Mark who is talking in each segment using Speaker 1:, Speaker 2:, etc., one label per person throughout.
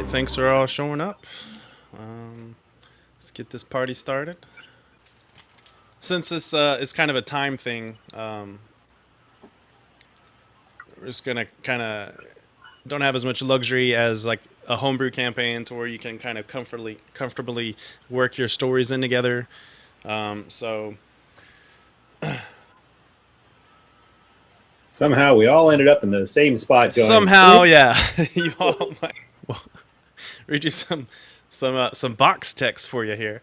Speaker 1: right, thanks for all showing up. Let's get this party started. Since this is kind of a time thing, we're just gonna kind of don't have as much luxury as like a homebrew campaign to where you can kind of comfortably work your stories in together. So
Speaker 2: Somehow we all ended up in the same spot. Going,
Speaker 1: somehow, yeah, you all might well, read you some box text for you here.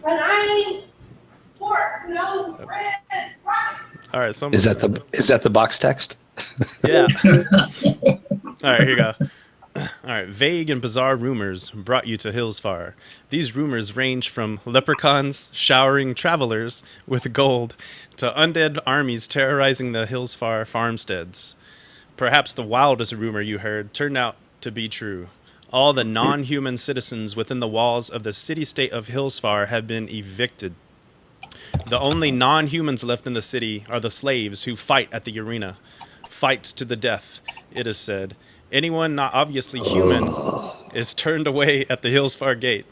Speaker 1: All right,
Speaker 3: Is that the box text?
Speaker 1: Yeah. All right, here you go. All right, vague and bizarre rumors brought you to Hillsfar. These rumors range from leprechauns showering travelers with gold to undead armies terrorizing the Hillsfar farmsteads. Perhaps the wildest rumor you heard turned out to be true. All the non-human citizens within the walls of the city-state of Hillsfar have been evicted. The only non-humans left in the city are the slaves who fight at the arena. Fight to the death, it is said. Anyone not obviously human is turned away at the Hillsfar gate,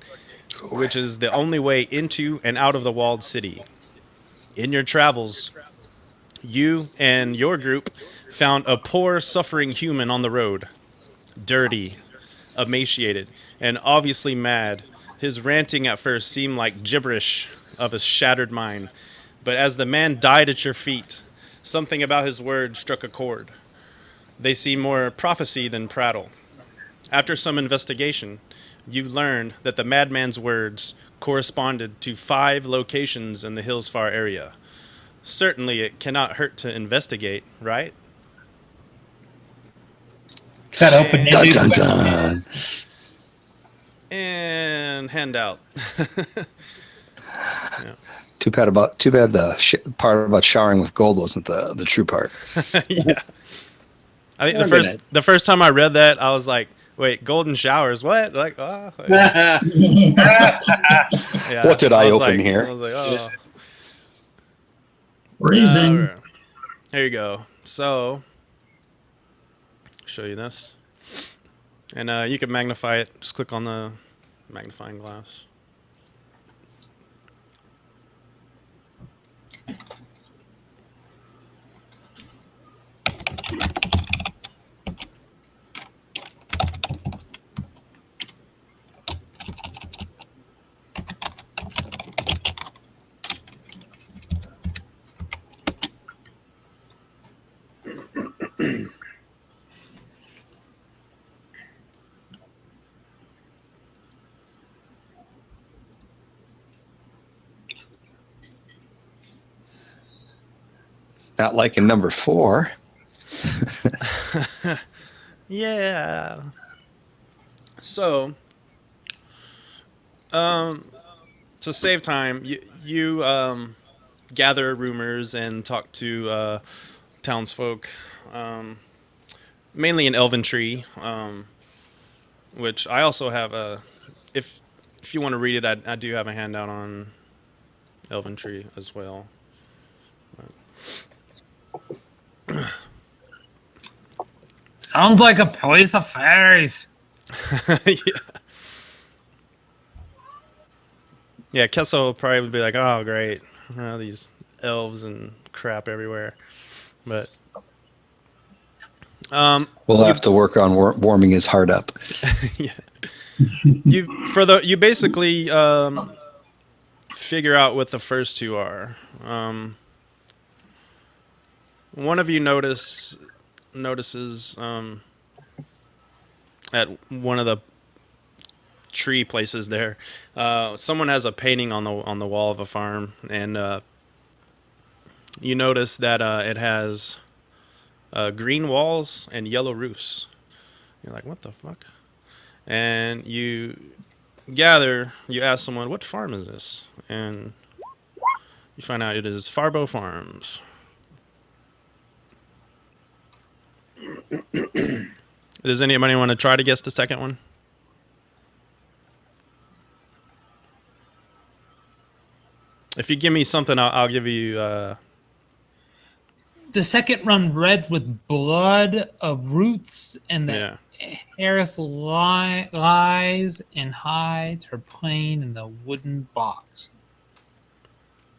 Speaker 1: which is the only way into and out of the walled city. In your travels, you and your group found a poor, suffering human on the road. Dirty, emaciated, and obviously mad. His ranting at first seemed like gibberish of a shattered mind, but as the man died at your feet, something about his words struck a chord. They seemed more prophecy than prattle. After some investigation, you learned that the madman's words corresponded to 5 locations in the Hillsfar area. Certainly it cannot hurt to investigate, right?
Speaker 4: Cut open
Speaker 3: Dun dun dun.
Speaker 1: And handout. Yeah.
Speaker 3: Too bad the part about showering with gold wasn't the true part.
Speaker 1: Yeah. I think the first time I read that, I was like, "Wait, golden showers? What? Like, oh." Yeah,
Speaker 3: What did I open
Speaker 1: like,
Speaker 3: here?
Speaker 1: I was like, "Oh."
Speaker 4: Freezing.
Speaker 1: Here you go. So, show you this, and you can magnify it. Just click on the magnifying glass.
Speaker 3: Not like in number 4.
Speaker 1: Yeah. So, to save time, you gather rumors and talk to townsfolk, mainly in Elventree, which I also have a. If you want to read it, I do have a handout on Elventree as well.
Speaker 4: Sounds like a place of fairies.
Speaker 1: Yeah. Yeah, Kessel will probably be like, "Oh, great, these elves and crap everywhere," but
Speaker 3: We'll have to work on warming his heart up.
Speaker 1: yeah. You basically figure out what the first 2 are. One of you notices at one of the tree places there, someone has a painting on the wall of a farm, and you notice that it has green walls and yellow roofs. You're like, what the fuck? And you ask someone, what farm is this? And you find out it is Farbo Farms. Does anybody want to try to guess the second one? If you give me something, I'll give you
Speaker 4: the second run red with blood of roots, and the heiress lies and hides her plane in the wooden box.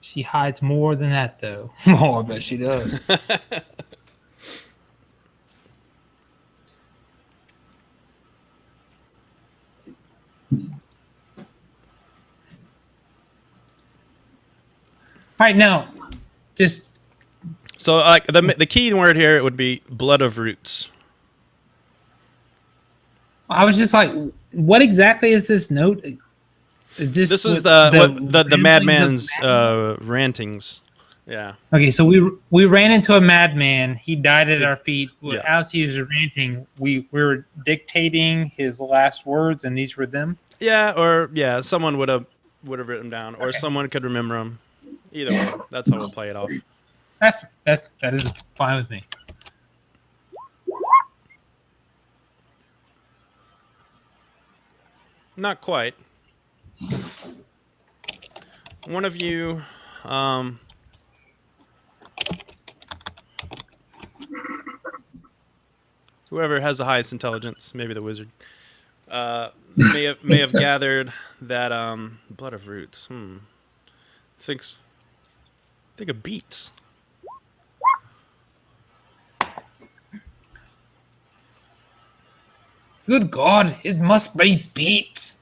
Speaker 4: She hides more than that, though. Oh, I bet she does. All right, now, just...
Speaker 1: So, like, the key word here would be blood of roots.
Speaker 4: I was just like, what exactly is this note?
Speaker 1: This is the Madman's rantings. Yeah.
Speaker 4: Okay, so we ran into a madman. He died at our feet. Yeah. As he was ranting, we were dictating his last words, and these were them?
Speaker 1: Yeah, or someone would have written them down, or someone could remember them. Either way, that's how we'll play it off.
Speaker 4: That is fine with me.
Speaker 1: Not quite. One of you, whoever has the highest intelligence, maybe the wizard, may have gathered that blood of roots. Think of beets.
Speaker 4: Good God, it must be beets.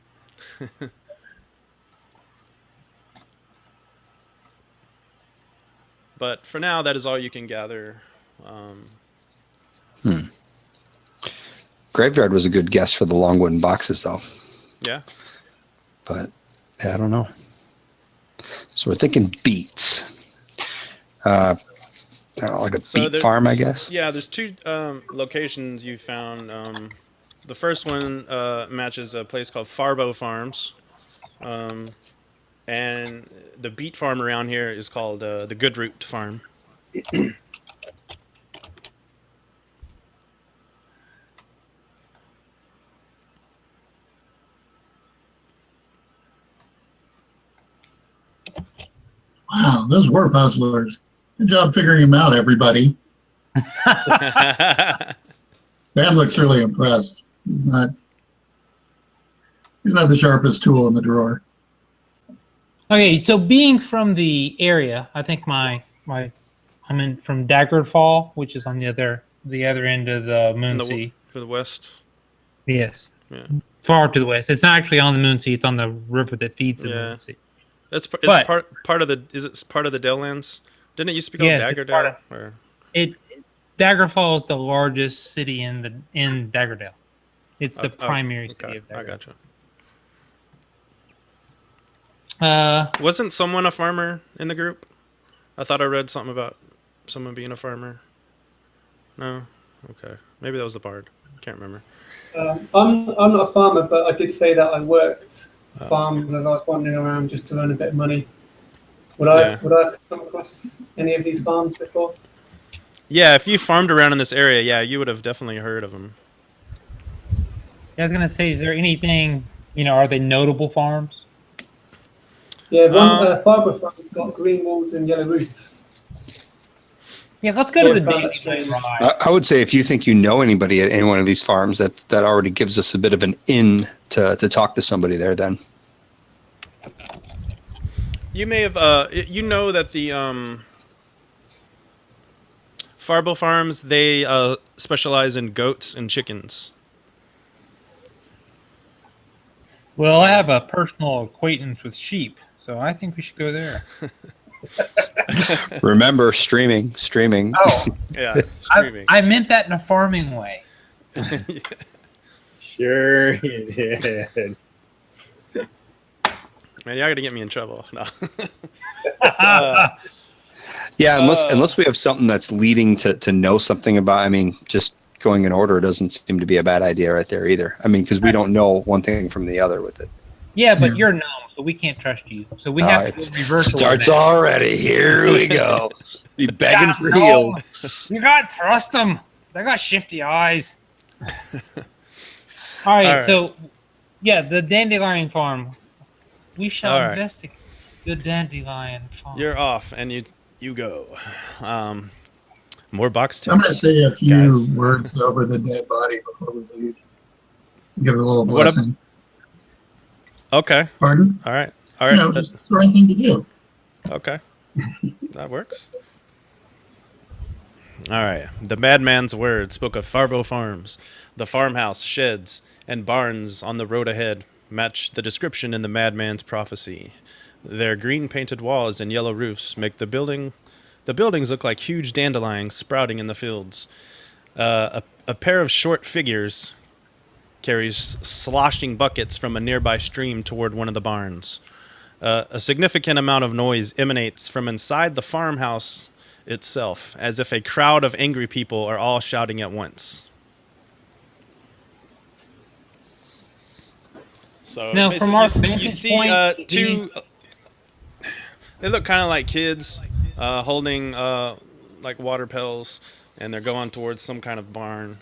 Speaker 1: But for now, that is all you can gather.
Speaker 3: Graveyard was a good guess for the long wooden boxes, though.
Speaker 1: Yeah.
Speaker 3: But I don't know. So we're thinking beets. Like a beet farm, I guess.
Speaker 1: Yeah, there's two locations you found. The first one matches a place called Farbo Farms. And the beet farm around here is called the Goodroot Farm.
Speaker 5: Wow, those were puzzlers. Good job figuring them out, everybody. Dan looks really impressed. He's not the sharpest tool in the drawer.
Speaker 4: Okay, so being from the area, I think I'm in from Daggerfall, which is on the other end of the Moonsea.
Speaker 1: To the west.
Speaker 4: Yes.
Speaker 1: Yeah.
Speaker 4: Far to the west. It's not actually on the Moonsea. It's on the river that feeds the Moonsea.
Speaker 1: Is it part of the Dalelands? Didn't it used to be called Daggerdale?
Speaker 4: Daggerfall is the largest city in Daggerdale. It's the primary city of Daggerdale.
Speaker 1: I gotcha.
Speaker 4: Wasn't
Speaker 1: someone a farmer in the group? I thought I read something about someone being a farmer. No? Okay. Maybe that was the bard. Can't remember.
Speaker 6: I'm not a farmer, but I did say that I worked farms as I was wandering around just to earn a bit of money. Would I come across any of these farms before?
Speaker 1: Yeah, if you farmed around in this area, you would have definitely heard of them.
Speaker 4: I was gonna say, is there anything? Are they notable farms?
Speaker 6: Yeah, one Farber farm's got green walls and yellow roofs.
Speaker 4: Yeah, let's go to the dandelion.
Speaker 3: I would say if you think you know anybody at any one of these farms, that already gives us a bit of an in to talk to somebody there. Then
Speaker 1: you may have that the Farbo Farms, they specialize in goats and chickens.
Speaker 4: Well, I have a personal acquaintance with sheep, so I think we should go there.
Speaker 3: Remember, streaming.
Speaker 4: Oh,
Speaker 1: yeah, streaming.
Speaker 4: I meant that in a farming way.
Speaker 1: Yeah.
Speaker 2: Sure you did.
Speaker 1: Man, y'all gotta get me in trouble. No.
Speaker 3: Yeah, unless we have something that's leading to know something about. I mean, just going in order doesn't seem to be a bad idea right there either. I mean, because we don't know one thing from the other with it.
Speaker 4: Yeah, but you're a gnome, so we can't trust you. So we have to reverse.
Speaker 3: Starts already. Here we go. Be begging for heals.
Speaker 4: You gotta trust them. They got shifty eyes. All right, so the dandelion farm. We shall investigate the dandelion farm.
Speaker 1: You're off, and you go. More box
Speaker 5: I'm going to
Speaker 1: tips.
Speaker 5: say a few
Speaker 1: guys.
Speaker 5: words over the dead body before we leave. Give it a little
Speaker 1: What ab-
Speaker 5: blessing.
Speaker 1: Okay.
Speaker 5: Pardon?
Speaker 1: All right.
Speaker 5: Just the right thing to do.
Speaker 1: Okay. That works. All right. The madman's word spoke of Farbo Farms. The farmhouse, sheds, and barns on the road ahead match the description in the madman's prophecy. Their green painted walls and yellow roofs make the buildings look like huge dandelions sprouting in the fields. A pair of short figures carries sloshing buckets from a nearby stream toward one of the barns. A significant amount of noise emanates from inside the farmhouse itself, as if a crowd of angry people are all shouting at once. So
Speaker 4: Now,
Speaker 1: basically
Speaker 4: from our
Speaker 1: you
Speaker 4: vantage
Speaker 1: see
Speaker 4: point,
Speaker 1: two. They look kind of like kids holding like water pails, and they're going towards some kind of barn.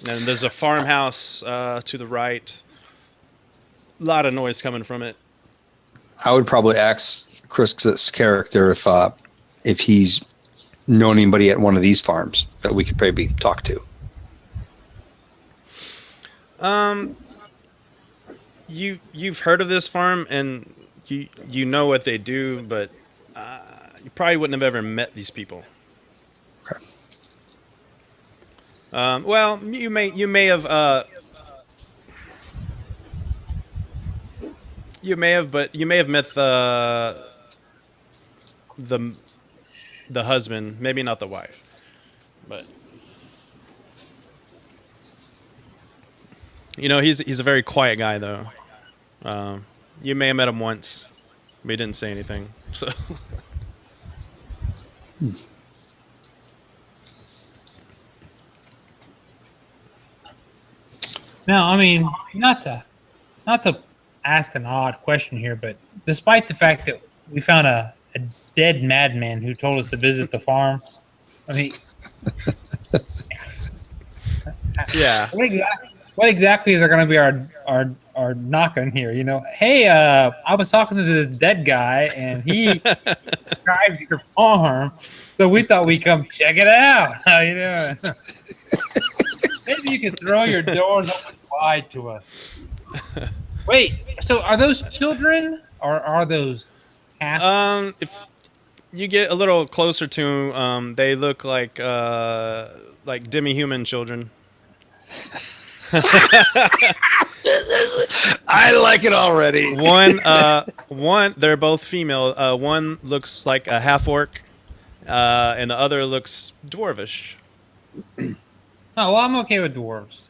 Speaker 1: And there's a farmhouse to the right. A lot of noise coming from it.
Speaker 3: I would probably ask Crixus' character if he's known anybody at one of these farms that we could maybe talk to.
Speaker 1: You've heard of this farm, and you know what they do, but you probably wouldn't have ever met these people.
Speaker 3: Okay.
Speaker 1: Well, you may have but you may have met the husband, maybe not the wife, but he's a very quiet guy though. You may have met him once, but he didn't say anything. So.
Speaker 4: Now, I mean, not to ask an odd question here, but despite the fact that we found a dead madman who told us to visit the farm, I mean,
Speaker 1: Yeah.
Speaker 4: What exactly is going to be our knock on here? Hey, I was talking to this dead guy, and he described your farm, so we thought we'd come check it out. How you doing? Maybe you could throw your doors open wide to us. Wait, so are those children, or are those half?
Speaker 1: If you get a little closer to they look like demi-human children.
Speaker 3: I like it already.
Speaker 1: One, they're both female. One looks like a half-orc, and the other looks dwarvish.
Speaker 4: Oh, well, I'm okay with dwarves.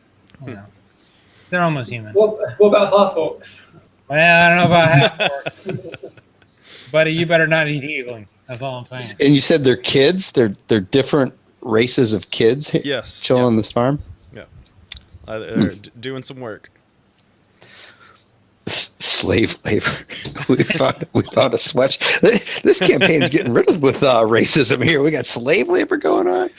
Speaker 4: They're almost human.
Speaker 6: What about half orcs?
Speaker 4: Well, I don't know about half orcs. Buddy, you better not eat healing. That's all I'm saying.
Speaker 3: And you said they're kids? They're different races of kids
Speaker 1: Yes.
Speaker 3: chilling on this farm?
Speaker 1: Yeah. They're doing some work.
Speaker 3: Slave labor. we found a sweat. This campaign's getting riddled with racism here. We got slave labor going on.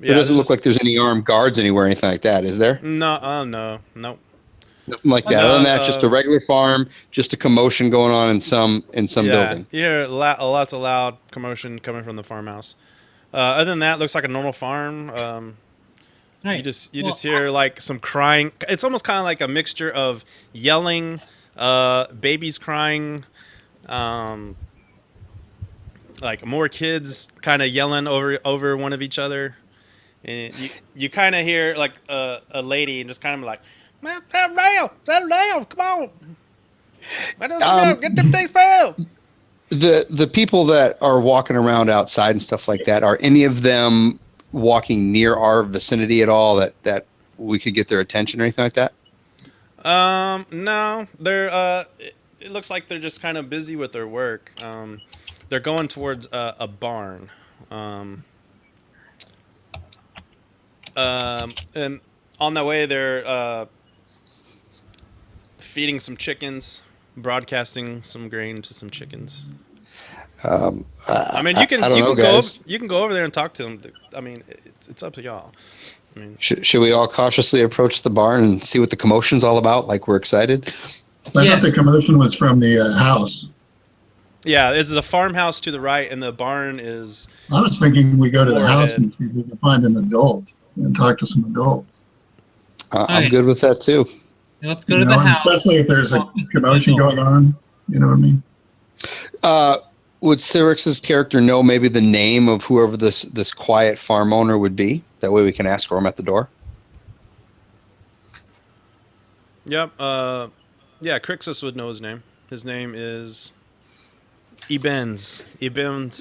Speaker 3: It doesn't look like there's any armed guards anywhere, or anything like that, is there?
Speaker 1: No.
Speaker 3: Nothing like that. Other than that, just a regular farm, just a commotion going on in some building.
Speaker 1: You hear lots of loud commotion coming from the farmhouse. Other than that, it looks like a normal farm.
Speaker 4: Right.
Speaker 1: You just hear like some crying. It's almost kind of like a mixture of yelling, babies crying, like more kids kind of yelling over one of each other. And you kind of hear like a lady and just kind of like, man, settle down, come on. Get them things filled.
Speaker 3: The people that are walking around outside and stuff like that, are any of them walking near our vicinity at all that we could get their attention or anything like that?
Speaker 1: No, they're it looks like they're just kind of busy with their work. They're going towards a barn. And on the way, they're feeding some chickens, broadcasting some grain to some chickens. I mean, you can go over there and talk to them. I mean, it's up to y'all. I mean,
Speaker 3: should we all cautiously approach the barn and see what the commotion's all about? Like we're excited.
Speaker 5: I thought the commotion was from the house.
Speaker 1: Yeah, it's the farmhouse to the right, and the barn is.
Speaker 5: I was thinking we go to the
Speaker 1: More
Speaker 5: house
Speaker 1: ahead.
Speaker 5: and see if we can find an adult and talk to some adults.
Speaker 3: I'm
Speaker 4: Okay.
Speaker 3: good with that too.
Speaker 4: Let's go
Speaker 5: You
Speaker 4: to the
Speaker 5: know, and
Speaker 4: house.
Speaker 5: especially if there's a commotion going on. You know what I mean?
Speaker 3: Would Cyrix's character know maybe the name of whoever this quiet farm owner would be? That way we can ask for him at the door.
Speaker 1: Yep. Yeah, Crixus would know his name. His name is Ebens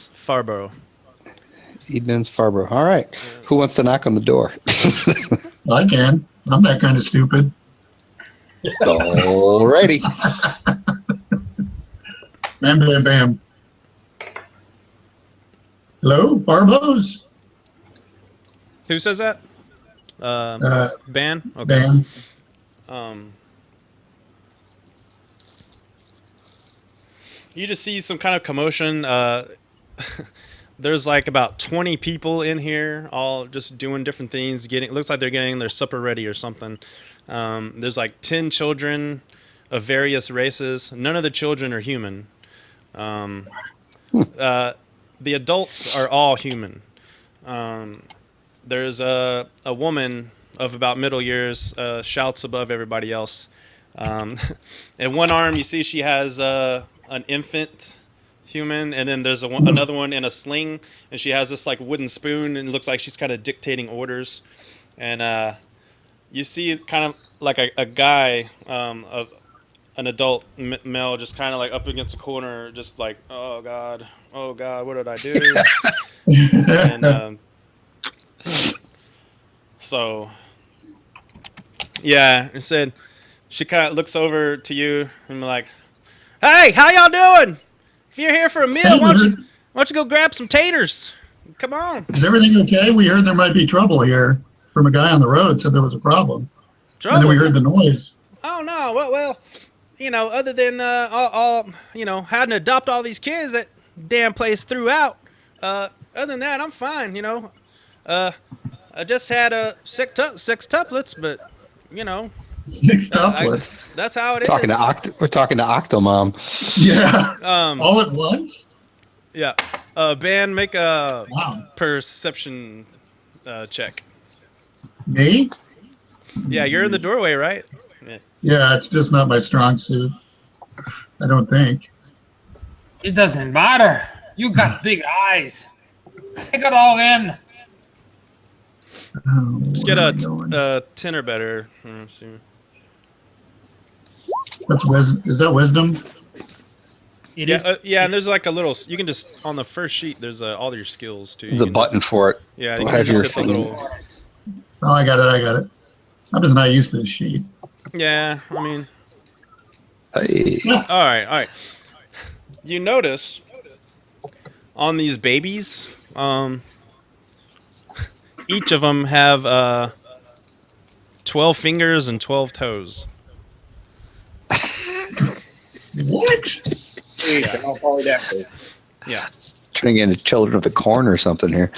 Speaker 1: Farborough.
Speaker 3: Edmonds Farborough. All right. Who wants to knock on the door?
Speaker 5: I can. I'm that kind of stupid.
Speaker 3: Alrighty.
Speaker 5: Bam, bam, bam. Hello, Barbos?
Speaker 1: Who says that? Ban? Okay.
Speaker 5: Bam.
Speaker 1: You just see some kind of commotion. There's like about 20 people in here, all just doing different things. Looks like they're getting their supper ready or something. There's like 10 children of various races. None of the children are human. The adults are all human. There's a woman of about middle years, shouts above everybody else. In one arm, you see she has an infant human, and then there's another one in a sling, and she has this like wooden spoon, and it looks like she's kind of dictating orders. And you see kind of like a guy, an adult male, just kind of like up against a corner, just like, oh god, what did I do? And so yeah, it said she kind of looks over to you and be like, hey, how y'all doing? If you're here for a meal, why don't you go grab some taters? Come on.
Speaker 5: Is everything okay? We heard there might be trouble here from a guy on the road said there was a problem.
Speaker 1: Trouble?
Speaker 5: And then we heard the noise.
Speaker 1: Oh no, well, you know, other than all you know, having to adopt all these kids that damn place threw out. Other than that, I'm fine. You know, I just had sextuplets, but you know,
Speaker 5: Sextuplets.
Speaker 1: that's how it is.
Speaker 3: We're talking to Octomom.
Speaker 5: Yeah.
Speaker 1: Um,
Speaker 5: All at once?
Speaker 1: yeah. Ben, make a
Speaker 5: Wow.
Speaker 1: perception check.
Speaker 5: Me?
Speaker 1: Yeah, you're in the doorway, right? Yeah.
Speaker 5: Yeah, it's just not my strong suit. I don't think.
Speaker 4: It doesn't matter. You got big eyes. Take it all in.
Speaker 5: Oh,
Speaker 1: Just
Speaker 5: where
Speaker 1: get
Speaker 5: am I going?
Speaker 1: a 10 or better. Let's see.
Speaker 5: That's is that wisdom?
Speaker 4: It
Speaker 1: Yeah,
Speaker 4: is.
Speaker 1: yeah, and there's like a little. You can just on the first sheet. There's all your skills too.
Speaker 3: There's a button for it.
Speaker 1: Yeah, you
Speaker 3: Go
Speaker 1: can
Speaker 3: ahead,
Speaker 1: just
Speaker 3: your
Speaker 1: hit the
Speaker 3: thing.
Speaker 1: little.
Speaker 5: Oh, I got it. I'm just not used to this sheet.
Speaker 1: Yeah, I mean,
Speaker 3: Hey.
Speaker 1: all right. You notice on these babies, each of them have 12 fingers and 12 toes.
Speaker 5: What?
Speaker 2: Hey, they're all polydactyls.
Speaker 1: Yeah,
Speaker 3: Turning into children of the corn or something here.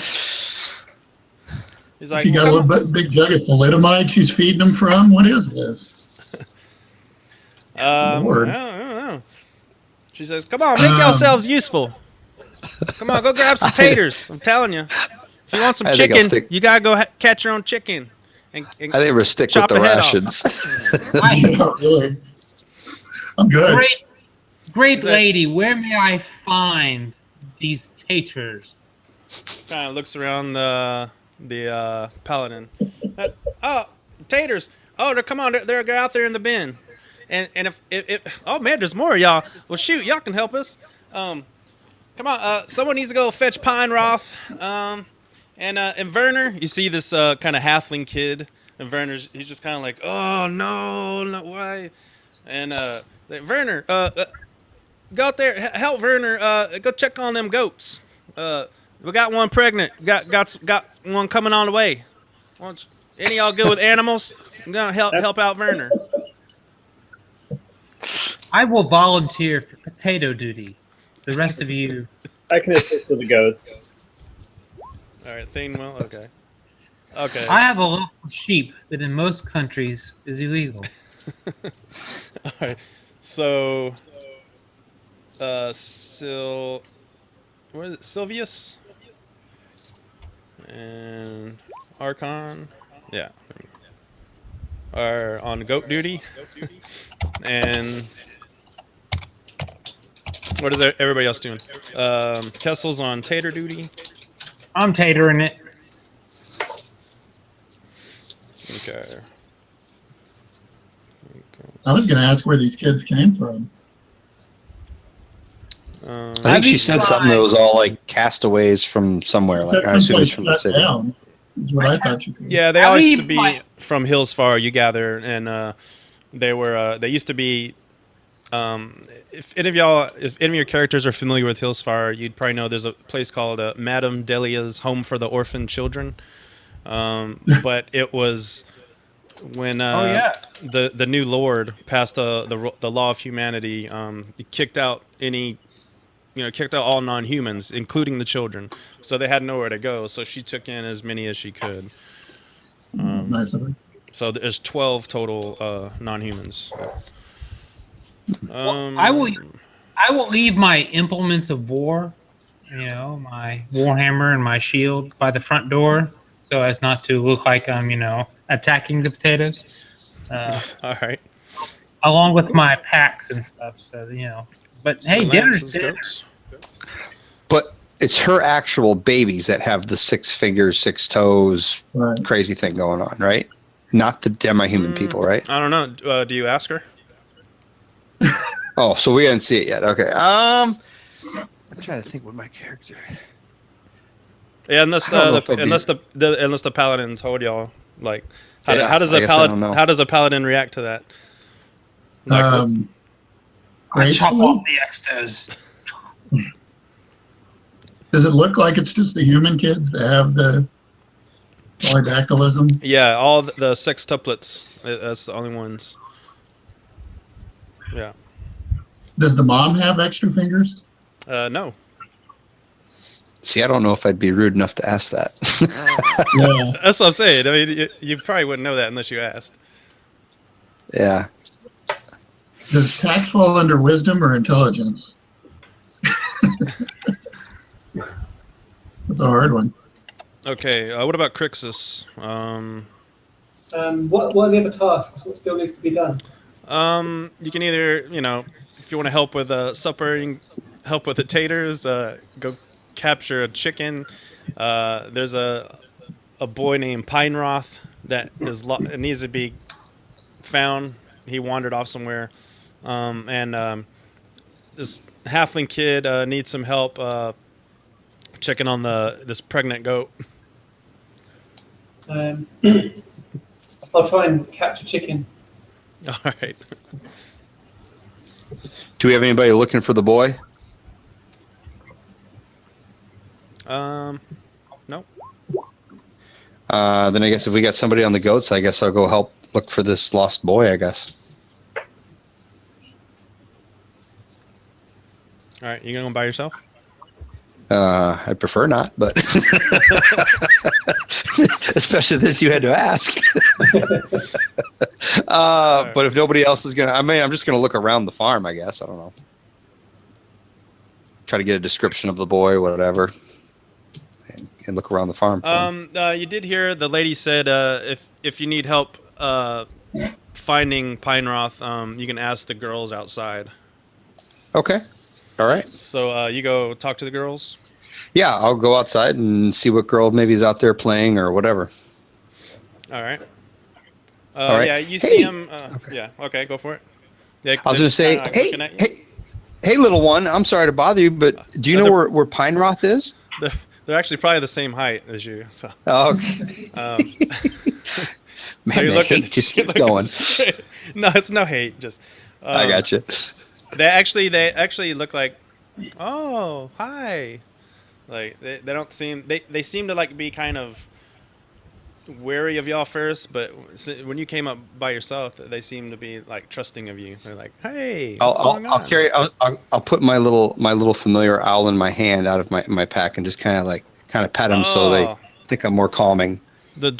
Speaker 1: he's like,
Speaker 5: She got a
Speaker 1: "Come
Speaker 5: little
Speaker 1: on."
Speaker 5: big jug of thalidomide she's feeding them from? What is this? Lord.
Speaker 1: I don't know. She says, "Come on, make yourselves useful. Come on, go grab some taters. I'm telling you, if you want some
Speaker 3: I think I'll
Speaker 1: chicken,
Speaker 3: stick-
Speaker 1: you gotta go catch your own chicken." And
Speaker 3: I think we'll stick with
Speaker 1: Chop
Speaker 3: the
Speaker 1: a head off.
Speaker 3: rations.
Speaker 5: Yeah, really. I'm good.
Speaker 4: Great
Speaker 1: Is that-
Speaker 4: lady, where may I find these taters?
Speaker 1: kind of looks around the paladin. Oh, taters! Oh, come on, they're out there in the bin. And if oh man, there's more of y'all. Well, shoot, y'all can help us. Come on, someone needs to go fetch Pine Roth. And Werner, you see this kind of halfling kid, and Werner's he's just kind of like, oh no, not why? And Werner, go out there, help Werner. Go check on them goats. We got one pregnant. Got one coming on the way. Any of y'all good with animals? I'm gonna help out Werner.
Speaker 4: I will volunteer for potato duty. The rest of you.
Speaker 2: I can assist with the goats.
Speaker 1: All right, Thanewell. Okay. Okay.
Speaker 4: I have a local sheep that in most countries is illegal.
Speaker 1: All right. So what is it? Silvius and Archon, yeah, are on goat duty, and what is everybody else doing? Kessel's on tater duty.
Speaker 4: I'm tatering it.
Speaker 1: Okay.
Speaker 5: I was going to ask where these kids came from.
Speaker 3: I think she said something that was all like castaways from somewhere. Like I assume it's from the city.
Speaker 5: Down, is what I thought you said.
Speaker 1: Yeah, they all used to be from Hillsfar, you gather, and they used to be. If any of your characters are familiar with Hillsfar, you'd probably know there's a place called Madame Delia's Home for the Orphan Children. But it was when the new Lord passed the law of humanity. He kicked out all non-humans, including the children. So they had nowhere to go. So she took in as many as she could.
Speaker 5: Nice of her.
Speaker 1: So there's 12 total non-humans.
Speaker 4: Well, I will leave my implements of war, my warhammer and my shield by the front door, so as not to look like I'm, attacking the potatoes.
Speaker 1: All right.
Speaker 4: Along with my packs and stuff, so But hey, dinner's dinner.
Speaker 3: But it's her actual babies that have the 6 fingers, 6 toes, crazy thing going on, right? Not the demi-human people, right?
Speaker 1: I don't know. Do you ask her?
Speaker 3: Oh, so we didn't see it yet. Okay. I'm trying to think what my character.
Speaker 1: Yeah, unless the paladin told y'all, like, how does a paladin react to that? Like,
Speaker 4: I chop off the extras.
Speaker 5: Does it look like it's just the human kids that have the polydactylism?
Speaker 1: Yeah, all the sextuplets. That's the only ones. Yeah.
Speaker 5: Does the mom have extra fingers?
Speaker 1: No.
Speaker 3: See, I don't know if I'd be rude enough to ask that.
Speaker 5: Yeah.
Speaker 1: That's what I'm saying. I mean, you probably wouldn't know that unless you asked.
Speaker 3: Yeah.
Speaker 5: Does tact fall under wisdom or intelligence? That's a hard one.
Speaker 1: Okay, what about Crixus?
Speaker 6: What are the other tasks? What still needs to be done?
Speaker 1: You can either, if you want to help with supper, you can help with the taters, go capture a chicken. There's a boy named Pineroth that it needs to be found. He wandered off somewhere. And this halfling kid needs some help checking on this pregnant goat.
Speaker 6: I'll try and catch a chicken.
Speaker 1: All right.
Speaker 3: Do we have anybody looking for the boy?
Speaker 1: No.
Speaker 3: Then I guess if we got somebody on the goats, I guess I'll go help look for this lost boy, I guess.
Speaker 1: All right, you gonna go by yourself?
Speaker 3: I'd prefer not, but especially this you had to ask. But if nobody else is I'm just gonna look around the farm, I guess. I don't know. Try to get a description of the boy, whatever, and look around the farm.
Speaker 1: You did hear the lady said if you need help finding Pineroth, you can ask the girls outside.
Speaker 3: Okay. All right.
Speaker 1: So you go talk to the girls?
Speaker 3: Yeah, I'll go outside and see what girl maybe is out there playing or whatever.
Speaker 1: All right.
Speaker 3: All right.
Speaker 1: Yeah, you see him. Yeah, okay, go for it. Yeah,
Speaker 3: I was going to say, hey, little one, I'm sorry to bother you, but do you know where Pineroth is?
Speaker 1: They're actually probably the same height as you. So.
Speaker 3: Oh, okay. Man,
Speaker 1: so
Speaker 3: the hate just keeps going.
Speaker 1: No, it's no hate. Just
Speaker 3: I got you.
Speaker 1: They actually look like, oh, hi. Like they don't seem they seem to like be kind of wary of y'all first, but when you came up by yourself, they seem to be like trusting of you. They're like, hey, what's going on?
Speaker 3: I'll put my little familiar owl in my hand out of my pack and just kind of pat them so they think I'm more calming.
Speaker 1: The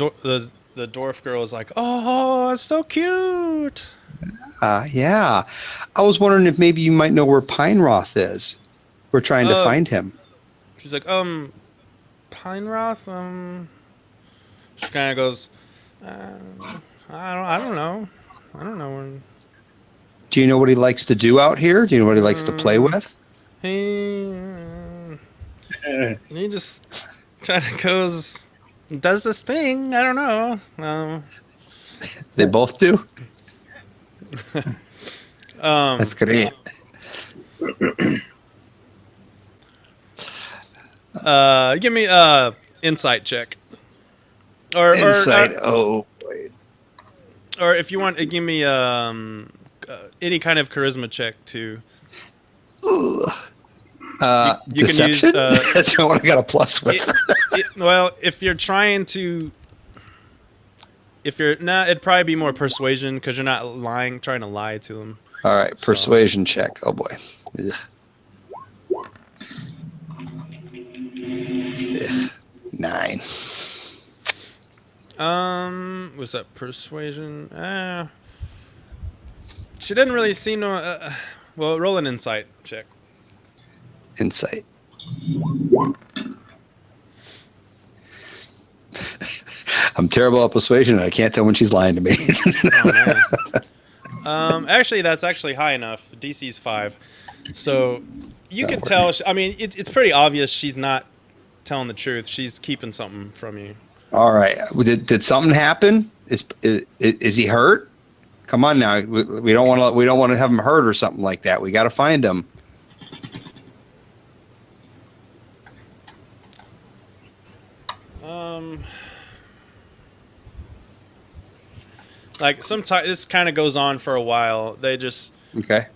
Speaker 1: dwarf girl is like, oh, it's so cute.
Speaker 3: Yeah. I was wondering if maybe you might know where Pine Roth is. We're trying to find him.
Speaker 1: She's like, Pine Roth. She kind of goes, I don't know. I don't know when.
Speaker 3: Do you know what he likes to do out here? Do you know what he likes to play with?
Speaker 1: He just kind of goes, does this thing. I don't know.
Speaker 3: They both do?
Speaker 1: That's
Speaker 3: great.
Speaker 1: Give me insight check.
Speaker 3: Insight.
Speaker 1: Or if you want, give me any kind of charisma check too.
Speaker 3: You
Speaker 1: can use.
Speaker 3: That's not what I got a plus with.
Speaker 1: Well, if you're trying to, it'd probably be more persuasion because you're not trying to lie to them.
Speaker 3: All right, persuasion check. Oh boy. Ugh. 9.
Speaker 1: Was that persuasion? She didn't really seem to. Well, roll an insight check.
Speaker 3: Insight. I'm terrible at persuasion, and I can't tell when she's lying to me.
Speaker 1: Actually, that's actually high enough. DC's 5, so you can tell. I mean, it's pretty obvious she's not telling the truth. She's keeping something from you.
Speaker 3: All right. Did something happen? Is he hurt? Come on now. We don't want to have him hurt or something like that. We got to find him.
Speaker 1: Like sometimes this kind of goes on for a while. They just
Speaker 3: okay.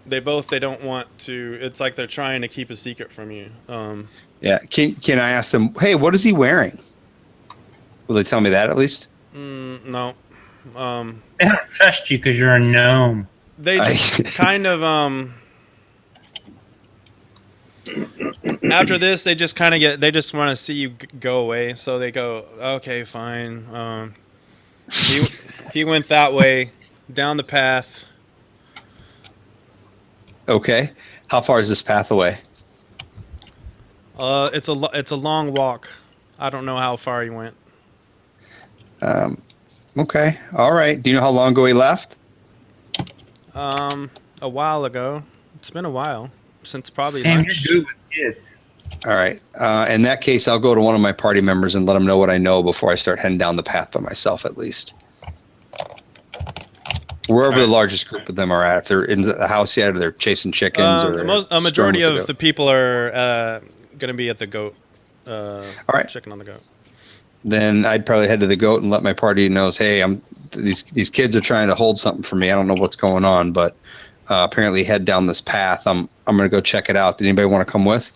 Speaker 1: They don't want to. It's like they're trying to keep a secret from you.
Speaker 3: Yeah. Can I ask them? Hey, what is he wearing? Will they tell me that at least?
Speaker 1: No.
Speaker 4: They don't trust you because you're a gnome.
Speaker 1: They just kind of after this, they just kind of they just want to see you go away. So they go, okay, fine. He went that way, down the path.
Speaker 3: Okay. How far is this path away?
Speaker 1: It's a long walk. I don't know how far he went.
Speaker 3: Okay. All right. Do you know how long ago he left?
Speaker 1: A while ago. It's been a while since probably
Speaker 4: Damn,
Speaker 1: lunch.
Speaker 4: you're good with kids.
Speaker 3: All right. In that case, I'll go to one of my party members and let them know what I know before I start heading down the path by myself, at least. Wherever the largest group of them are at. If they're in the house yet, or they're chasing chickens.
Speaker 1: A majority of the people are going to be at the goat.
Speaker 3: All right.
Speaker 1: Checking on the goat.
Speaker 3: Then I'd probably head to the goat and let my party know, hey, these kids are trying to hold something for me. I don't know what's going on, but apparently head down this path. I'm going to go check it out. Did anybody want to come with?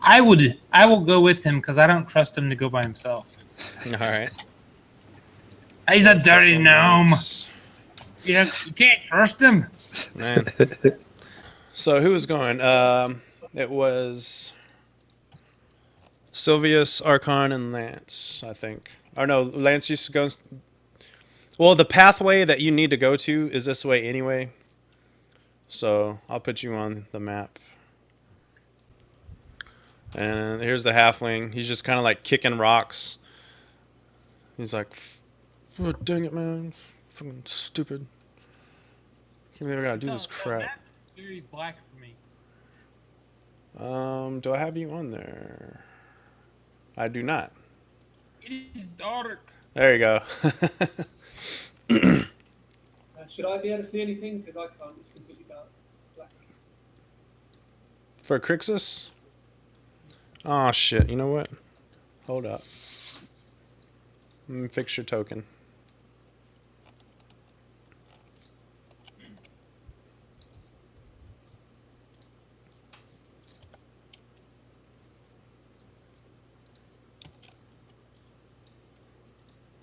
Speaker 4: I will go with him because I don't trust him to go by himself.
Speaker 1: All right.
Speaker 4: He's a dirty gnome. You can't trust him.
Speaker 1: Man. So who was going? It was Sylvius, Archon, and Lance, I think. Or no, Lance used to go. Well, the pathway that you need to go to is this way anyway. So I'll put you on the map. And here's the halfling. He's just kind of like kicking rocks. He's like, oh, dang it, man. Fucking stupid. Can't believe I gotta do this crap.
Speaker 4: That's very black for me.
Speaker 1: Do I have you on there? I do not.
Speaker 4: It is dark.
Speaker 1: There you go.
Speaker 6: Should I be able to see anything? Because I can't. It's completely black.
Speaker 1: For Crixus? Oh, shit. You know what? Hold up. Let me fix your token.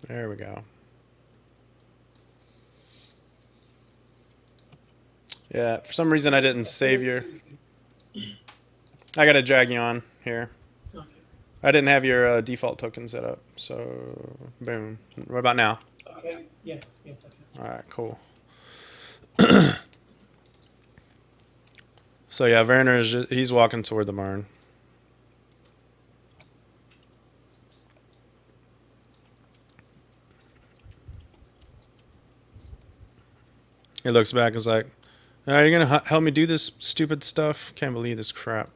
Speaker 1: There we go. Yeah, for some reason I didn't save your... I gotta drag you on here.
Speaker 6: Okay.
Speaker 1: I didn't have your default token set up, so boom. What about now?
Speaker 6: Okay. Yes. Yes. I can.
Speaker 1: All right, cool. So yeah, Werner he's walking toward the barn. He looks back and is like, "Are you gonna help me do this stupid stuff? Can't believe this crap."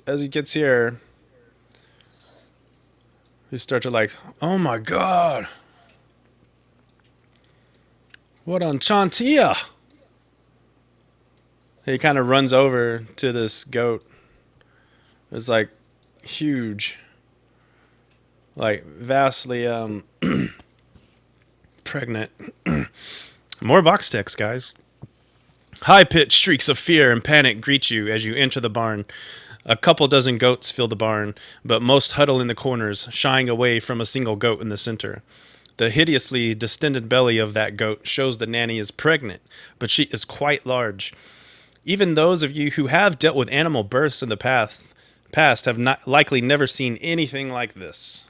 Speaker 1: As he gets here, he starts to like, "Oh my god, what enchantia!" He kind of runs over to this goat. It's like huge, like vastly pregnant. More box text, guys. High-pitched shrieks of fear and panic greet you as you enter the barn. A couple dozen goats fill the barn, but most huddle in the corners, shying away from a single goat in the center. The hideously distended belly of that goat shows the nanny is pregnant, but she is quite large. Even those of you who have dealt with animal births in the past have likely never seen anything like this.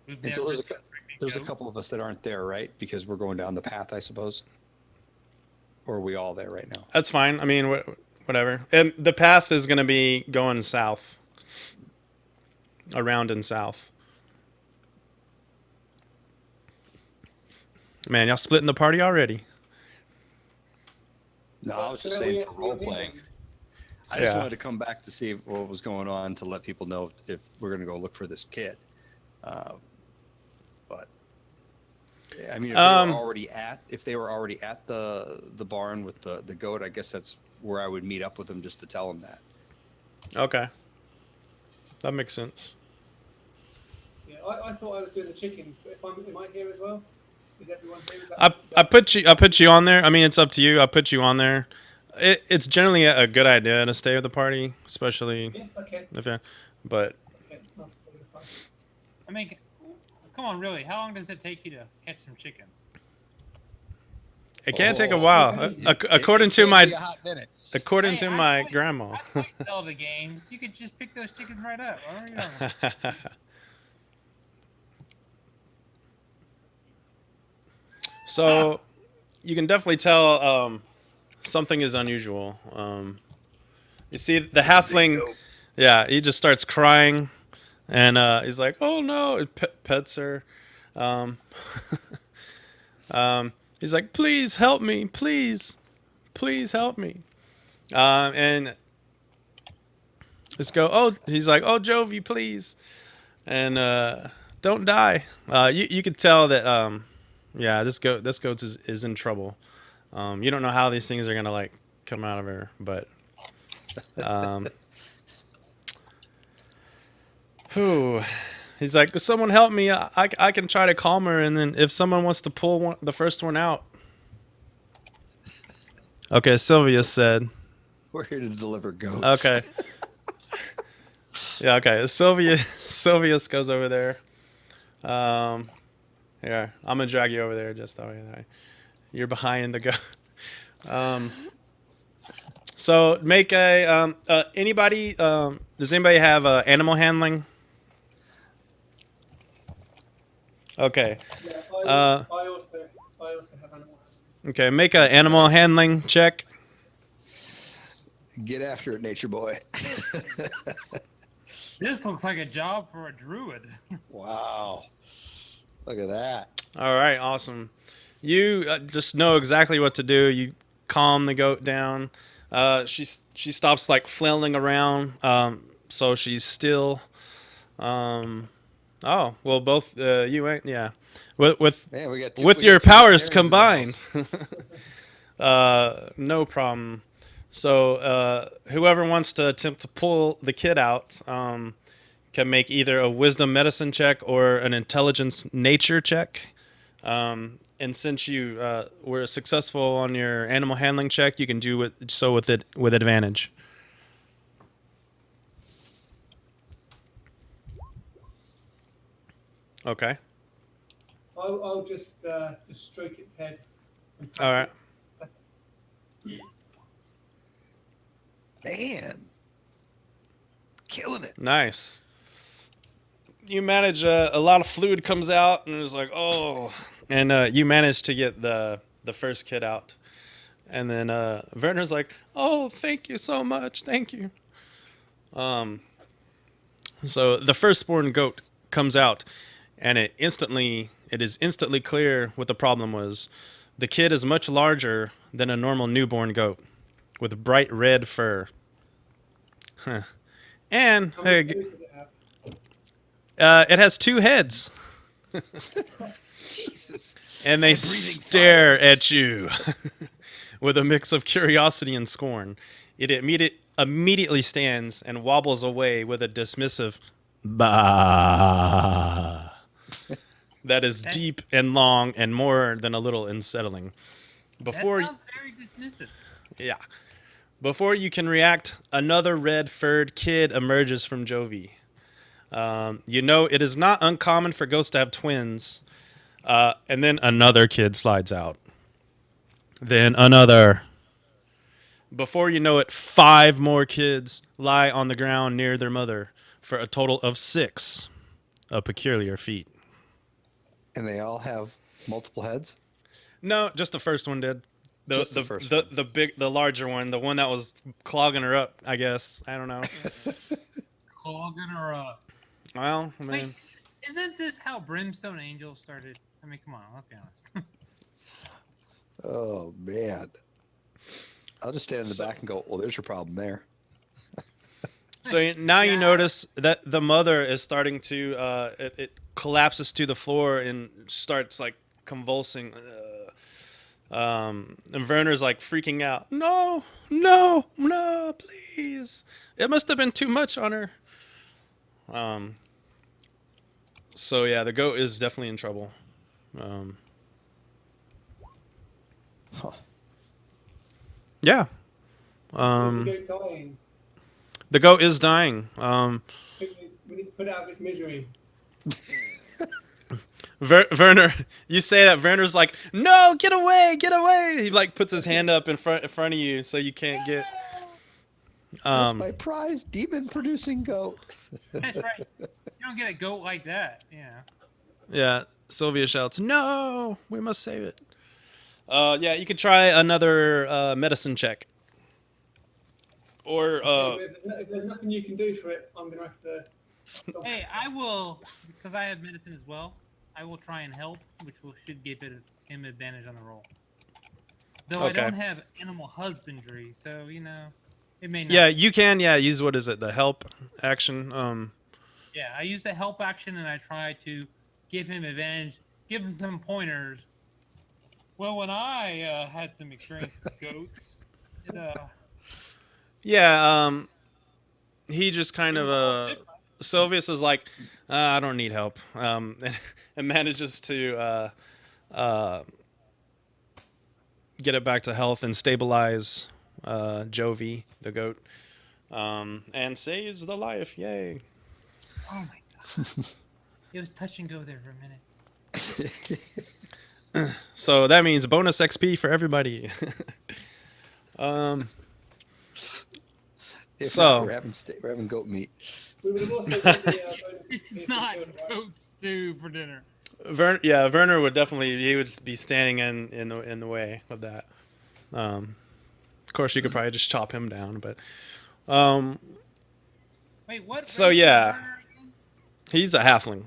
Speaker 3: And so there's a couple of us that aren't there, right? Because we're going down the path, I suppose. Or are we all there right now?
Speaker 1: That's fine. I mean, whatever. And the path is going to be going south. Around and south. Man, y'all splitting the party already.
Speaker 3: No, I was just saying for role playing. I just wanted to come back to see what was going on to let people know if we're going to go look for this kid. But I mean, if they were already at the barn with the goat, I guess that's where I would meet up with them just to tell them that.
Speaker 1: Okay, that makes sense.
Speaker 6: Yeah, I thought I was doing the chickens, but am I here as well? Is everyone here?
Speaker 1: I put you on there. I mean, it's up to you. I put you on there. It's generally a good idea to stay with the party, especially but.
Speaker 6: Okay, I'll stay with the party.
Speaker 4: I mean, come on, really? How long does it take you to catch some chickens?
Speaker 1: It can take a while, according to my grandma.
Speaker 4: I like Zelda games. You could just pick those chickens right up.
Speaker 1: So, you can definitely tell something is unusual. You see, the halfling, he just starts crying, and he's like, "Oh no!" It pets her. He's like, "Please help me, please help me." And he's like, "Oh, Jovi, please," and don't die. You could tell that. This goat is in trouble. You don't know how these things are gonna like come out of her, but he's like, "Someone help me! I can try to calm her, and then if someone wants to pull the first one out." Okay, Sylvia said,
Speaker 3: "We're here to deliver goats."
Speaker 1: Okay. Yeah. Okay. Sylvius goes over there. Here, I'm gonna drag you over there just that way. You're behind the goat. So make a anybody. Does anybody have animal handling? Okay.
Speaker 6: Yeah, I also have animal handling.
Speaker 1: Okay, make an animal handling check.
Speaker 3: Get after it, nature boy.
Speaker 4: This looks like a job for a druid.
Speaker 3: Wow. Look at that.
Speaker 1: All right, awesome. You just know exactly what to do. You calm the goat down. She stops like flailing around. So she's still. Oh well, both you ain't with your powers combined. No problem. So whoever wants to attempt to pull the kid out can make either a wisdom medicine check or an intelligence nature check. And since you were successful on your animal handling check, you can do so with advantage. Okay.
Speaker 6: I'll just stroke its head. And pat
Speaker 1: All right.
Speaker 6: it.
Speaker 3: Man, killing it.
Speaker 1: Nice. You manage a lot of fluid comes out, and it's like, oh, and you manage to get the first kid out, and then Werner's like, oh, thank you so much, thank you. So the firstborn goat comes out, and it is instantly clear what the problem was. The kid is much larger than a normal newborn goat, with bright red fur. Huh. And
Speaker 6: How many
Speaker 1: hey,
Speaker 6: toes does it have?
Speaker 1: it has 2 heads,
Speaker 3: Jesus.
Speaker 1: and they stare at you with a mix of curiosity and scorn. It immediately stands and wobbles away with a dismissive bah that is deep and long and more than a little unsettling.
Speaker 4: That sounds very dismissive.
Speaker 1: Yeah. Before you can react, another red-furred kid emerges from Jovi. You know, it is not uncommon for ghosts to have twins. And then another kid slides out. Then another. Before you know it, 5 more kids lie on the ground near their mother for a total of 6. A peculiar feat.
Speaker 3: And they all have multiple heads?
Speaker 1: No, just the first one did. The larger one, the one that was clogging her up, I guess. I don't know.
Speaker 4: Clogging her up.
Speaker 1: Well, I mean,
Speaker 4: Wait, isn't this how Brimstone Angel started? I mean, come on, let's be honest.
Speaker 3: Oh, man. I'll just stand in the back and go, well, there's your problem there.
Speaker 1: so now you notice that the mother is starting to, it collapses to the floor and starts like convulsing. And Werner's like freaking out. No, please. It must have been too much on her. So yeah, the goat is definitely in trouble. Yeah.
Speaker 6: Is the goat dying?
Speaker 1: The goat is dying.
Speaker 6: We need to put it out of its misery.
Speaker 1: Werner, you say that Werner's like, no, get away. He like puts his hand up in front of you so you can't get.
Speaker 3: That's my prize demon-producing goat.
Speaker 4: That's right. You don't get a goat like that. Yeah.
Speaker 1: Yeah. Sylvia shouts, no, we must save it. Yeah, you could try another medicine check. Or
Speaker 6: If there's nothing you can do for it, I'm gonna have to. Stop.
Speaker 4: Hey, I will, because I have medicine as well. I will try and help, which should give him advantage on the roll. Though I don't have animal husbandry, so you know, it may not.
Speaker 1: Yeah, you can. Yeah, use what is it? The help action.
Speaker 4: Yeah, I use the help action and I try to give him advantage, give him some pointers. Well, when I had some experience with goats,
Speaker 1: yeah, he just kind of Sylvius is like, I don't need help, and manages to get it back to health and stabilize Jovi, the goat, and saves the life. Yay!
Speaker 4: Oh my god, it was touch and go there for a minute.
Speaker 1: So that means bonus XP for everybody.
Speaker 3: We're having goat meat.
Speaker 6: We would have also got the bonus
Speaker 4: It's not goat stew for dinner.
Speaker 1: Werner would definitely, he would be standing in the way of that. Of course, you could probably just chop him down, but
Speaker 4: wait, what?
Speaker 1: So yeah, he's a halfling,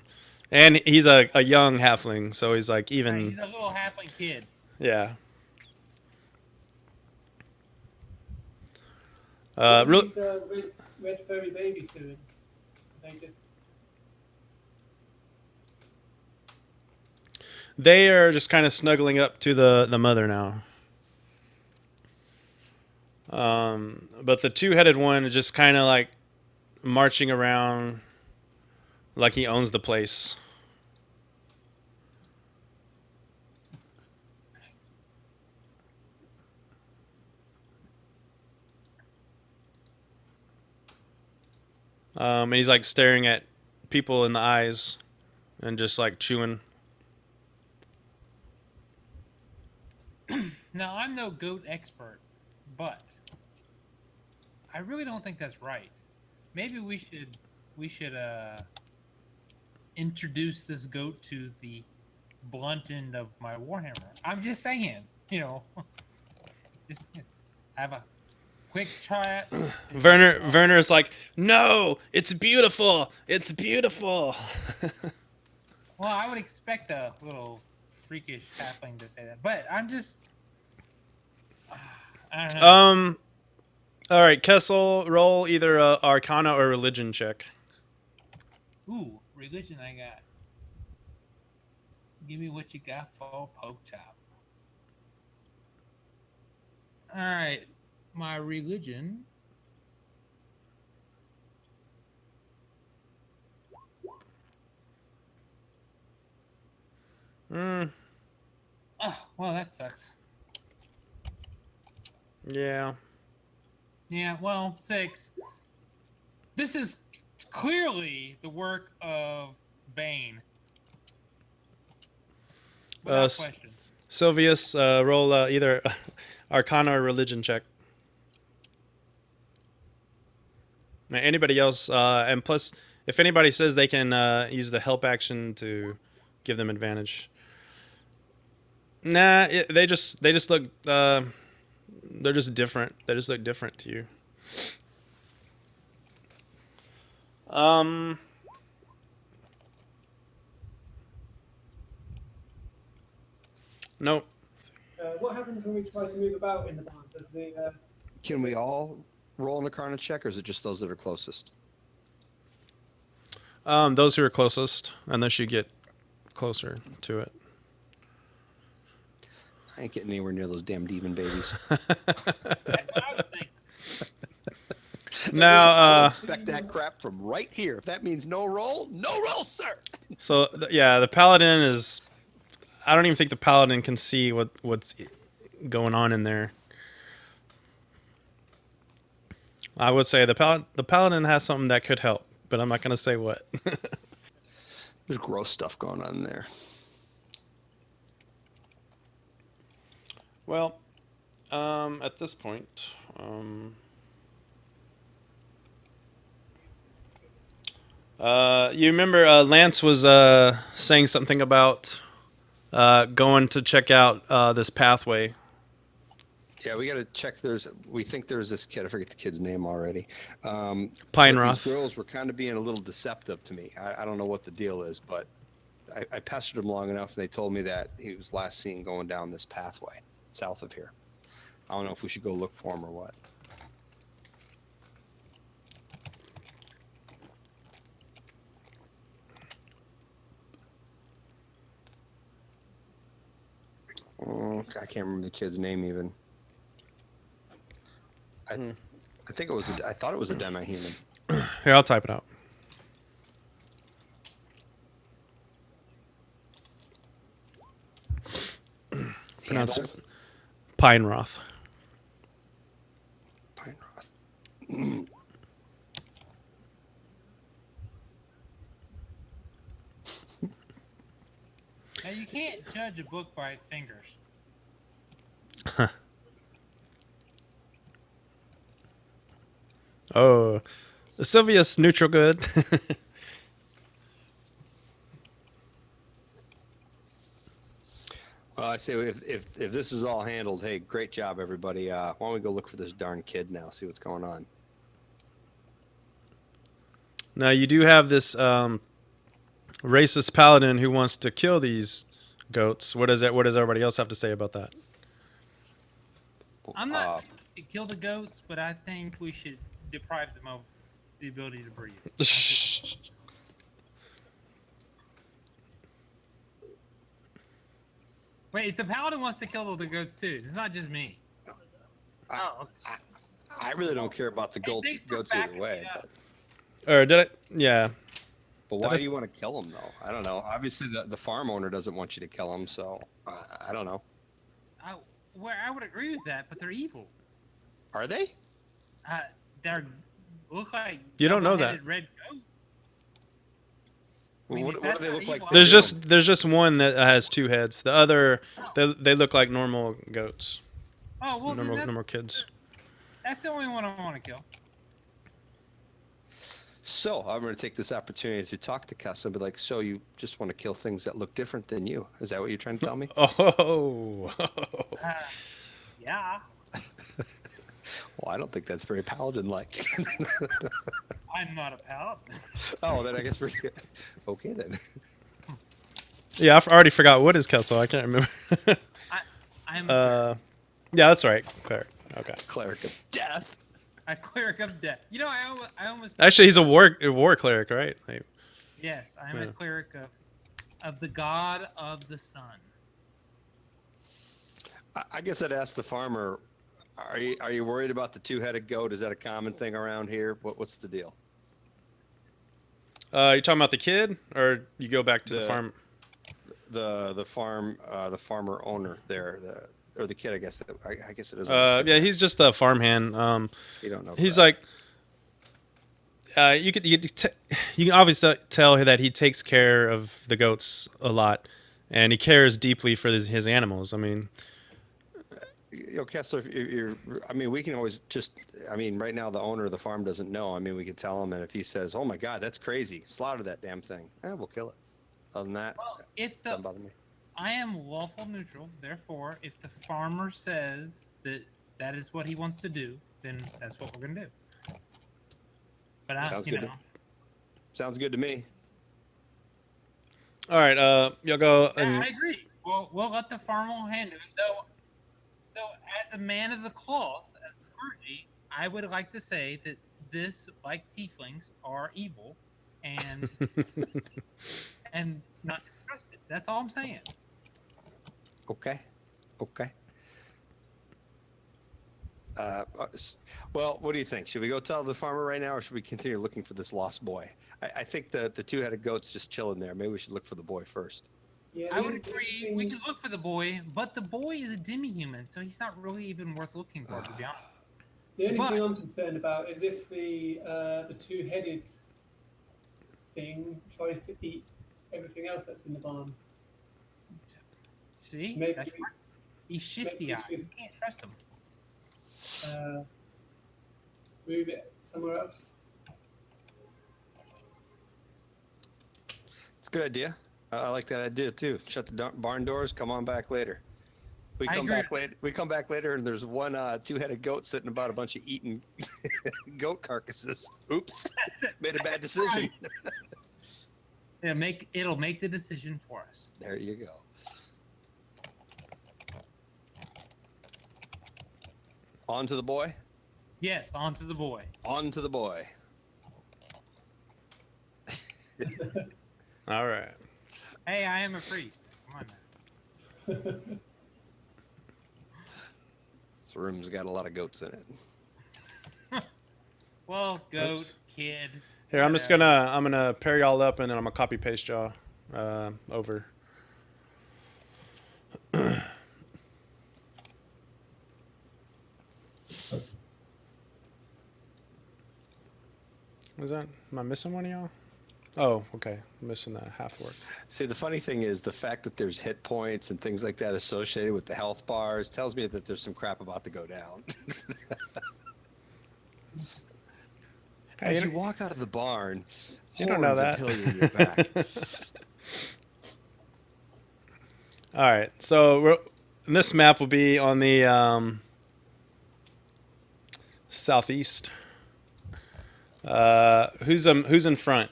Speaker 1: and he's a young halfling, so he's like even.
Speaker 4: Right, he's a little halfling kid.
Speaker 1: Yeah.
Speaker 6: What
Speaker 1: Real.
Speaker 6: these red furry babies doing? They just.
Speaker 1: They are just kind of snuggling up to the mother now. But the 2-headed one is just kind of like marching around like he owns the place. And he's like staring at people in the eyes and just like chewing.
Speaker 4: Now, I'm no goat expert, but I really don't think that's right. Maybe we should introduce this goat to the blunt end of my warhammer. I'm just saying, just have a quick try it.
Speaker 1: Werner's like, no, it's beautiful. It's beautiful.
Speaker 4: Well, I would expect a little freakish halfling to say that, but I'm just, I don't know.
Speaker 1: All right, Kessel, roll either a Arcana or Religion check.
Speaker 4: Ooh, religion I got. Give me what you got for poke chop. All right, my religion. Oh, well, that sucks.
Speaker 1: Yeah.
Speaker 4: Yeah, well, 6. This is clearly the work of Bane. Without question.
Speaker 1: Sylvius, roll either Arcana or Religion check. Anybody else, and plus, if anybody says they can use the help action to give them advantage. Nah, they just look. They're just different. They just look different to you. Nope.
Speaker 6: What happens when we try to move about in the band? Does the
Speaker 3: Can we all roll an Arcana check, or is it just those that are closest?
Speaker 1: Those who are closest, unless you get closer to it.
Speaker 3: I ain't getting anywhere near those damn demon babies.
Speaker 4: That's what I was thinking.
Speaker 1: Now,
Speaker 3: expect that crap from right here. If that means no roll, sir.
Speaker 1: So yeah, the paladin is. I don't even think the paladin can see what's going on in there. I would say the paladin has something that could help, but I'm not gonna say what.
Speaker 3: There's gross stuff going on there.
Speaker 1: Well, at this point, you remember Lance was saying something about going to check out this pathway.
Speaker 3: Yeah, we got to check. We think there's this kid. I forget the kid's name already.
Speaker 1: Pineroth.
Speaker 3: These girls were kind of being a little deceptive to me. I don't know what the deal is, but I pestered them long enough, and they told me that he was last seen going down this pathway south of here. I don't know if we should go look for him or what. I can't remember the kid's name even. I think it was. I thought it was a demi-human.
Speaker 1: Here, I'll type it out. Pronounce it Pineroth.
Speaker 3: Pineroth.
Speaker 4: Now, you can't judge a book by its fingers.
Speaker 1: Oh, Sylvius neutral good.
Speaker 3: Well, I say if this is all handled, hey, great job, everybody. Why don't we go look for this darn kid now, see what's going on?
Speaker 1: Now you do have this racist paladin who wants to kill these goats. What does everybody else have to say about that?
Speaker 4: I'm not saying we should kill the goats, but I think we should deprive them of the ability to breathe. Wait, if the paladin wants to kill the goats too, it's not just me.
Speaker 3: I really don't care about the goats either way.
Speaker 1: Or did I? Yeah.
Speaker 3: But why do you want to kill them though? I don't know. Obviously, the farm owner doesn't want you to kill them, so I don't know.
Speaker 4: I would agree with that, but they're evil.
Speaker 3: Are they?
Speaker 4: They're look like
Speaker 1: You don't know that.
Speaker 4: double-headed red goats. I
Speaker 3: Well,
Speaker 4: mean,
Speaker 3: what
Speaker 4: if
Speaker 3: do
Speaker 4: that's
Speaker 3: they
Speaker 4: not
Speaker 3: look like?
Speaker 4: evil,
Speaker 1: There's just one that has two heads. The other, they look like normal goats,
Speaker 4: Oh well, then
Speaker 1: normal kids.
Speaker 4: that's the only one I want to kill.
Speaker 3: So I'm going to take this opportunity to talk to Cuss and be like, so you just want to kill things that look different than you? Is that what you're trying to tell me?
Speaker 1: Oh.
Speaker 4: Yeah,
Speaker 3: Well, I don't think that's very paladin-like.
Speaker 4: I'm not a paladin.
Speaker 3: Oh, then I guess we're okay then.
Speaker 1: Yeah, I've already forgot what is Kessel. I can't remember.
Speaker 4: I'm a
Speaker 1: Yeah, that's right. Cleric. Okay.
Speaker 3: Cleric of Death.
Speaker 4: cleric of death. You know, I almost.
Speaker 1: Actually, he's a war cleric, right? Like,
Speaker 4: Yes, I'm
Speaker 1: Yeah.
Speaker 4: a cleric of the god of the sun.
Speaker 3: I guess I'd ask the farmer, are you worried about the two-headed goat? Is that a common thing around here? What's the deal?
Speaker 1: you talking about the kid, or you go back to the farm?
Speaker 3: The farmer owner there, or the kid, I guess. I guess it is.
Speaker 1: Yeah, he's just a farmhand.
Speaker 3: You don't know.
Speaker 1: He's
Speaker 3: crap.
Speaker 1: like, you can obviously tell that he takes care of the goats a lot, and he cares deeply for his animals. I mean,
Speaker 3: Kessler, I mean, we can always just, I mean, right now the owner of the farm doesn't know. I mean, we could tell him, and if he says, "Oh my God, that's crazy, slaughter that damn thing," we'll kill it. Other than that,
Speaker 4: Well, if
Speaker 3: doesn't bother me.
Speaker 4: I am lawful neutral, therefore, if the farmer says that is what he wants to do, then that's what we're gonna do. But
Speaker 3: Sounds good to me.
Speaker 1: all right. You'll go.
Speaker 4: I agree. We'll let the farmer handle it. Though, as a man of the cloth, as the clergy, I would like to say that this, like tieflings, are evil, and and not to be trusted. That's all I'm saying.
Speaker 3: Okay. Well, what do you think? Should we go tell the farmer right now, or should we continue looking for this lost boy? I think the two-headed goat's just chilling there. Maybe we should look for the boy first.
Speaker 6: Yeah,
Speaker 4: I would agree. We could look for the boy, but the boy is a demi-human, so he's not really even worth looking for, to be honest.
Speaker 6: The only
Speaker 4: But-
Speaker 6: thing I'm concerned about is if the two-headed thing tries to eat everything else that's in the barn.
Speaker 4: See?
Speaker 6: Maybe
Speaker 4: That's
Speaker 6: we-
Speaker 4: right. He's shifty-eyed. You can't trust him.
Speaker 6: Move it somewhere else.
Speaker 3: It's a good idea. I like that idea too. Shut the barn doors. Come on back later. We
Speaker 4: I
Speaker 3: come
Speaker 4: agree.
Speaker 3: back later. We come back later, and there's one two-headed goat sitting about a bunch of eaten goat carcasses. Oops, made a bad decision.
Speaker 4: Yeah, it'll make the decision for us.
Speaker 3: There you go. On to the boy.
Speaker 4: Yes, on to the boy.
Speaker 3: On to the boy.
Speaker 1: All right.
Speaker 4: Hey, I am a priest. Come on now.
Speaker 3: This room's got a lot of goats in it.
Speaker 4: Well, goat,
Speaker 1: Oops.
Speaker 4: kid.
Speaker 1: Here, I'm gonna pair y'all up, and then I'm gonna copy paste y'all over. Was that? Am I missing one of y'all? Oh, okay. I'm missing that half work.
Speaker 3: See, the funny thing is the fact that there's hit points and things like that associated with the health bars tells me that there's some crap about to go down.
Speaker 1: Hey,
Speaker 3: As you walk out of the barn,
Speaker 1: you don't know that.
Speaker 3: horns impale your back.
Speaker 1: All right. So this map will be on the southeast. Who's in front?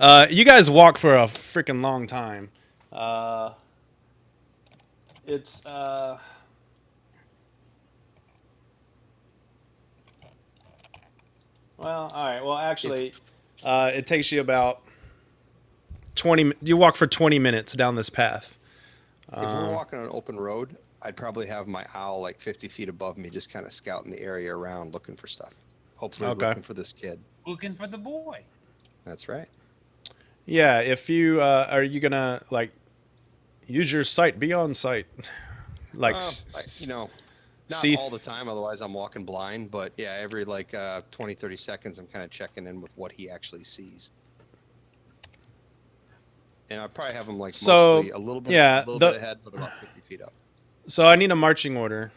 Speaker 1: You guys walk for a freaking long time. It's well, all right. Well, actually, it takes you about 20. You walk for 20 minutes down this path.
Speaker 3: If we're walking on an open road, I'd probably have my owl like 50 feet above me, just kind of scouting the area around, looking for stuff. Hopefully
Speaker 1: Okay.
Speaker 3: looking for this kid.
Speaker 4: Looking for the boy.
Speaker 3: That's right.
Speaker 1: Yeah. If you are you gonna like use your sight, be on sight, like
Speaker 3: You know, Not all the time, otherwise I'm walking blind. But yeah, every like 20, 30 seconds, I'm kind of checking in with what he actually sees. And I probably have him like mostly a little bit ahead, but about 50 feet up.
Speaker 1: So I need a marching order.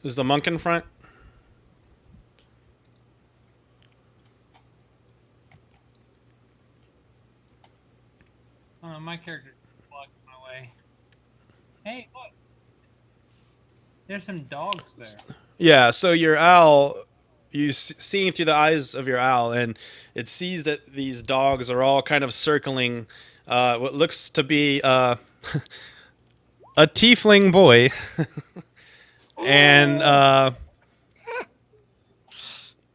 Speaker 1: Is the monk in front?
Speaker 4: My character blocked my way. Hey, look. There's some dogs there.
Speaker 1: Yeah, so your owl, seeing through the eyes of your owl, and it sees that these dogs are all kind of circling what looks to be a tiefling boy. And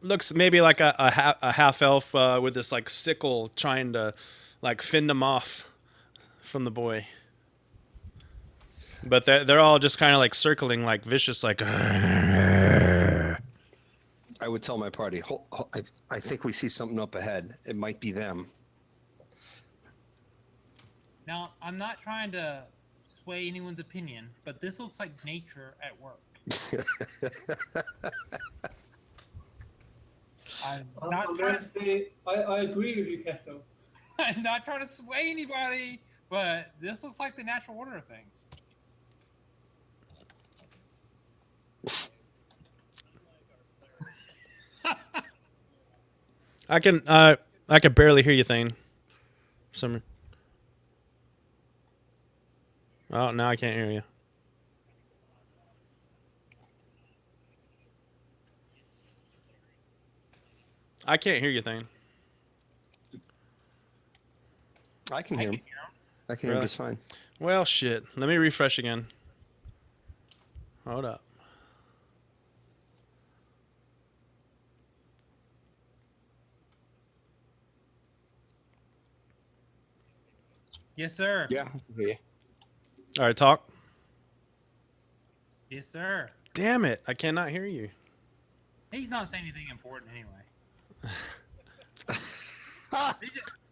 Speaker 1: looks maybe like a half elf with this like sickle trying to like fend him off from the boy. But they're all just kind of like circling, like vicious, like.
Speaker 3: I would tell my party, I think we see something up ahead. It might be them.
Speaker 4: Now, I'm not trying to sway anyone's opinion, but this looks like nature at work. I'm not trying to
Speaker 6: say I agree with you, Kessel.
Speaker 4: I'm not trying to sway anybody, but this looks like the natural order of things.
Speaker 1: I can barely hear you, Thane. Some. Oh, now I can't hear you. I can't hear you, Thane.
Speaker 3: I can hear him. I can hear him just fine.
Speaker 1: Well, shit. Let me refresh again. Hold up.
Speaker 4: Yes, sir.
Speaker 3: Yeah.
Speaker 1: All right, talk.
Speaker 4: Yes, sir.
Speaker 1: Damn it! I cannot hear you.
Speaker 4: He's not saying anything important anyway.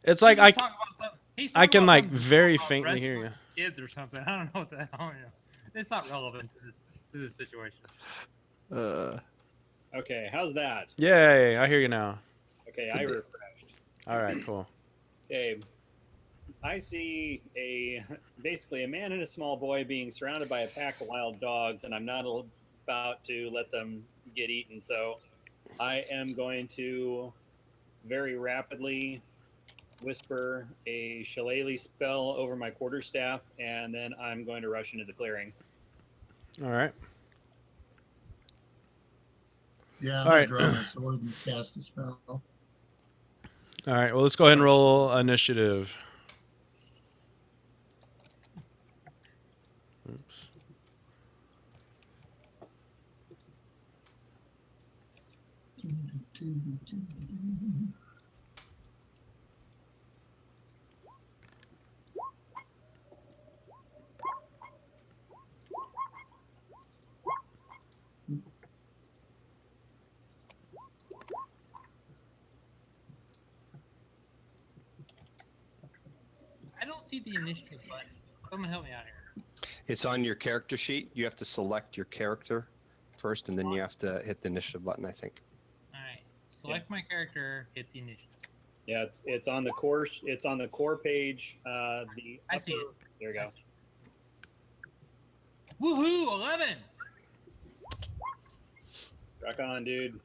Speaker 1: It's like I can like very faintly hear you.
Speaker 4: Kids or something. I don't know what the hell. It's not relevant to this situation.
Speaker 2: Okay, how's that?
Speaker 1: Yay! I hear you now.
Speaker 2: Okay, I refreshed.
Speaker 1: All right, cool.
Speaker 2: Okay, I see basically a man and a small boy being surrounded by a pack of wild dogs, and I'm not about to let them get eaten. So I am going to very rapidly whisper a shillelagh spell over my quarterstaff, and then I'm going to rush into the clearing.
Speaker 1: All right.
Speaker 5: Yeah,
Speaker 1: all right.
Speaker 5: Draw my sword and cast a spell.
Speaker 1: All right. Well, let's go ahead and roll initiative. Oops.
Speaker 4: I don't see the initiative button. Someone help me out here.
Speaker 3: It's on your character sheet. You have to select your character first, and then you have to hit the initiative button, I think.
Speaker 4: All right. Select my character. Hit the initiative.
Speaker 2: Yeah, it's on the core. It's on the core page. I
Speaker 4: see it.
Speaker 2: There you go.
Speaker 4: Woohoo! 11.
Speaker 2: Rock on, dude.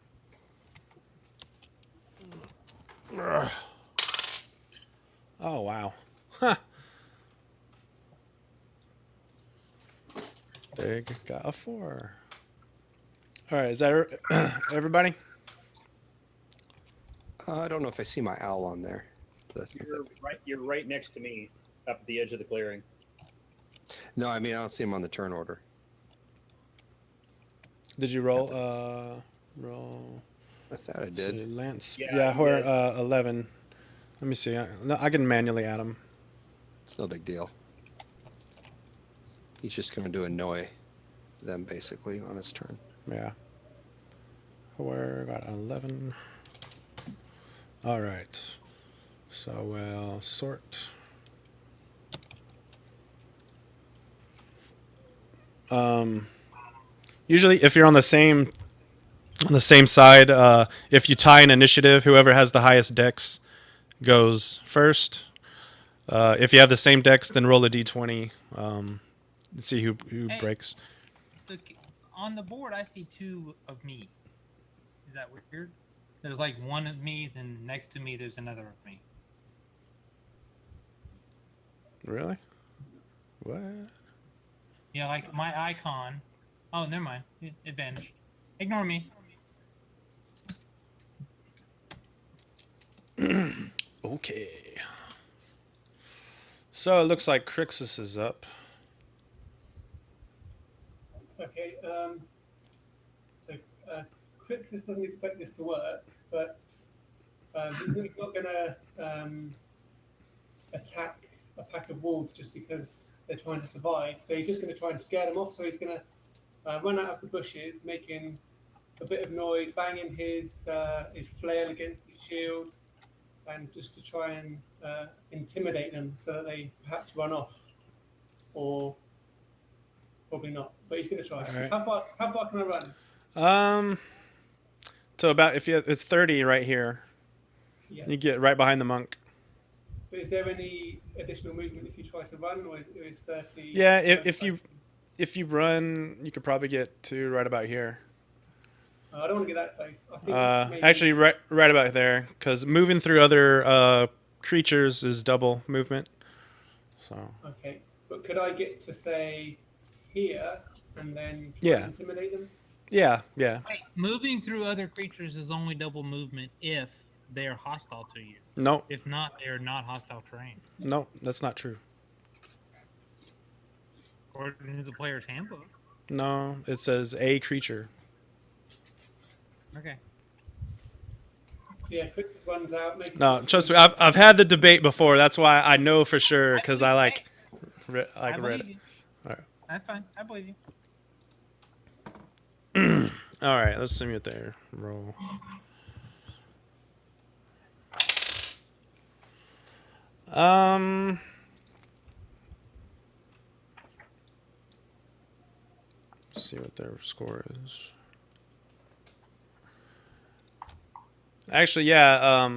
Speaker 1: Oh wow. Huh. Big got a 4. All right, is that everybody?
Speaker 3: I don't know if I see my owl on there.
Speaker 2: You're right next to me, up at the edge of the clearing.
Speaker 3: No, I mean I don't see him on the turn order.
Speaker 1: Did you roll? Roll.
Speaker 3: I thought I did.
Speaker 1: See, Lance.
Speaker 2: Yeah,
Speaker 1: we're 11. Let me see. I can manually add him.
Speaker 3: It's no big deal. He's just going to annoy them basically on his turn.
Speaker 1: Yeah. We're got 11. All right. So we'll sort. Usually, if you're on the same side, if you tie an initiative, whoever has the highest dex goes first. If you have the same dex, then roll a d20. See who
Speaker 4: Hey.
Speaker 1: breaks.
Speaker 4: On the board, I see 2 of me. Is that weird? There's like 1 of me, then next to me there's another of me.
Speaker 1: Really? What?
Speaker 4: Yeah, like my icon. Oh, never mind. It vanished. Ignore me.
Speaker 1: Okay. So it looks like Crixus is up.
Speaker 6: Okay. So Crixus doesn't expect this to work, but he's not going to attack a pack of wolves just because they're trying to survive. So he's just going to try and scare them off. So he's going to run out of the bushes, making a bit of noise, banging his flail against his shield, and just to try and intimidate them so that they perhaps run off, or probably not. But he's going to try.
Speaker 1: Right.
Speaker 6: How far can I run?
Speaker 1: So about it's 30 right here.
Speaker 6: Yeah.
Speaker 1: You get right behind the monk.
Speaker 6: But is there any additional movement if you try to run, or is 30?
Speaker 1: Yeah, if you run, you could probably get to right about here.
Speaker 6: I don't want to get that close. I think maybe...
Speaker 1: Actually, right about there, because moving through other creatures is double movement. So.
Speaker 6: Okay, but could I get to say here and then
Speaker 1: Yeah.
Speaker 6: and intimidate them?
Speaker 1: Yeah.
Speaker 4: Wait, moving through other creatures is only double movement if they are hostile to you.
Speaker 1: No.
Speaker 4: If not, they are not hostile terrain.
Speaker 1: No, that's not true.
Speaker 4: According to the player's handbook.
Speaker 1: No, it says a creature.
Speaker 4: Okay.
Speaker 6: So yeah, Crixus runs out.
Speaker 1: No, trust me, I've had the debate before. That's why I know for sure, because I read it.
Speaker 4: You.
Speaker 1: All right.
Speaker 4: That's fine. I believe you.
Speaker 1: All right, let's simulate there. Roll. Let's see what their score is. Actually, yeah.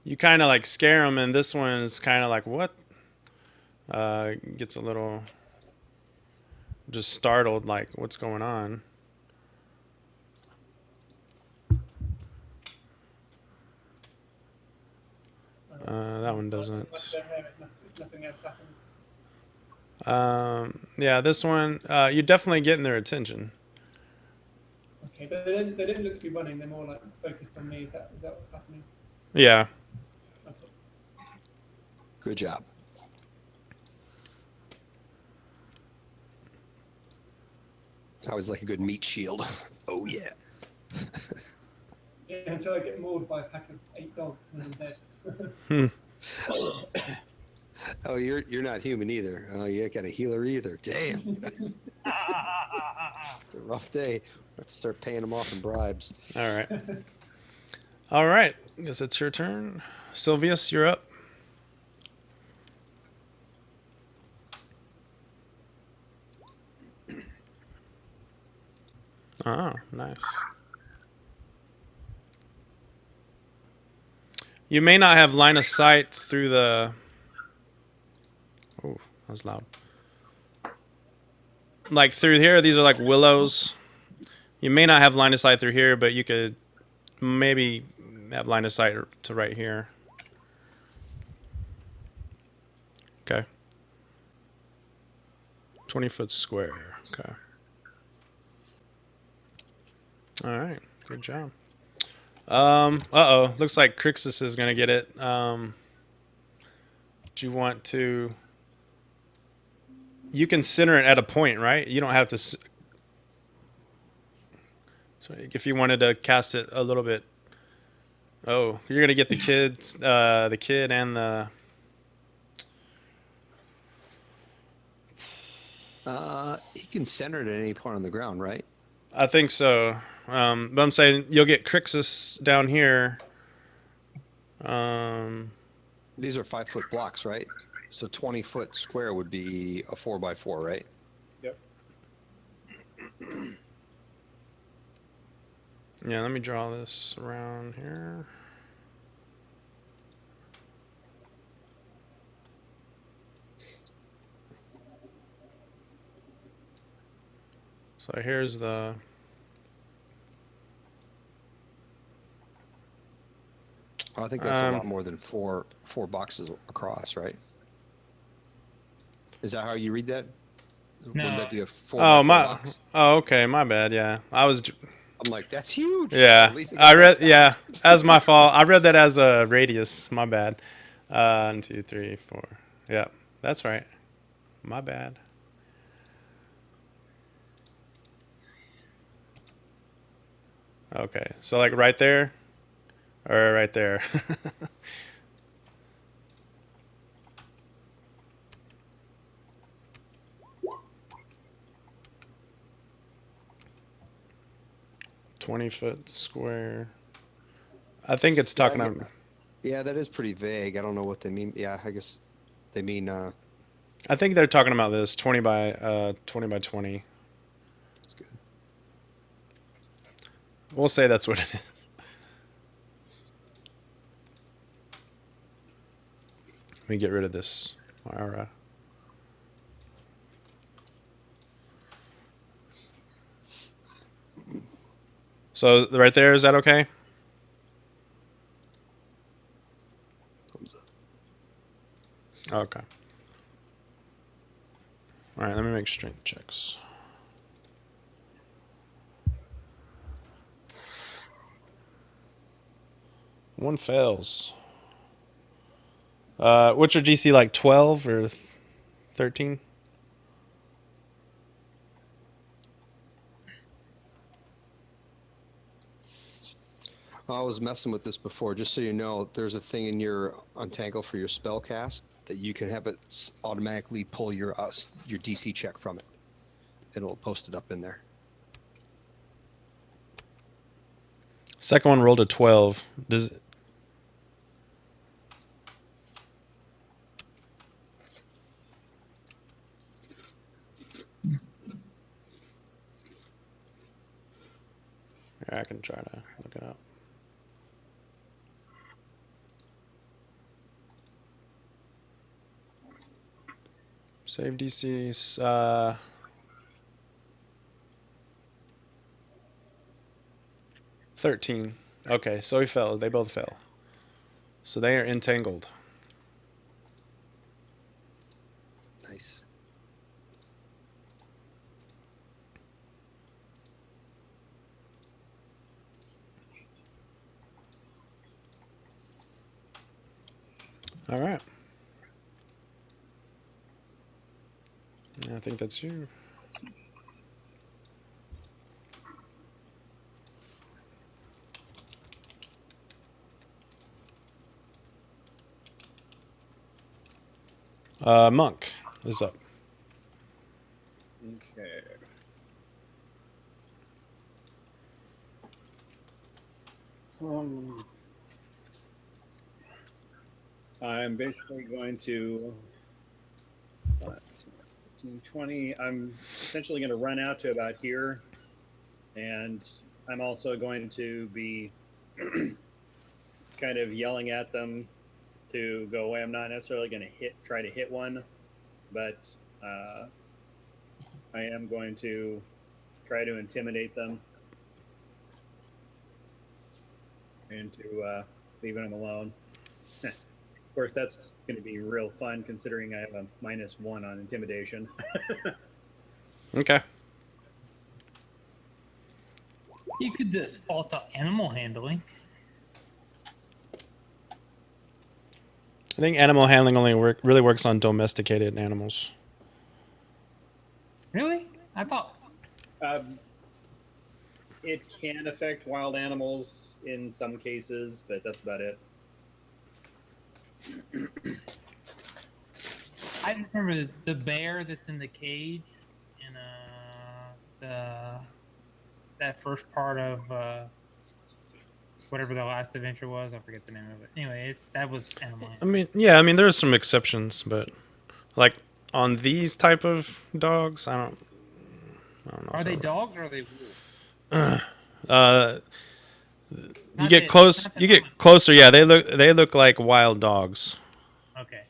Speaker 1: You kind of like scare them, and this one is kind of like what? Gets a little just startled, like what's going on. That one doesn't.
Speaker 6: Nothing else happens.
Speaker 1: Yeah, this one, you're definitely getting their attention.
Speaker 6: Okay, but they didn't look to be running. They're more like focused on me. Is that what's happening?
Speaker 1: Yeah.
Speaker 6: Okay.
Speaker 3: Good job. I always like a good meat shield. Oh yeah.
Speaker 6: Yeah, until I get mauled by a pack of 8 dogs and I'm dead.
Speaker 3: Oh, you're not human either. Oh, you ain't got a healer either. Damn. It's a rough day. I have to start paying them off in bribes.
Speaker 1: All right. All right. I guess it's your turn. Sylvius, you're up. Oh, nice. You may not have line of sight through the... Oh, that was loud. Like through here, these are like willows. You may not have line of sight through here, but you could maybe have line of sight to right here. Okay. 20-foot square. Okay. All right. Good job. Uh-oh. Looks like Crixus is going to get it. Do you want to... You can center it at a point, right? You don't have to... So if you wanted to cast it a little bit... Oh, you're going to get the kids, the kid and the...
Speaker 3: He can center it at any point on the ground, right?
Speaker 1: I think so. But I'm saying you'll get Crixus down here.
Speaker 3: These are 5-foot blocks, right? So 20-foot square would be a 4x4, right?
Speaker 2: Yep.
Speaker 1: Yeah, let me draw this around here. So here's the...
Speaker 3: I think that's a lot more than four boxes across, right? Is that how you read that?
Speaker 4: No.
Speaker 3: Wouldn't that be a 4x4 box?
Speaker 1: Oh, okay, my bad. Yeah,
Speaker 3: I'm like, that's huge.
Speaker 1: Yeah,
Speaker 3: At least they
Speaker 1: I
Speaker 3: got
Speaker 1: read.
Speaker 3: that.
Speaker 1: Yeah, that's my fault. I read that as a radius. My bad. 1, 2, 3, 4. Yeah, that's right. My bad. Okay, so like right there, or right there. 20-foot square. I think it's talking about.
Speaker 3: Yeah, that is pretty vague. I don't know what they mean. Yeah, I guess they mean.
Speaker 1: I think they're talking about this 20 by 20.
Speaker 3: That's good.
Speaker 1: We'll say that's what it is. Let me get rid of this. Alright. So right there, is that okay?
Speaker 3: Thumbs up.
Speaker 1: Okay. All right, let me make strength checks. One fails. What's your DC, like 12 or 13?
Speaker 3: I was messing with this before. Just so you know, there's a thing in your Untangle for your spell cast that you can have it automatically pull your DC check from it. It'll post it up in there.
Speaker 1: Second one rolled a 12. Does I can try to look it up. Save DC. 13. Okay, so he fell. They both fell. So they are entangled.
Speaker 3: Nice.
Speaker 1: All right. I think that's you. Monk is up.
Speaker 2: Okay. I'm basically going to 15, 20. I'm essentially going to run out to about here, and I'm also going to be kind of yelling at them to go away. I'm not necessarily going to try to hit one, but I am going to try to intimidate them into leaving them alone. Of course, that's going to be real fun considering I have a -1 on intimidation.
Speaker 1: Okay.
Speaker 4: You could default to animal handling.
Speaker 1: I think animal handling only really works on domesticated animals.
Speaker 4: Really? I thought.
Speaker 2: It can affect wild animals in some cases, but that's about it.
Speaker 4: I remember the bear that's in the cage in that first part of whatever the last adventure was. I forget the name of it. Anyway, that was animal.
Speaker 1: I mean, yeah, I mean, there's some exceptions, but like on these type of dogs, I don't know.
Speaker 4: Are
Speaker 1: if
Speaker 4: they
Speaker 1: I would-
Speaker 4: dogs or are they wolves?
Speaker 1: You
Speaker 4: Not
Speaker 1: get
Speaker 4: the-
Speaker 1: close.
Speaker 4: not the
Speaker 1: You get
Speaker 4: hunt.
Speaker 1: closer. Yeah, they look like wild dogs,
Speaker 4: Okay.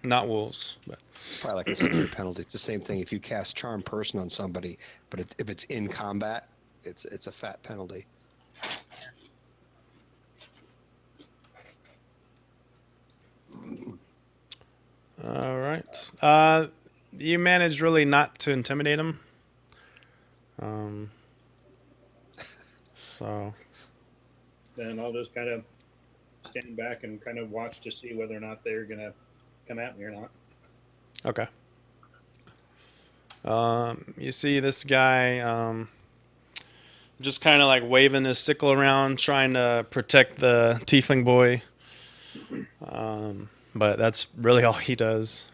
Speaker 1: not wolves. But
Speaker 3: Probably like a severe penalty. It's the same thing if you cast Charm Person on somebody, but if it's in combat, it's a fat penalty.
Speaker 1: all right. You managed really not to intimidate him. So
Speaker 2: Then I'll just kind of stand back and kind of watch to see whether or not they're gonna come at me or not.
Speaker 1: okay. You see this guy just kind of like waving his sickle around, trying to protect the tiefling boy. But that's really all he does.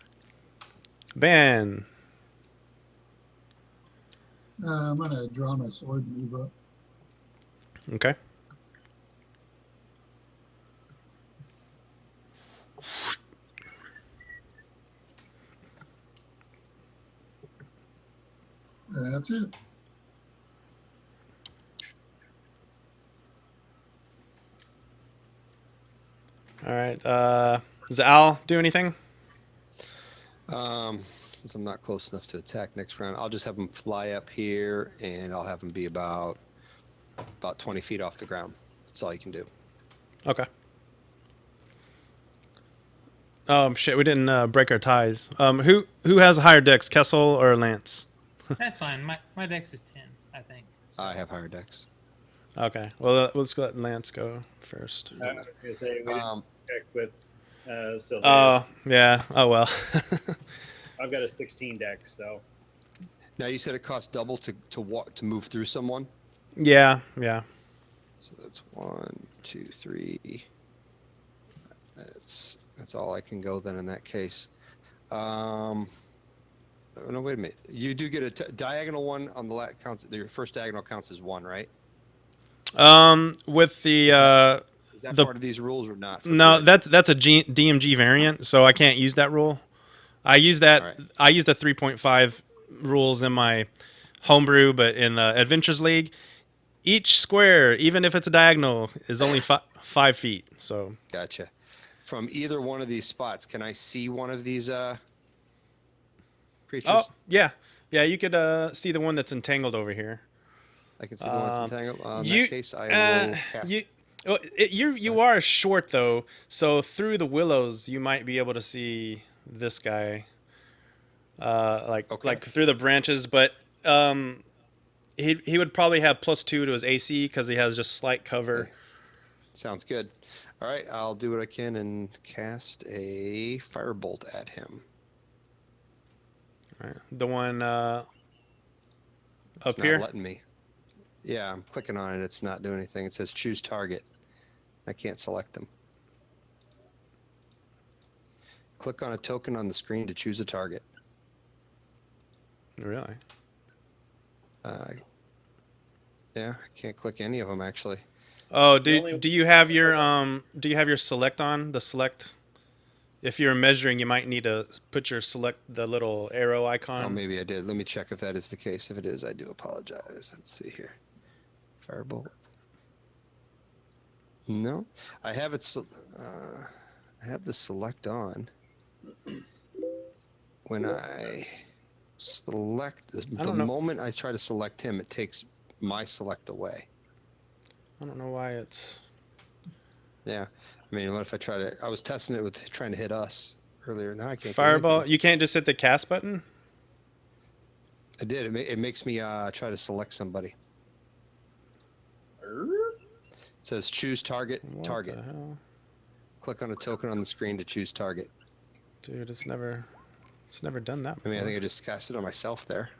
Speaker 1: Ben.
Speaker 5: I'm gonna draw my sword and move up.
Speaker 1: Okay.
Speaker 5: That's it.
Speaker 1: All right. Does Al do anything?
Speaker 3: Since I'm not close enough to attack next round, I'll just have him fly up here, and I'll have him be about 20 feet off the ground. That's all you can do.
Speaker 1: Okay. Shit, we didn't break our ties. Who has higher dex, Kessel or Lance?
Speaker 4: That's fine. My dex is 10, I think.
Speaker 3: I have higher decks.
Speaker 1: Okay. Well, let's let Lance go first.
Speaker 2: I was gonna say we didn't check with Sylvius.
Speaker 1: Oh, yeah. Oh, well.
Speaker 2: I've got a 16 dex, so
Speaker 3: Now you said it costs double to walk to move through someone.
Speaker 1: Yeah, yeah.
Speaker 3: So that's 1, 2, 3. That's all I can go then in that case. Oh, no, wait a minute. You do get a diagonal one on the left counts. Your first diagonal counts as 1, right?
Speaker 1: With the
Speaker 3: Is that
Speaker 1: the-
Speaker 3: part of these rules or not?
Speaker 1: no, that's a DMG variant, so I can't use that rule. I use that.
Speaker 3: All right.
Speaker 1: I use the 3.5 rules in my homebrew, but in the Adventures League, each square, even if it's a diagonal, is only 5 feet. So
Speaker 3: Gotcha. From either one of these spots, can I see one of these creatures?
Speaker 1: oh yeah, yeah. You could see the one that's entangled over here.
Speaker 3: I can see the one that's entangled. In
Speaker 1: you
Speaker 3: that case, I will cast.
Speaker 1: you are short though, so through the willows you might be able to see this guy, like through the branches. But he would probably have +2 to his AC because he has just slight cover.
Speaker 3: Okay. Sounds good. All right, I'll do what I can and cast a firebolt at him.
Speaker 1: All right. The one
Speaker 3: It's
Speaker 1: up
Speaker 3: not
Speaker 1: here.
Speaker 3: letting me. Yeah, I'm clicking on it. It's not doing anything. It says choose target. I can't select him. Click on a token on the screen to choose a target.
Speaker 1: Really?
Speaker 3: Yeah, I can't click any of them actually.
Speaker 1: Oh,
Speaker 2: only-
Speaker 1: do you have your select on the select? If you're measuring, you might need to put your select the little arrow icon.
Speaker 3: Oh, maybe I did. Let me check if that is the case. If it is, I do apologize. Let's see here. Firebolt. No, I have it. I have the select on. When I select, the
Speaker 1: don't know.
Speaker 3: moment I try to select him, it takes my select away.
Speaker 1: I don't know why it's.
Speaker 3: Yeah, I mean, what if I try to? I was testing it with trying to hit us earlier. Now I can't. do
Speaker 1: Fireball.
Speaker 3: anything.
Speaker 1: You can't just hit the cast button.
Speaker 3: I did. It makes me try to select somebody. It says choose target.
Speaker 1: What
Speaker 3: Target.
Speaker 1: the hell?
Speaker 3: Click on a token on the screen to choose target.
Speaker 1: Dude, it's never done that
Speaker 3: I
Speaker 1: before.
Speaker 3: mean, I think I just cast it on myself there.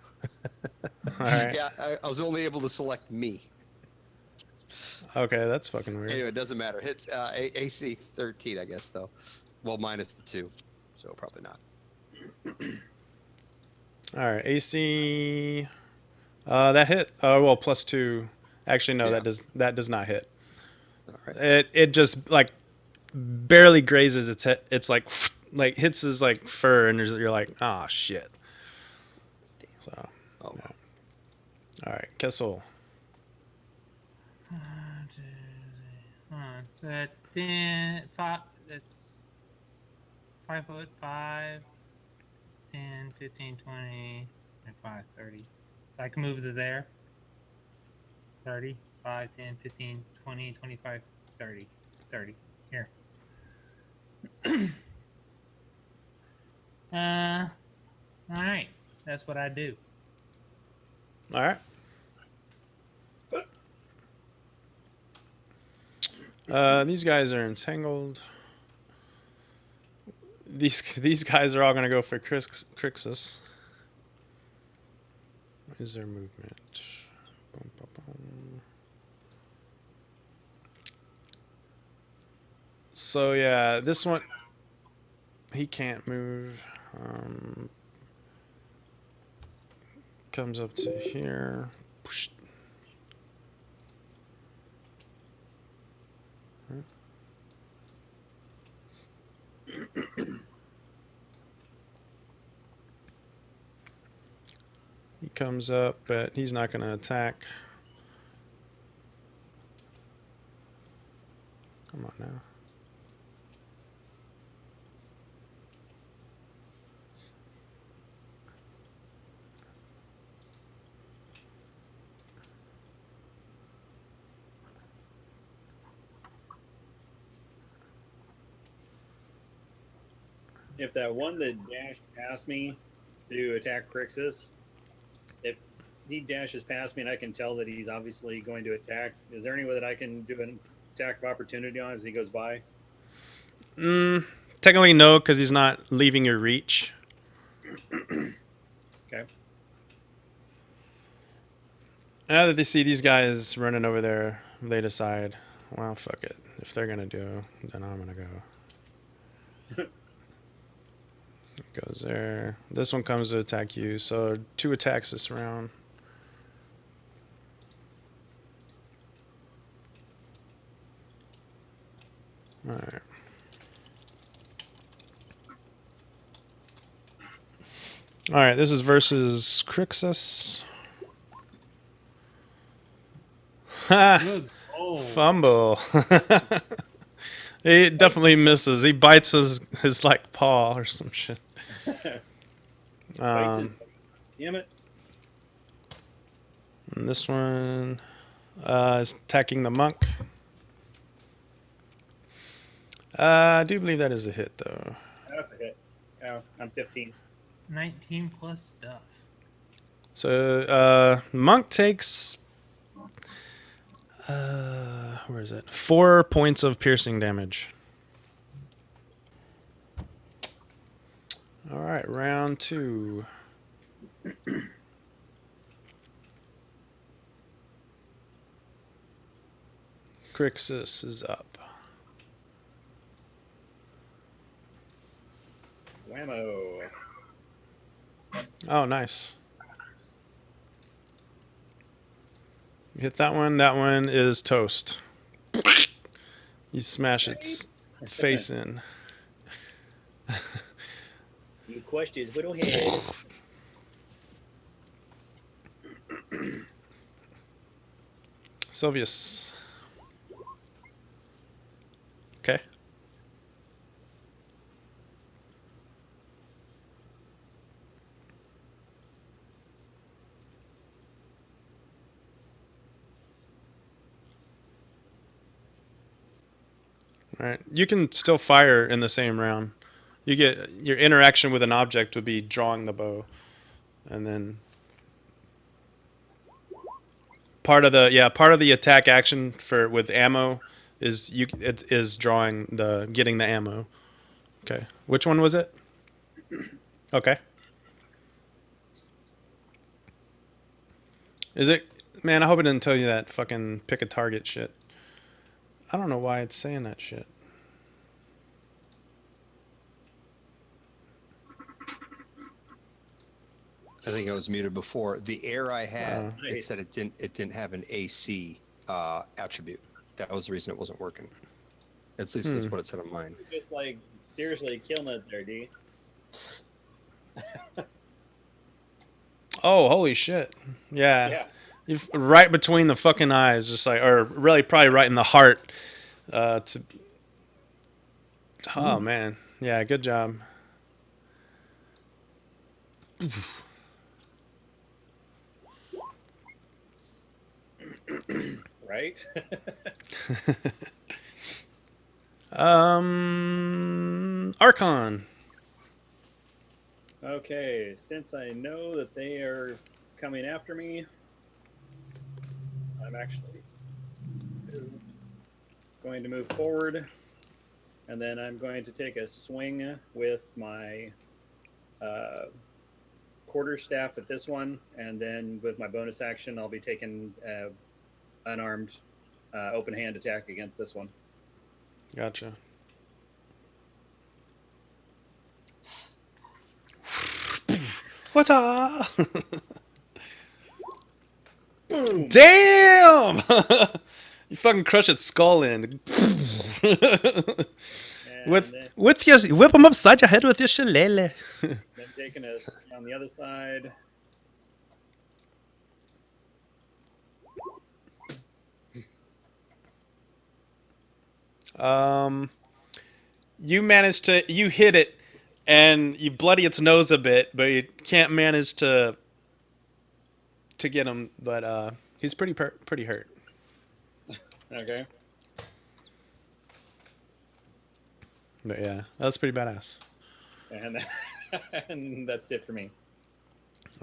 Speaker 1: All right.
Speaker 3: Yeah, I was only able to select me.
Speaker 1: Okay, that's fucking weird.
Speaker 3: Anyway, it doesn't matter. Hits AC 13, I guess, though. Well, minus the 2, so probably not.
Speaker 1: All right, AC. That hit. Well, +2. Actually, no,
Speaker 3: Yeah.
Speaker 1: that does not hit. It just like barely grazes its head. It's like hits his like fur, and you're like, oh shit. So,
Speaker 3: Oh.
Speaker 1: yeah. All right, Kessel.
Speaker 4: So that's 10, 5, that's 5 foot 5, 10, 15, 20, 25, 30. I can move to there. 30, 5, 10, 15, 20, 25, 30. 30. Here. Alright. That's what I do.
Speaker 1: All right. These guys are entangled. These guys are all gonna go for Crixus. What is their movement? Boom, boom, boom. So yeah, this one he can't move. Comes up to here. He comes up, but he's not going to attack. Come on now.
Speaker 2: If that one that dashed past me to attack Crixus, if he dashes past me and I can tell that he's obviously going to attack, is there any way that I can do an attack of opportunity on him as he goes by?
Speaker 1: Technically no, because he's not leaving your reach.
Speaker 2: Okay.
Speaker 1: Now that they see these guys running over there, they decide, well, fuck it. If they're going to do, then I'm going to go. Goes there. This one comes to attack you. So 2 attacks this round. Alright. Alright, this is versus Crixus. Ha!
Speaker 4: Good. Oh.
Speaker 1: Fumble. He definitely misses. He bites his like paw or some shit.
Speaker 2: Damn it.
Speaker 1: And this one is attacking the monk. I do believe that is a hit, though.
Speaker 2: That's a hit. Oh, I'm 15.
Speaker 4: 19 plus stuff.
Speaker 1: So monk takes where is it? 4 points of piercing damage. All right, round 2. Crixus is up.
Speaker 2: Whammo.
Speaker 1: Oh, nice. Hit that one. That one is toast. You smash its face in.
Speaker 2: You crushed his little head.
Speaker 1: Sylvius. Okay. All right. You can still fire in the same round. You get your interaction with an object would be drawing the bow, and then part of the attack action for with ammo is drawing getting the ammo. Okay. Which one was it? Okay. Is it? Man, I hope it didn't tell you that fucking pick a target shit. I don't know why it's saying that shit.
Speaker 3: I think I was muted before. The air I had, it said it didn't have an AC attribute. that was the reason it wasn't working. At least that's what it said on mine.
Speaker 2: Just like seriously killing it there, D.
Speaker 1: Oh, holy shit! Yeah,
Speaker 2: Yeah.
Speaker 1: You've, right between the fucking eyes, just like, or really probably right in the heart. Oh man, yeah, good job.
Speaker 2: Right.
Speaker 1: Archon.
Speaker 2: Okay, since I know that they are coming after me, I'm actually going to move forward, and then I'm going to take a swing with my quarterstaff at this one, and then with my bonus action, I'll be taking unarmed open hand attack against this one.
Speaker 1: Gotcha. What a
Speaker 2: Boom!
Speaker 1: damn! You fucking crush its skull in. with your whip them upside your head with your shillelagh.
Speaker 2: Then taking us on the other side.
Speaker 1: You hit it and you bloody its nose a bit, but you can't manage to get him, but he's pretty hurt.
Speaker 2: Okay.
Speaker 1: But yeah, that was pretty badass.
Speaker 2: And that's it for me.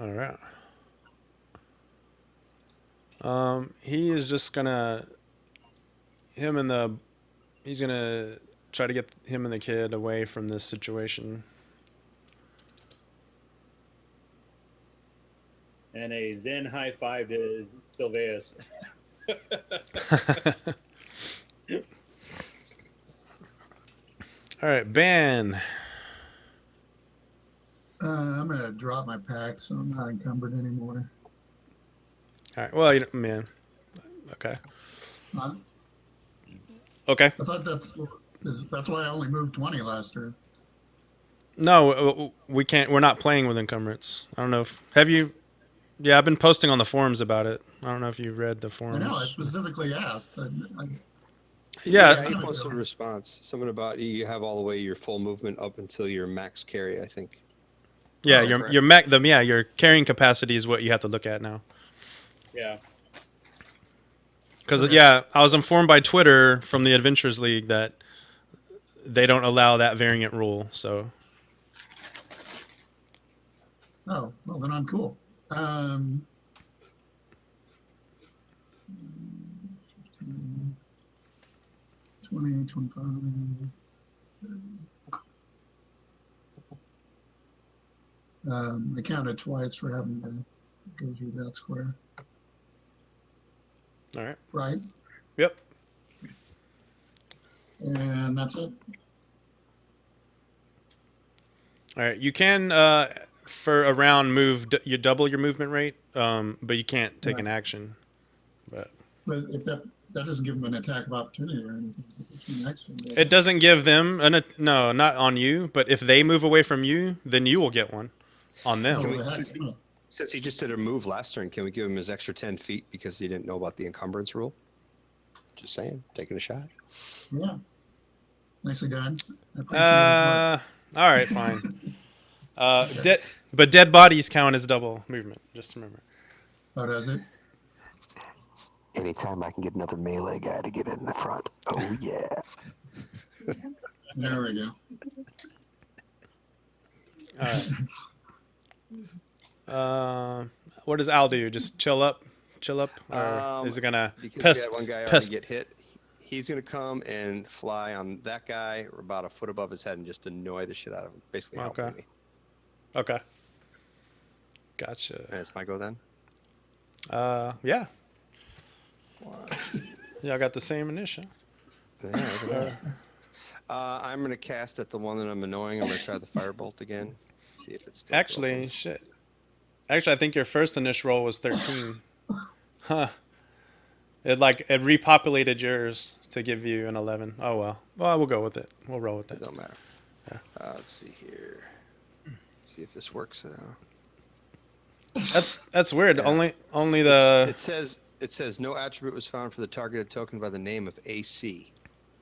Speaker 1: All right. He is just gonna he's gonna try to get him and the kid away from this situation.
Speaker 2: And a Zen high five to Sylvaeus.
Speaker 1: All right, Ben.
Speaker 5: I'm going to drop my pack, so I'm not encumbered anymore.
Speaker 1: All right. Well, man. Okay.
Speaker 5: Huh?
Speaker 1: Okay.
Speaker 5: I thought that's why I only moved 20 last turn.
Speaker 1: No, we can't. We're not playing with encumbrance. I don't know if have you. Yeah, I've been posting on the forums about it. I don't know if you read the forums.
Speaker 5: I know. I specifically asked.
Speaker 1: Yeah.
Speaker 3: He posted a response. Something about you have all the way your full movement up until your max carry, I think.
Speaker 1: Yeah,
Speaker 3: Oh,
Speaker 1: your carrying capacity is what you have to look at now.
Speaker 2: Yeah.
Speaker 1: Because I was informed by Twitter from the Adventurers League that they don't allow that variant rule. So.
Speaker 5: Oh, well then I'm cool. 20, 25. I counted twice for having to go through that square.
Speaker 1: All right.
Speaker 5: Right?
Speaker 1: Yep.
Speaker 5: And that's it.
Speaker 1: All right. You can, for a round, you double your movement rate, but you can't take an action. But
Speaker 5: if that doesn't give them an attack of opportunity or anything.
Speaker 1: It doesn't give them no, not on you. But if they move away from you, then you will get one on them.
Speaker 3: Since he just did a move last turn, can we give him his extra 10 feet because he didn't know about the encumbrance rule? Just saying, taking a shot.
Speaker 5: Yeah. Nicely done.
Speaker 1: All right, fine. But dead bodies count as double movement. Just remember.
Speaker 5: Oh, does it?
Speaker 3: Anytime I can get another melee guy to get in the front. Oh yeah.
Speaker 5: There we go.
Speaker 1: All right. What does Al do? Just chill up, or is it gonna
Speaker 3: because we had one guy already get hit? He's gonna come and fly on that guy about a foot above his head and just annoy the shit out of him. Basically, helping me.
Speaker 1: Okay. Gotcha.
Speaker 3: And it's my go then.
Speaker 1: Yeah. Y'all got the same initial.
Speaker 3: Yeah. I'm gonna cast at the one that I'm annoying. I'm gonna try the firebolt again. See if it's still
Speaker 1: actually
Speaker 3: broken.
Speaker 1: Actually, I think your first initial roll was 13. Huh. It repopulated yours to give you an 11. Oh well. Well, we'll go with it. We'll roll with
Speaker 3: It
Speaker 1: it.
Speaker 3: don't matter.
Speaker 1: Yeah.
Speaker 3: Let's see here. See if this works.
Speaker 1: That's weird.
Speaker 3: Yeah.
Speaker 1: Only the.
Speaker 3: It says no attribute was found for the targeted token by the name of AC.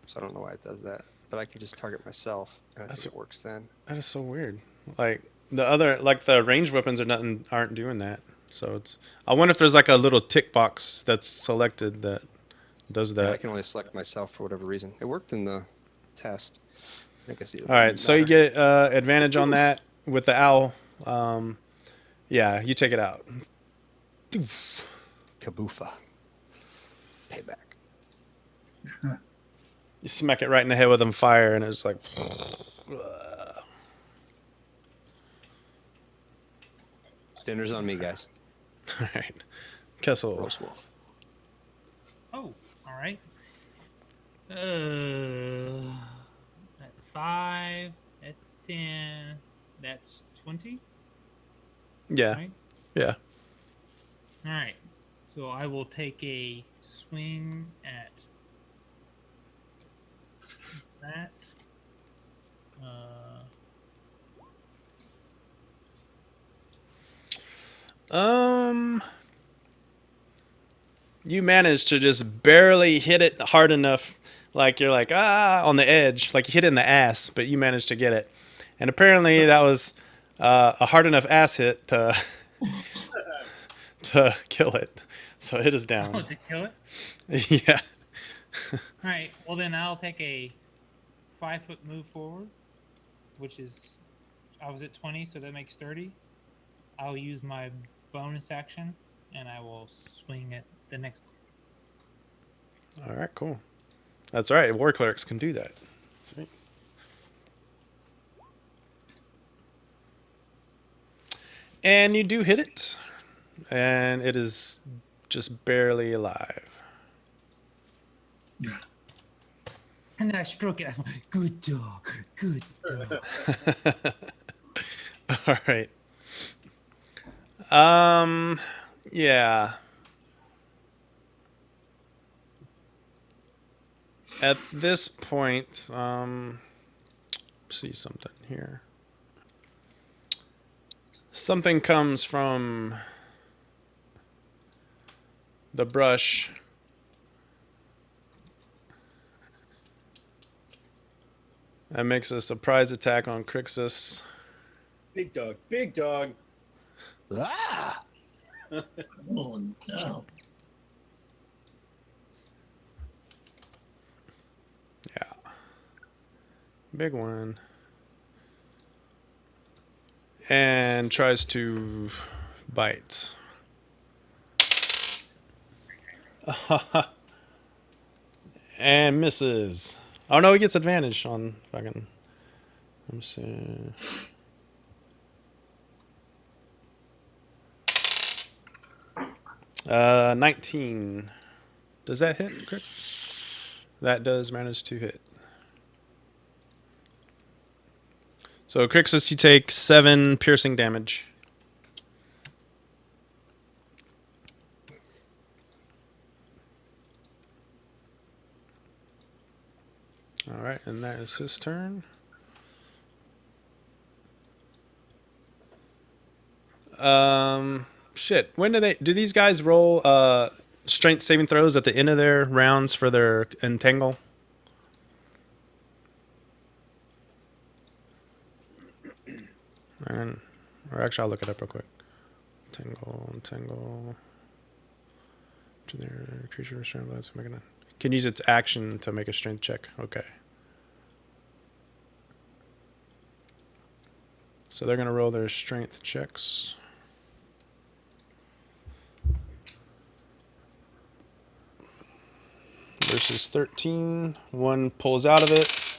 Speaker 3: So I don't know why it does that. But I can just target myself, and I think it works then.
Speaker 1: That is so weird. Like the other, like the ranged weapons aren't doing that. So it's. I wonder if there's like a little tick box that's selected that does that.
Speaker 3: Yeah, I can only select myself for whatever reason. It worked in the test. I think I see it.
Speaker 1: All right, so you get advantage on that with the owl. Yeah, you take it out.
Speaker 3: Kaboofa. Payback.
Speaker 1: You smack it right in the head with them fire, and it's like.
Speaker 3: Dinner's on me, guys.
Speaker 1: All right, Kessel.
Speaker 3: Roast wolf.
Speaker 4: Oh, all right. That's 5. That's 10. That's 20.
Speaker 1: Yeah,
Speaker 4: Right?
Speaker 1: yeah.
Speaker 4: All right. So I will take a swing at that.
Speaker 1: You managed to just barely hit it hard enough, like you're like on the edge, like you hit it in the ass, but you managed to get it. And apparently that was a hard enough ass hit to to kill it. So it is down.
Speaker 4: Oh, to kill it?
Speaker 1: Yeah.
Speaker 4: All right. Well, then I'll take a 5-foot move forward, which is, I was at 20, so that makes 30. I'll use my bonus action, and I will swing at the next one.
Speaker 1: All right, cool. That's right. War clerics can do that. Sweet. And you do hit it, and it is just barely alive.
Speaker 4: And then I stroke it. I'm like, good dog, good dog.
Speaker 1: All right. Yeah. At this point, see something here. Something comes from the brush. That makes a surprise attack on Crixus.
Speaker 2: Big dog, big dog.
Speaker 3: Ah!
Speaker 5: Holy cow.
Speaker 1: Yeah. Big one. And tries to bite. And misses. Oh no, he gets advantage on fucking. Let me see. Uh, 19. Does that hit, Crixus? That does manage to hit. So, Crixus, you take 7 piercing damage. Alright, and that is his turn. Shit. When do these guys roll strength saving throws at the end of their rounds for their entangle? Or actually, I'll look it up real quick. Entangle. To their creature restrained. Let's make it. Can use its action to make a strength check. Okay. So they're gonna roll their strength checks. Versus 13. One pulls out of it.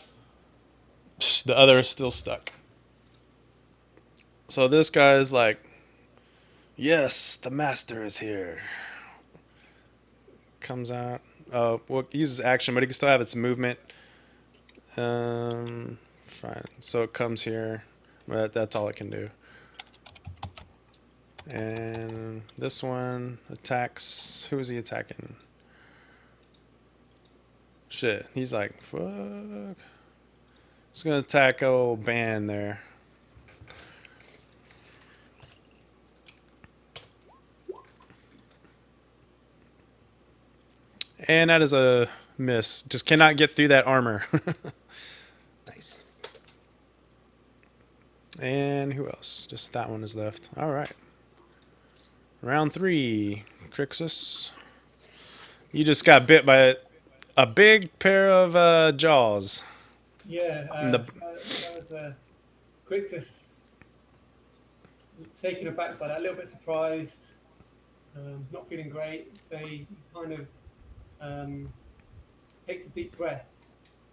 Speaker 1: The other is still stuck. So this guy's like, yes, the master is here. Comes out. Oh, well, uses action, but he can still have its movement. Fine. So it comes here. But that's all it can do. And this one attacks. Who is he attacking? Shit. He's like, fuck. Just gonna attack old Ban there. And that is a miss. Just cannot get through that armor.
Speaker 3: Nice.
Speaker 1: And who else? Just that one is left. All right. Round 3, Crixus. You just got bit by a big pair of jaws.
Speaker 6: Yeah, that was Crixus taken aback by that, a little bit surprised, not feeling great. So he kind of takes a deep breath.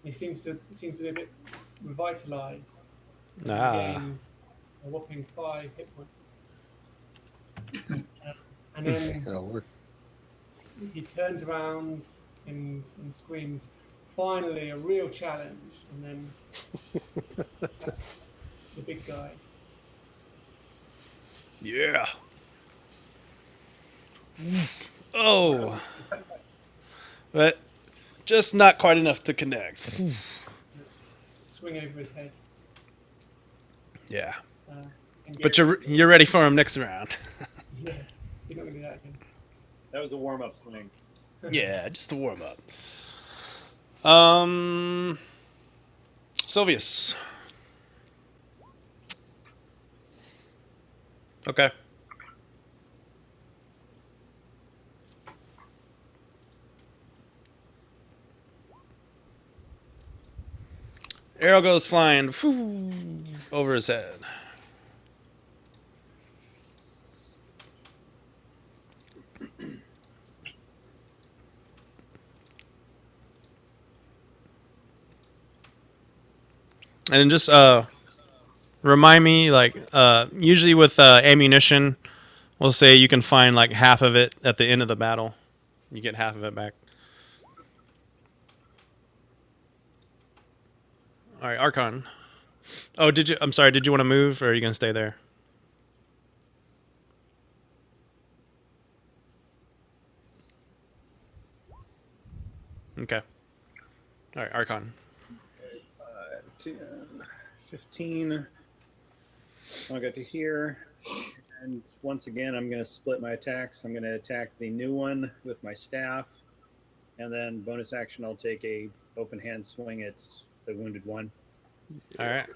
Speaker 6: He seems to be a bit revitalized. He gains a whopping 5 hit points. And then he turns around and screams, "Finally, a real challenge!" And then attacks the big guy.
Speaker 1: Yeah. Oh. But just not quite enough to connect.
Speaker 6: Swing over his head.
Speaker 1: Yeah.
Speaker 6: And
Speaker 1: But you're ready for him next round.
Speaker 6: Yeah, you're not going to do that again.
Speaker 2: That was a warm-up swing.
Speaker 1: Yeah, just a warm up. Sylvius. Okay. Arrow goes flying over his head. And just remind me, like, usually with ammunition, we'll say you can find like half of it at the end of the battle. You get half of it back. All right, Archon. Oh, I'm sorry, did you want to move, or are you going to stay there? Okay. All right, Archon.
Speaker 2: 10, 15. I'll get to here. And once again, I'm going to split my attacks. I'm going to attack the new one with my staff. And then bonus action, I'll take a open hand swing at the wounded one.
Speaker 1: All right.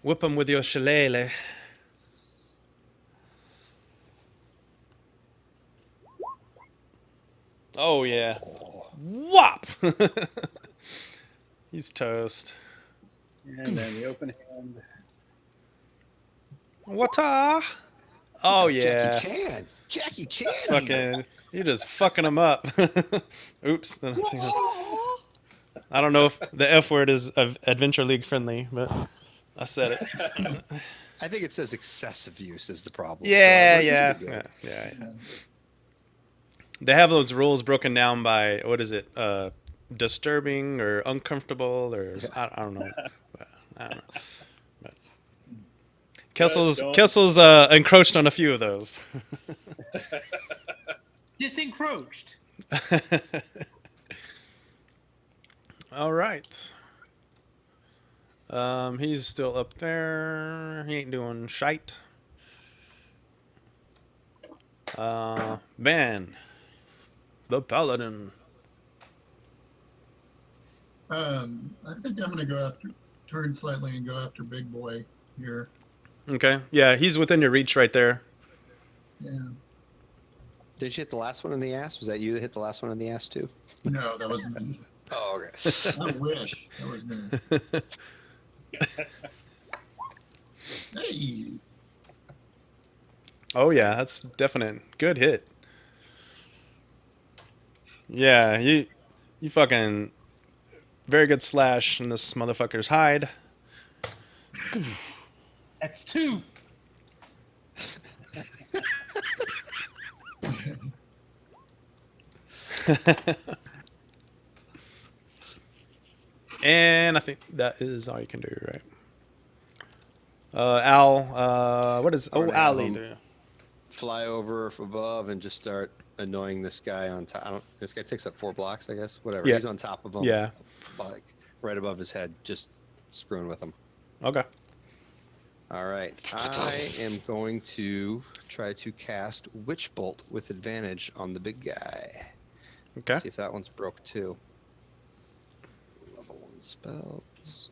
Speaker 1: Whip him with your shillelagh. Oh, yeah. Whop! He's toast.
Speaker 2: And then the open hand.
Speaker 1: What-a? Oh, yeah.
Speaker 3: Jackie Chan.
Speaker 1: Fucking, you're just fucking him up. Oops. I don't know if the F word is Adventure League friendly, but I said it.
Speaker 3: I think it says excessive use is the problem.
Speaker 1: Yeah. They have those rules broken down by, what is it, disturbing or uncomfortable or I don't know. But Kessel's encroached on a few of those.
Speaker 4: Just encroached.
Speaker 1: All right. He's still up there. He ain't doing shite. Ben, the paladin.
Speaker 5: I think I'm going to go after, turn slightly and go after Big Boy here.
Speaker 1: Okay. Yeah, he's within your reach right there.
Speaker 5: Yeah.
Speaker 3: Did you hit the last one in the ass? Was that you that hit the last one in the ass too?
Speaker 5: No, that was me.
Speaker 3: Oh, okay.
Speaker 5: I wish that was me. Hey.
Speaker 1: Oh yeah, that's definite. Good hit. Yeah, you fucking very good slash in this motherfucker's hide.
Speaker 4: That's 2.
Speaker 1: And I think that is all you can do, right? Al, what is Al do?
Speaker 3: Fly over from above and just start annoying this guy on top. This guy takes up 4 blocks, I guess. Whatever.
Speaker 1: Yeah.
Speaker 3: He's on top of him.
Speaker 1: Yeah.
Speaker 3: Like right above his head, just screwing with him.
Speaker 1: Okay.
Speaker 3: All right. I am going to try to cast Witch Bolt with advantage on the big guy.
Speaker 1: Okay.
Speaker 3: See if that one's broke too. Level 1 spells.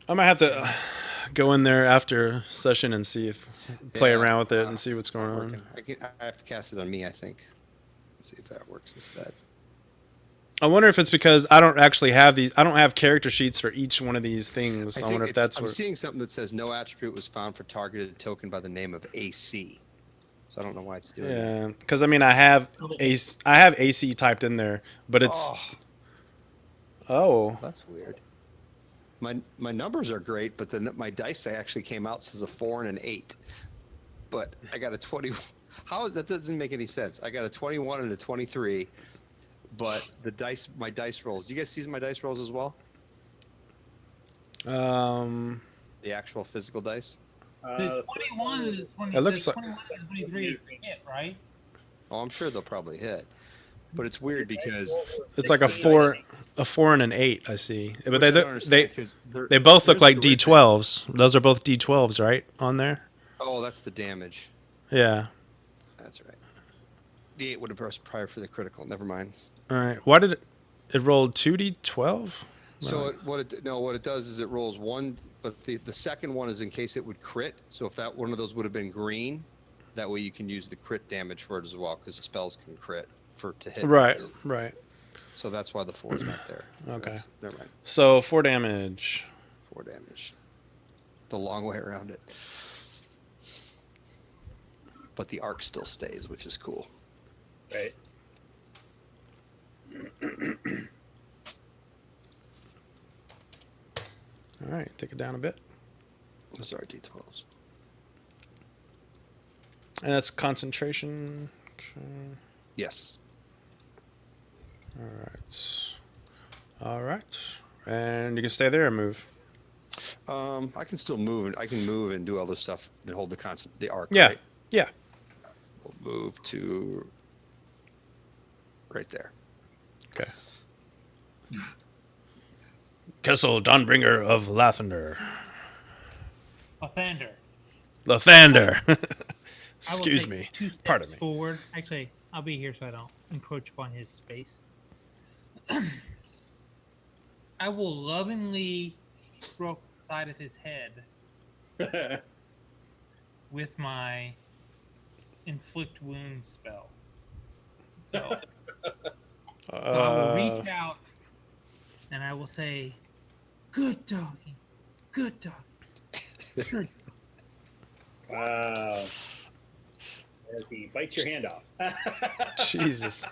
Speaker 1: I might have to go in there after session and play around with it and see what's going on.
Speaker 3: I have to cast it on me, I think. Let's see if that works instead.
Speaker 1: I wonder if it's because I don't actually have these. I don't have character sheets for each one of these things. I wonder if that's
Speaker 3: I'm seeing something that says no attribute was found for targeted token by the name of AC. So I don't know why it's doing that.
Speaker 1: Yeah, because I mean I have AC typed in there, but it's
Speaker 3: That's weird. My numbers are great, but then my dice actually came out says a 4 and an 8. But I got a 20. That doesn't make any sense. I got a 21 and a 23. But my dice rolls. Do you guys see my dice rolls as well? The actual physical dice.
Speaker 4: The 21 is 20.
Speaker 1: It looks like
Speaker 4: 21 and 23 hit, right?
Speaker 3: Oh, I'm sure they'll probably hit. But it's weird because
Speaker 1: it's like a 4 and an 8. I see, but they
Speaker 3: they
Speaker 1: both look like D12s. Those are both D12s, right? On there.
Speaker 3: Oh, that's the damage.
Speaker 1: Yeah.
Speaker 3: That's right. The 8 would have burst prior for the critical. Never mind.
Speaker 1: All right. Why did it rolled 2D12?
Speaker 3: So what it does is it rolls 1, but the second one is in case it would crit. So if that one of those would have been green, that way you can use the crit damage for it as well, because spells can crit to hit.
Speaker 1: Right.
Speaker 3: So that's why the 4 is not there.
Speaker 1: Okay.
Speaker 3: Never mind.
Speaker 1: So 4 damage.
Speaker 3: 4 damage. The long way around it. But the arc still stays, which is cool.
Speaker 2: Right.
Speaker 1: All right, take it down a bit.
Speaker 3: Those are D12s.
Speaker 1: And that's concentration. Okay.
Speaker 3: Yes.
Speaker 1: All right. And you can stay there or move.
Speaker 3: I can still move, and I can move and do all this stuff and hold the arc.
Speaker 1: Yeah.
Speaker 3: Right?
Speaker 1: Yeah.
Speaker 3: We'll move to right there.
Speaker 1: Okay. Kessel, Dawnbringer of Lathander. Lathander. Excuse me. Pardon me.
Speaker 4: Forward. Actually, I'll be here so I don't encroach upon his space. I will lovingly stroke the side of his head with my inflict wounds spell. So I will reach out and I will say, "Good doggy, good doggy, good."
Speaker 2: Wow. As he bites your hand off.
Speaker 1: Jesus.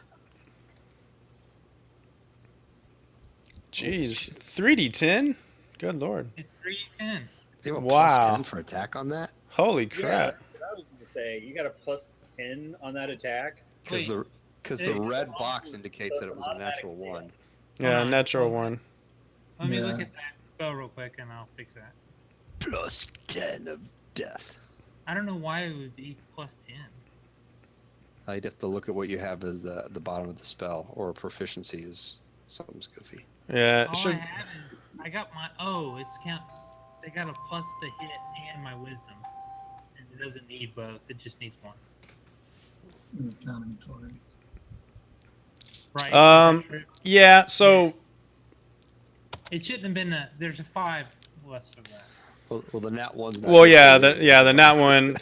Speaker 1: Jeez. 3d10? Good lord.
Speaker 4: It's 3d10.
Speaker 3: They have a
Speaker 1: Wow.
Speaker 3: plus 10 for attack on that?
Speaker 1: Holy
Speaker 2: Yeah,
Speaker 1: crap.
Speaker 2: I was going to say, you got a plus 10 on that attack?
Speaker 3: Because
Speaker 4: Wait.
Speaker 3: the red box indicates that it was a natural 1.
Speaker 1: Yeah,
Speaker 4: on.
Speaker 1: natural 1.
Speaker 4: Let me
Speaker 5: Yeah.
Speaker 4: look at that spell real quick and I'll fix that.
Speaker 3: Plus 10 of death.
Speaker 4: I don't know why it would be plus 10.
Speaker 3: I'd have to look at what you have at the bottom of the spell, or proficiency is something's goofy.
Speaker 1: Yeah,
Speaker 4: All
Speaker 1: it should.
Speaker 4: I have is I got my it's count. They got a plus to hit and my wisdom, and it doesn't need both. It just needs one.
Speaker 5: It's counting towards.
Speaker 4: Right?
Speaker 1: Um,
Speaker 4: Is that true?
Speaker 1: Yeah, so
Speaker 4: It shouldn't have been a. There's a 5 less of that.
Speaker 3: Well, the nat 1's not.
Speaker 1: well, yeah, the nat one.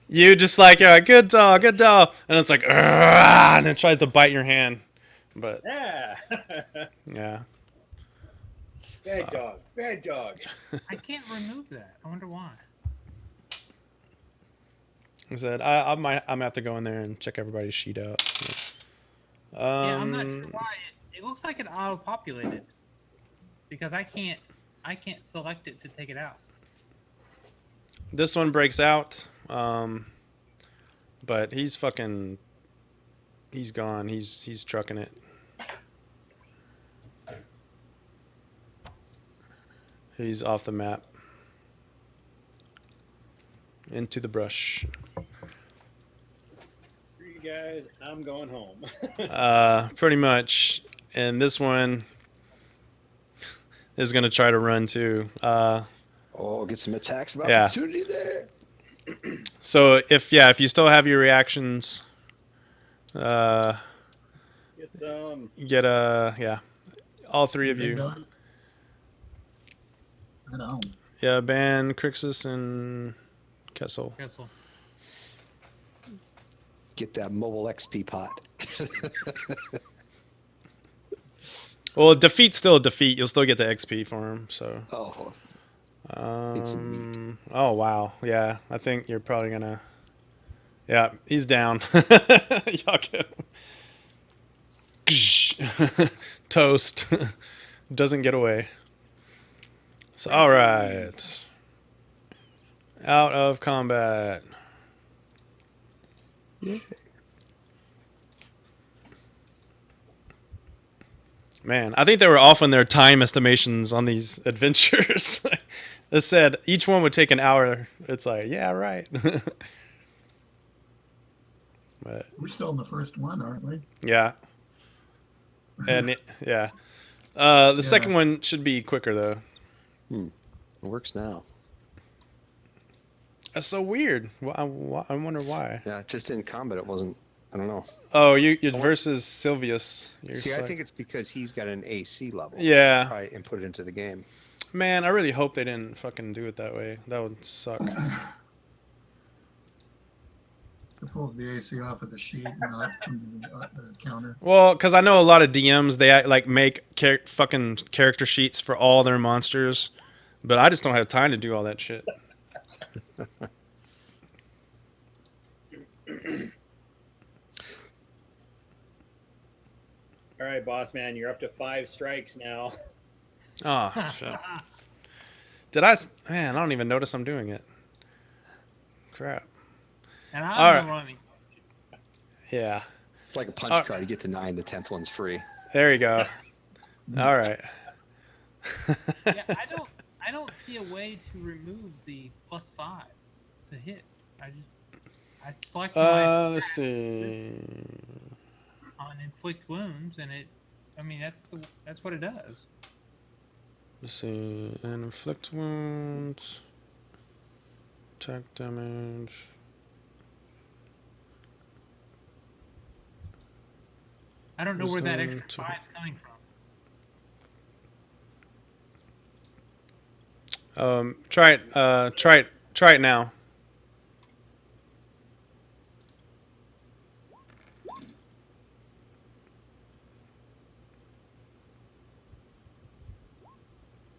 Speaker 1: You just like, good dog, and it's like, "Argh," and it tries to bite your hand, but
Speaker 2: Yeah.
Speaker 1: yeah.
Speaker 2: Bad dog.
Speaker 4: I can't remove that. I wonder why.
Speaker 1: I said I might have to go in there and check everybody's sheet out.
Speaker 4: Yeah, I'm not sure why. It looks like it auto-populated because I can't select it to take it out.
Speaker 1: This one breaks out, but he's gone. He's trucking it. He's off the map. Into the brush.
Speaker 2: guys, I'm going home.
Speaker 1: Pretty much. And this one is going to try to run too.
Speaker 3: Oh, get some attacks of
Speaker 1: Yeah.
Speaker 3: opportunity there.
Speaker 1: So if you still have your reactions,
Speaker 2: Get some.
Speaker 1: get all three of
Speaker 5: Big
Speaker 1: you.
Speaker 5: dog. I know.
Speaker 1: Yeah, Ban, Crixus, and Kessel.
Speaker 4: Kessel.
Speaker 3: Get that mobile XP pot.
Speaker 1: Well, defeat's still a defeat. You'll still get the XP for him. So.
Speaker 3: Oh, Need some meat.
Speaker 1: Oh wow, yeah. I think you're probably gonna. Yeah, he's down. Y'all get him. Toast. Doesn't get away. So all right. Out of combat.
Speaker 3: yeah.
Speaker 1: Man, I think they were off on their time estimations on these adventures. It said each one would take an hour. It's like, yeah, right. But
Speaker 5: We're still in the first one, aren't we?
Speaker 1: yeah, and yeah, the second one should be quicker though.
Speaker 3: It works now.
Speaker 1: That's so weird. I wonder why.
Speaker 3: Yeah, just in combat, it wasn't. I don't know.
Speaker 1: Oh, you versus Sylvius.
Speaker 3: See, I think it's because he's got an AC level.
Speaker 1: Yeah.
Speaker 3: Probably input it into the game.
Speaker 1: Man, I really hope they didn't fucking do it that way. That would suck.
Speaker 5: It pulls the AC off of the sheet, not from the counter.
Speaker 1: Well, because I know a lot of DMs, they like make fucking character sheets for all their monsters, but I just don't have time to do all that shit.
Speaker 2: All right, boss man, you're up to 5 strikes now.
Speaker 1: Oh, shit. Did I? Man, I don't even notice I'm doing it. Crap.
Speaker 4: And
Speaker 1: All
Speaker 4: I'm
Speaker 1: right.
Speaker 4: running.
Speaker 1: Yeah.
Speaker 3: It's like a punch card. You get to 9, the 10th one's free.
Speaker 1: There you go. All right.
Speaker 4: Yeah, I don't see a way to remove the +5 to hit. I select my
Speaker 1: Let's see.
Speaker 4: on inflict wounds, and that's what it does.
Speaker 1: Let's see. And inflict wounds. Attack damage.
Speaker 4: I don't know where that extra
Speaker 1: Wisdom,
Speaker 4: 5 is coming from.
Speaker 1: Try it now.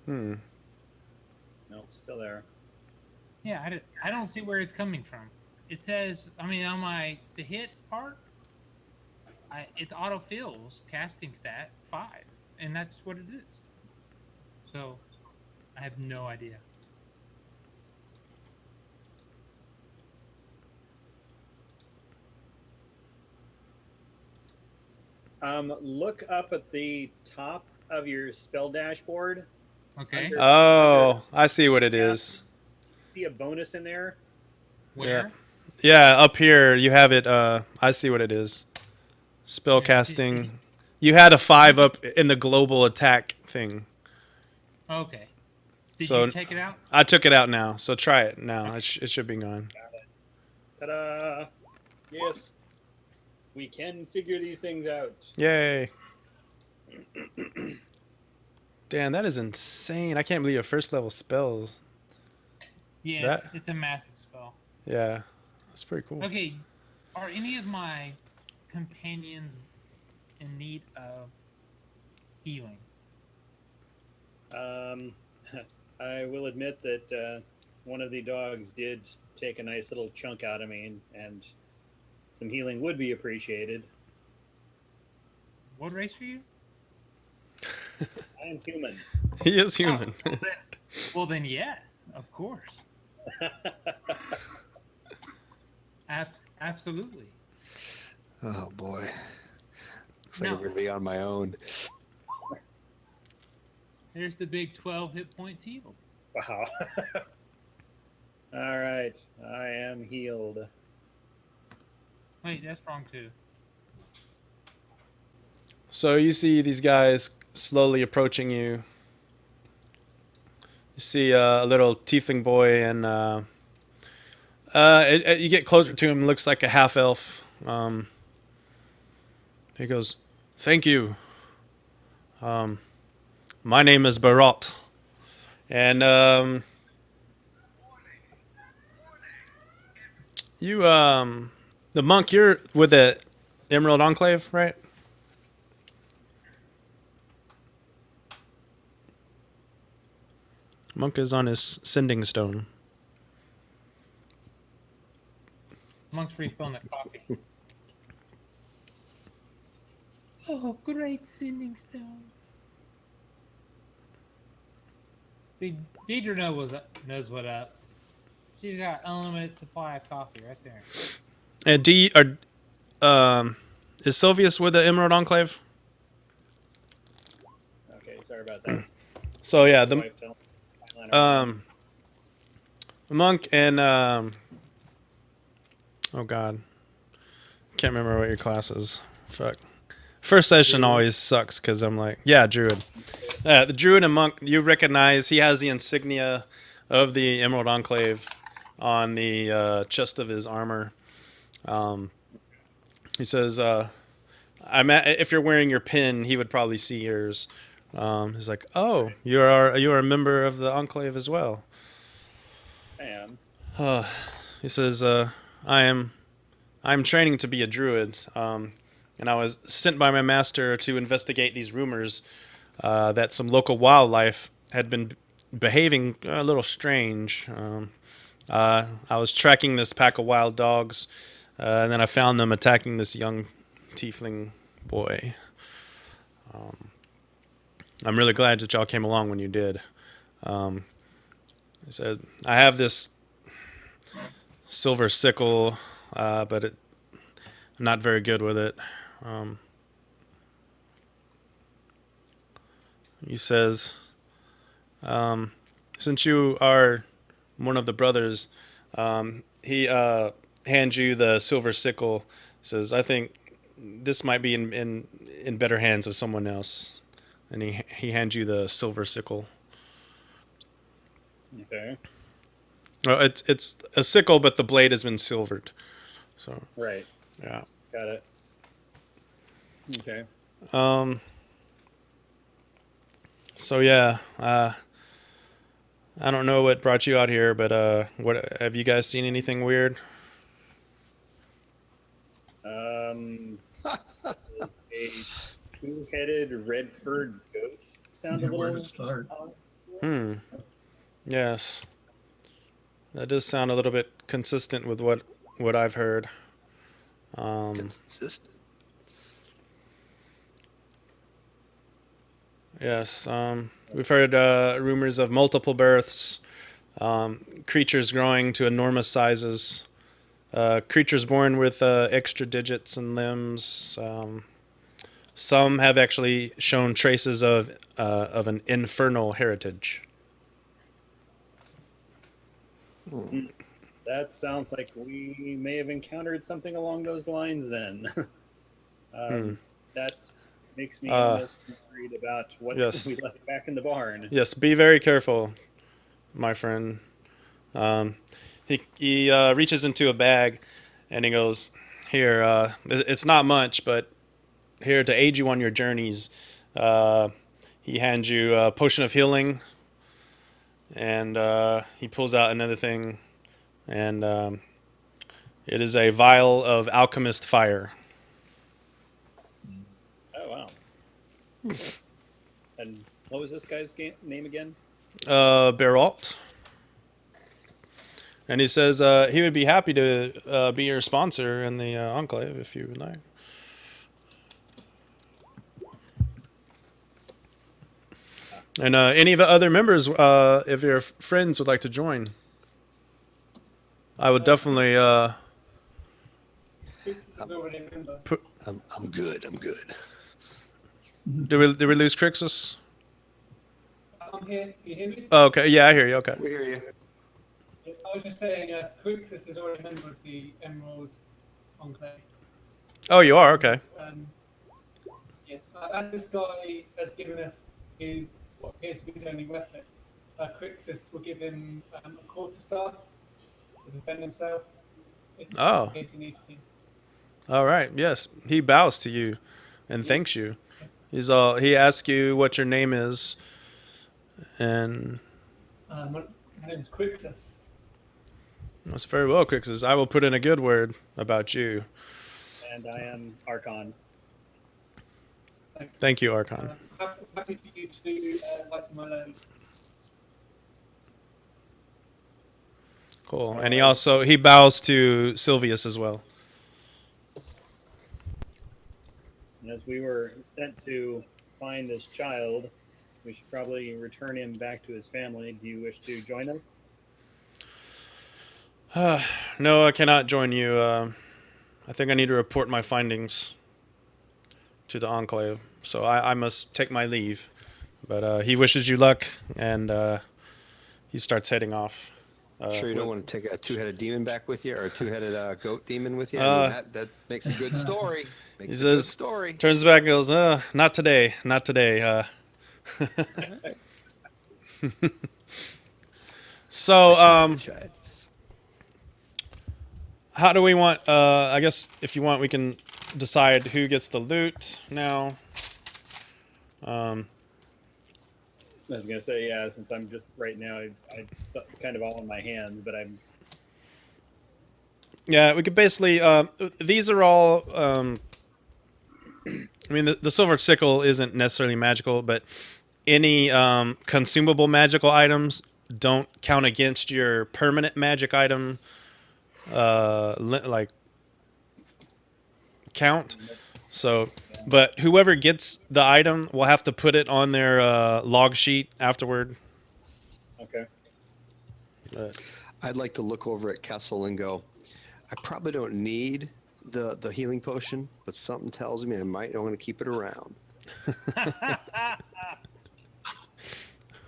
Speaker 2: Nope, still there.
Speaker 4: Yeah, I don't see where it's coming from. It says, on the hit part, it's autofills casting stat 5, and that's what it is. So, I have no idea.
Speaker 2: Look up at the top of your spell dashboard.
Speaker 4: Okay.
Speaker 1: Oh, I see what it is.
Speaker 2: See a bonus in there?
Speaker 4: Where?
Speaker 1: Yeah, up here you have it. I see what it is. Spell casting. You had a 5 up in the global attack thing.
Speaker 4: Okay. Did
Speaker 1: So-
Speaker 4: you take it out?
Speaker 1: I took it out now, so try it now. It should be gone.
Speaker 2: Ta-da! Yes, we can figure these things out.
Speaker 1: Yay. Damn, that is insane. I can't believe your first level spells.
Speaker 4: Yeah, it's a massive spell.
Speaker 1: Yeah, that's pretty cool.
Speaker 4: Okay, are any of my companions in need of healing?
Speaker 2: I will admit that one of the dogs did take a nice little chunk out of me, and some healing would be appreciated.
Speaker 4: What race are you?
Speaker 2: I am human.
Speaker 1: He is human.
Speaker 4: Oh, well then, yes, of course. Absolutely.
Speaker 3: Oh boy. Looks like
Speaker 4: No.
Speaker 3: I'm going to be on my own.
Speaker 4: There's the big 12 hit points healed.
Speaker 2: Wow. All right, I am healed.
Speaker 4: Wait, that's wrong too.
Speaker 1: So you see these guys slowly approaching you. You see a little tiefling boy, and you get closer to him. Looks like a half elf. He goes, "Thank you. My name is Barot, and you the monk. You're with the Emerald Enclave, right?" Monk is on his sending stone.
Speaker 4: Monk's refilling the coffee. Oh, great sending stone. See, Deidre knows what up. She's got unlimited supply of coffee right there.
Speaker 1: And is Sylvius with the Emerald Enclave?
Speaker 2: Okay, sorry about that.
Speaker 1: So yeah,
Speaker 2: Wife telling me to
Speaker 1: the monk and oh god, can't remember what your class is. Fuck. First session always sucks because I'm like, yeah, Druid. The Druid and monk, you recognize he has the insignia of the Emerald Enclave on the chest of his armor. He says, if you're wearing your pin, he would probably see yours. He's like, oh, you are a member of the Enclave as well.
Speaker 2: I am.
Speaker 1: He says, I'm training to be a druid, and I was sent by my master to investigate these rumors that some local wildlife had been behaving a little strange. I was tracking this pack of wild dogs, and then I found them attacking this young tiefling boy. I'm really glad that y'all came along when you did. He said, I have this silver sickle, but I'm not very good with it. He says, since you are one of the brothers, he hands you the silver sickle. Says, I think this might be in better hands of someone else. And he hands you the silver sickle.
Speaker 2: Okay.
Speaker 1: Well, it's a sickle, but the blade has been silvered. So
Speaker 2: Right.
Speaker 1: yeah.
Speaker 2: Got it. Okay.
Speaker 1: So yeah, I don't know what brought you out here, but what have you guys seen anything weird?
Speaker 2: A two-headed red-furred goat sound a
Speaker 5: Yeah, where to
Speaker 2: little.
Speaker 5: start?
Speaker 1: Yes. That does sound a little bit consistent with what I've heard.
Speaker 3: Consistent.
Speaker 1: Yes. We've heard rumors of multiple births, creatures growing to enormous sizes, creatures born with extra digits and limbs. Some have actually shown traces of an infernal heritage.
Speaker 2: That sounds like we may have encountered something along those lines then. That makes me almost worried about what
Speaker 1: yes.
Speaker 2: we left back in the barn.
Speaker 1: Yes, be very careful, my friend. He reaches into a bag and he goes, here, it's not much, but here to aid you on your journeys. He hands you a potion of healing, and he pulls out another thing, and it is a vial of alchemist fire.
Speaker 2: Oh, wow. And what was this guy's name again?
Speaker 1: Baralt. And he says he would be happy to be your sponsor in the Enclave if you would like. And any of the other members, if your friends would like to join, I would definitely.
Speaker 3: I'm good. I'm good.
Speaker 1: Did we lose Crixus?
Speaker 6: I'm here. Can you hear me?
Speaker 1: Oh, okay. Yeah, I hear you. Okay.
Speaker 3: We hear you.
Speaker 6: I was just saying, Crixus is already a member of the Emerald Enclave.
Speaker 1: Oh, you are? Okay.
Speaker 6: Yeah, and this guy has given us his what appears to be his only weapon. Crixus will give him a quarterstaff to defend himself, just in
Speaker 1: Oh,
Speaker 6: case he needs to.
Speaker 1: all right. Yes, he bows to you and thanks you.
Speaker 6: Yeah.
Speaker 1: He asks you what your name is, and
Speaker 6: My name's Crixus.
Speaker 1: that's very well, Crixus. I will put in a good word about you.
Speaker 2: And I am Archon.
Speaker 1: Thank you, Archon.
Speaker 6: Happy for you to lighten my load.
Speaker 1: Cool. And he bows to Sylvius as well.
Speaker 2: And as we were sent to find this child, we should probably return him back to his family. Do you wish to join us?
Speaker 1: No, I cannot join you. I think I need to report my findings to the Enclave, so I must take my leave. But he wishes you luck, and he starts heading off.
Speaker 3: Sure you don't want to take a two-headed demon back with you, or a two-headed goat demon with you? I mean, that makes a good story.
Speaker 1: He says, turns back and goes, not today, not today. So, how do we want, I guess if you want, we can decide who gets the loot now.
Speaker 2: I was gonna say, yeah, since I'm just right now, I kind of all in my hands, but I'm.
Speaker 1: Yeah, we could basically. These are all. I mean, the silver sickle isn't necessarily magical, but any consumable magical items don't count against your permanent magic item. Like count. So. But whoever gets the item will have to put it on their log sheet afterward.
Speaker 2: Okay.
Speaker 3: I'd like to look over at Kessel and go, I probably don't need the healing potion, but something tells me I might want to keep it around.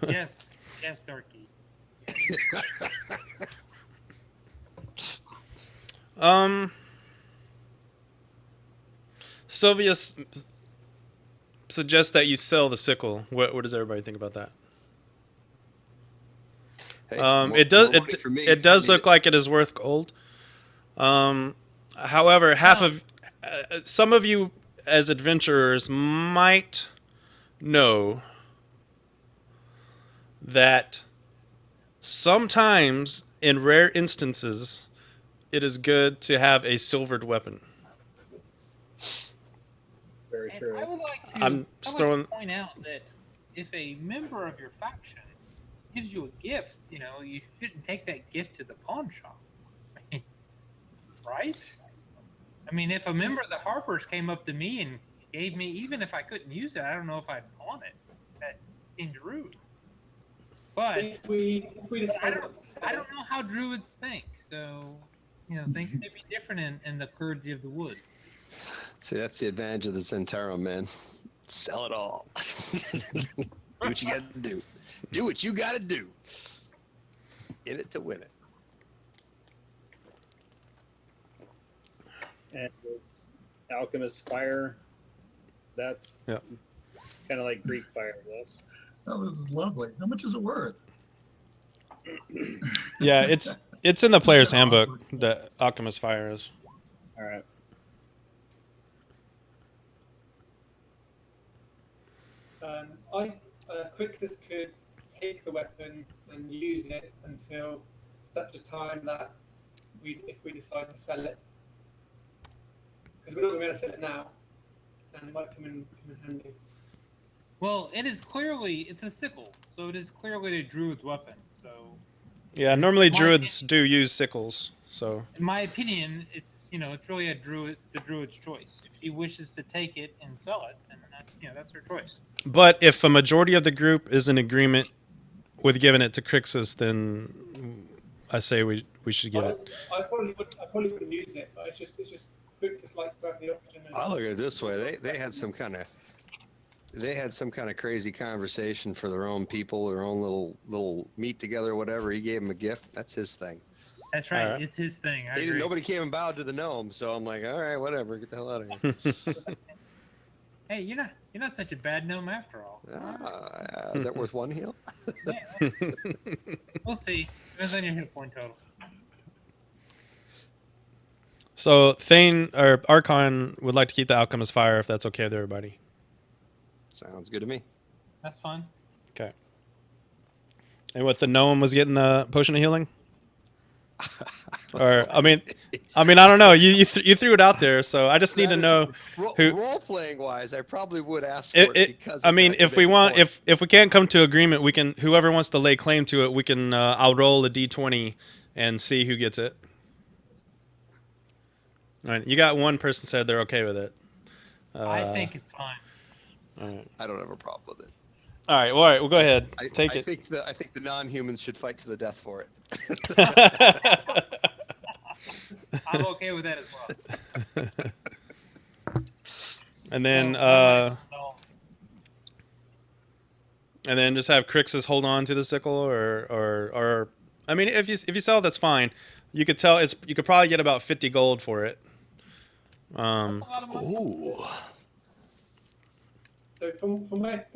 Speaker 4: Yes, Darky.
Speaker 1: Sylvius suggests that you sell the sickle. What does everybody think about that?
Speaker 3: Hey,
Speaker 1: it does look like it is worth gold. However, some of you as adventurers might know that sometimes, in rare instances, it is good to have a silvered weapon.
Speaker 2: Very
Speaker 4: And
Speaker 2: true.
Speaker 4: I would like to, point out that if a member of your faction gives you a gift, you shouldn't take that gift to the pawn shop. Right? I mean, if a member of the Harpers came up to me and gave me, even if I couldn't use it, I don't know if I'd pawn it. That seems rude. But
Speaker 6: If we decide
Speaker 4: I don't know how druids think, so things may be different in the clergy of the wood.
Speaker 3: See, that's the advantage of the Zentaro, man. Sell it all. Do what you got to do. Do what you got to do. In it to win it.
Speaker 2: And this alchemist fire, that's kind of like Greek fire, yes.
Speaker 5: That was lovely. How much is it worth?
Speaker 1: Yeah, it's in the player's handbook. The alchemist fire is.
Speaker 2: All right.
Speaker 6: Crixus could take the weapon and use it until such a time that if we decide to sell it, because we're not going to be able to sell it now, and it might come in handy.
Speaker 4: Well, it's a sickle, so it is clearly a druid's weapon. So
Speaker 1: yeah, normally druids do use sickles. So
Speaker 4: in my opinion, it's really the druid's choice. If she wishes to take it and sell it, then that's her choice.
Speaker 1: But if a majority of the group is in agreement with giving it to Crixus, then I say we should give it.
Speaker 6: I probably wouldn't use it, but it's just Crixus likes to have the option.
Speaker 3: I look at it this way: they had some kind of crazy conversation for their own people, their own little meet together, or whatever. He gave him a gift. That's his thing.
Speaker 4: That's right.
Speaker 1: Alright.
Speaker 4: It's his thing. I agree.
Speaker 3: Nobody came and bowed to the gnome, so I'm like, all right, whatever, get the hell out of here.
Speaker 4: Hey, you're not such a bad gnome after all.
Speaker 3: Is that worth one heal?
Speaker 4: Yeah, we'll see. Depends on your hit point total.
Speaker 1: So Thane or Archon would like to keep the outcome as fire if that's okay with everybody.
Speaker 3: Sounds good to me.
Speaker 4: That's fine.
Speaker 1: Okay. And what the gnome was getting the potion of healing? Or I mean, I don't know. You threw it out there, so I just need to know who.
Speaker 3: Role playing wise, I probably would ask for it because.
Speaker 1: I mean, if we want, if we can't come to agreement, we can. Whoever wants to lay claim to it, we can. I'll roll a d20 and see who gets it. All right, you got one person said they're okay with it.
Speaker 4: I think it's fine.
Speaker 1: All right.
Speaker 3: I don't have a problem with it.
Speaker 1: All right. Well, all right. Well, go ahead. Take it.
Speaker 3: I think the non-humans should fight to the death for it.
Speaker 4: I'm okay with that as well.
Speaker 1: And then,
Speaker 4: No.
Speaker 1: and then just have Crixus hold on to the sickle, or I mean, if you sell it, that's fine. You could tell you could probably get about 50 gold for it.
Speaker 4: That's a lot of money.
Speaker 3: Ooh.
Speaker 6: So from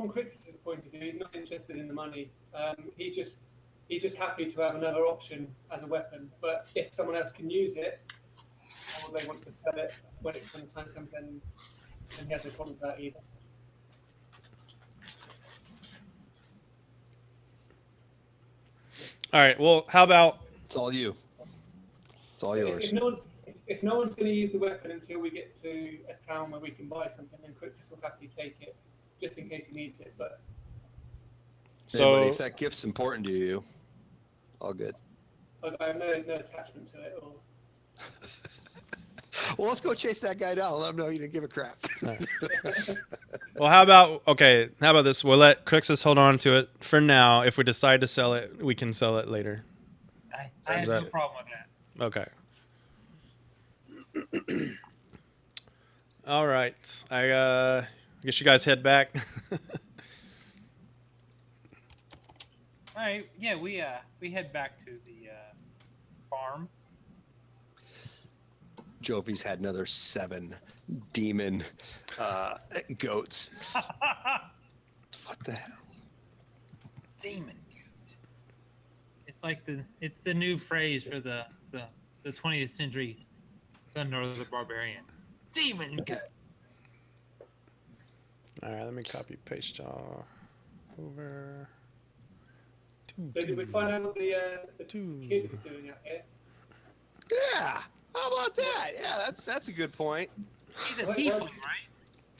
Speaker 6: Crixus's point of view, he's not interested in the money. He's just happy to have another option as a weapon. But if someone else can use it, or they want to sell it when the time comes, then he has no problem with that either.
Speaker 1: All right. Well, how about
Speaker 3: It's all you. It's all yours.
Speaker 6: If no one's going to use the weapon until we get to a town where we can buy something, then Crixus will happily take it, just in case he needs it. But
Speaker 3: Anybody, if that gift's important to you, all good.
Speaker 6: I have no attachment to it. Or
Speaker 3: Well, let's go chase that guy down. Let him know you didn't give a crap.
Speaker 1: well, how about this? We'll let Crixus hold on to it for now. If we decide to sell it, we can sell it later.
Speaker 4: I have no problem with that.
Speaker 1: Okay. All right. I guess you guys head back.
Speaker 4: All right. Yeah, we head back to the farm.
Speaker 3: Jovi's had another 7 demon goats. What the hell?
Speaker 4: Demon goat. It's the new phrase for the 20th century Thunder of the Barbarian. Demon goat.
Speaker 1: All right. Let me copy paste y'all over.
Speaker 6: so did we find out what the kid was doing out here?
Speaker 3: Yeah. How about that? Yeah, that's a good point.
Speaker 4: He's a tiefling, right?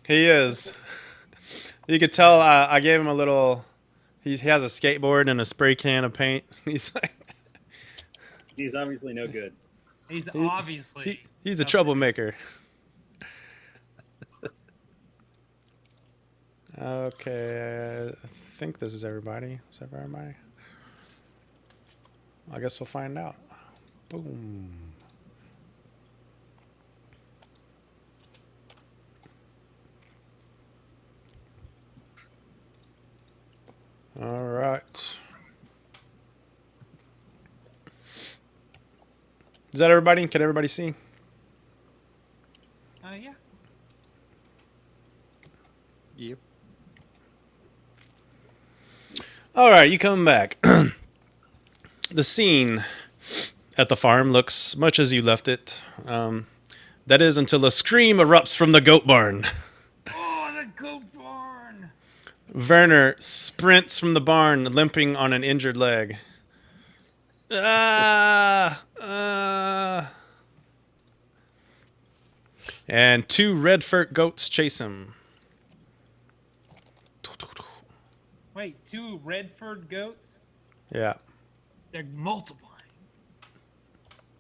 Speaker 1: He is. You could tell. I gave him a little. He has a skateboard and a spray can of paint. He's like.
Speaker 2: He's obviously no good.
Speaker 4: He's obviously.
Speaker 1: He's a troublemaker. Okay, I think this is everybody. Is that everybody? I guess we'll find out. Boom. All right. Is that everybody? Can everybody see?
Speaker 4: Yeah.
Speaker 3: You.
Speaker 1: All right, you come back. The scene at the farm looks much as you left it. That is until a scream erupts from the goat barn.
Speaker 4: Oh, the goat barn!
Speaker 1: Werner sprints from the barn, limping on an injured leg. And 2 red fur goats chase him.
Speaker 4: Wait, 2 red-furred goats?
Speaker 1: Yeah.
Speaker 4: They're multiplying.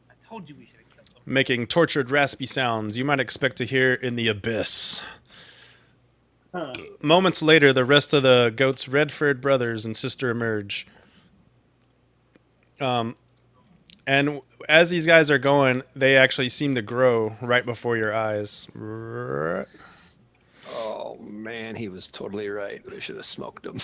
Speaker 4: I told you we should have killed them.
Speaker 1: Making tortured, raspy sounds you might expect to hear in the abyss.
Speaker 2: Huh.
Speaker 1: Moments later, the rest of the goat's red-furred brothers and sister emerge. And as these guys are going, they actually seem to grow right before your eyes.
Speaker 3: Oh man, he was totally right. We should have smoked him.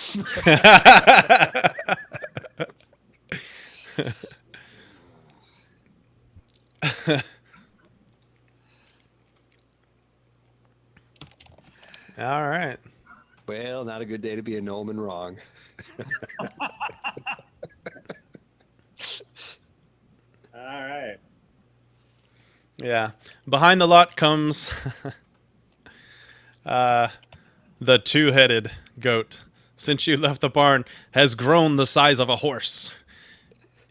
Speaker 1: All right.
Speaker 3: Well, not a good day to be a gnome and wrong.
Speaker 2: All right.
Speaker 1: Yeah. Behind the lot comes the two-headed goat. Since you left the barn, has grown the size of a horse.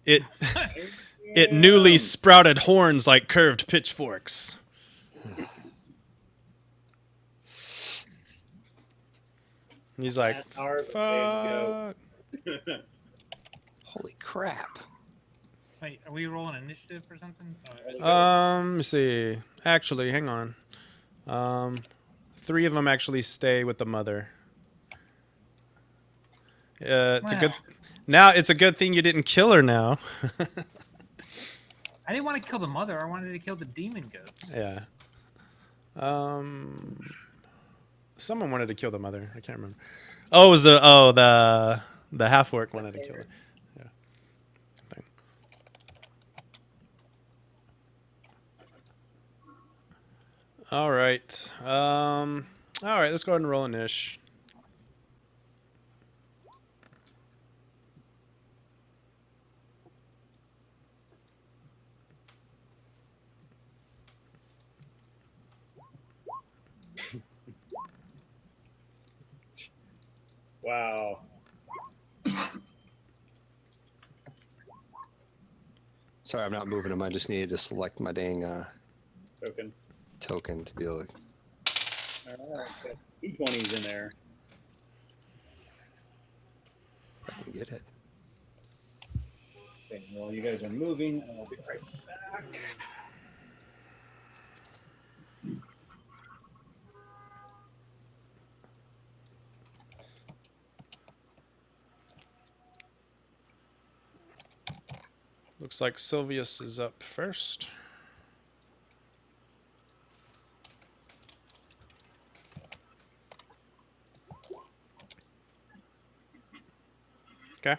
Speaker 1: It it newly sprouted horns like curved pitchforks. He's like,
Speaker 2: That's our big
Speaker 1: fuck.
Speaker 2: goat.
Speaker 3: Holy crap.
Speaker 4: Wait, are we rolling initiative or something?
Speaker 2: Oh,
Speaker 1: Let me see. Actually, hang on. 3 of them actually stay with the mother. It's a good. Now it's a good thing you didn't kill her. Now.
Speaker 4: I didn't want to kill the mother. I wanted to kill the demon goat.
Speaker 1: Yeah. Someone wanted to kill the mother. I can't remember. Oh, it was the half orc wanted to kill her. Yeah. All right. All right. Let's go ahead and roll an ish.
Speaker 2: Wow.
Speaker 3: Sorry, I'm not moving them. I just needed to select my dang
Speaker 2: Token.
Speaker 3: token to be able to.
Speaker 2: All right. Got 220s in there.
Speaker 3: If I can get it.
Speaker 2: Okay, well, you guys are moving, and I'll be right back.
Speaker 1: Looks like Sylvius is up first. Okay.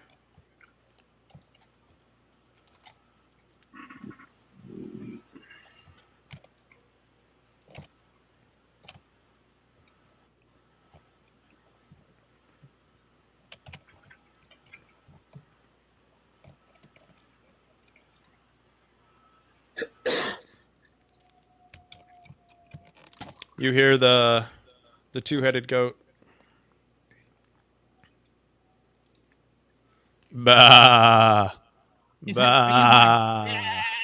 Speaker 1: You hear the two-headed goat. Bah.
Speaker 4: Is that
Speaker 1: Bah.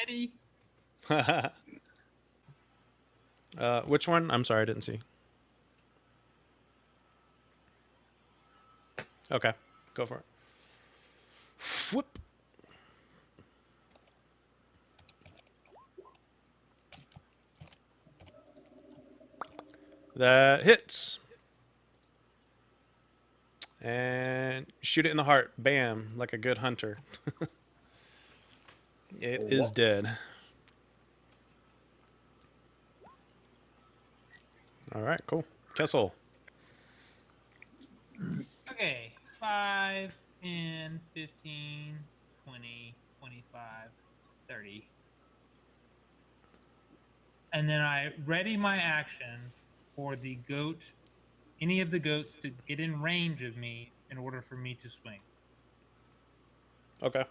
Speaker 4: daddy?
Speaker 1: Which one? I'm sorry, I didn't see. Okay, go for it. Whoop. That hits. And shoot it in the heart. Bam, like a good hunter. It is dead. All right, cool. Kessel.
Speaker 4: Okay. 5, 10, 15, 20, 25, 30. And then I ready my action for the goat, any of the goats to get in range of me in order for me to swing.
Speaker 1: Okay.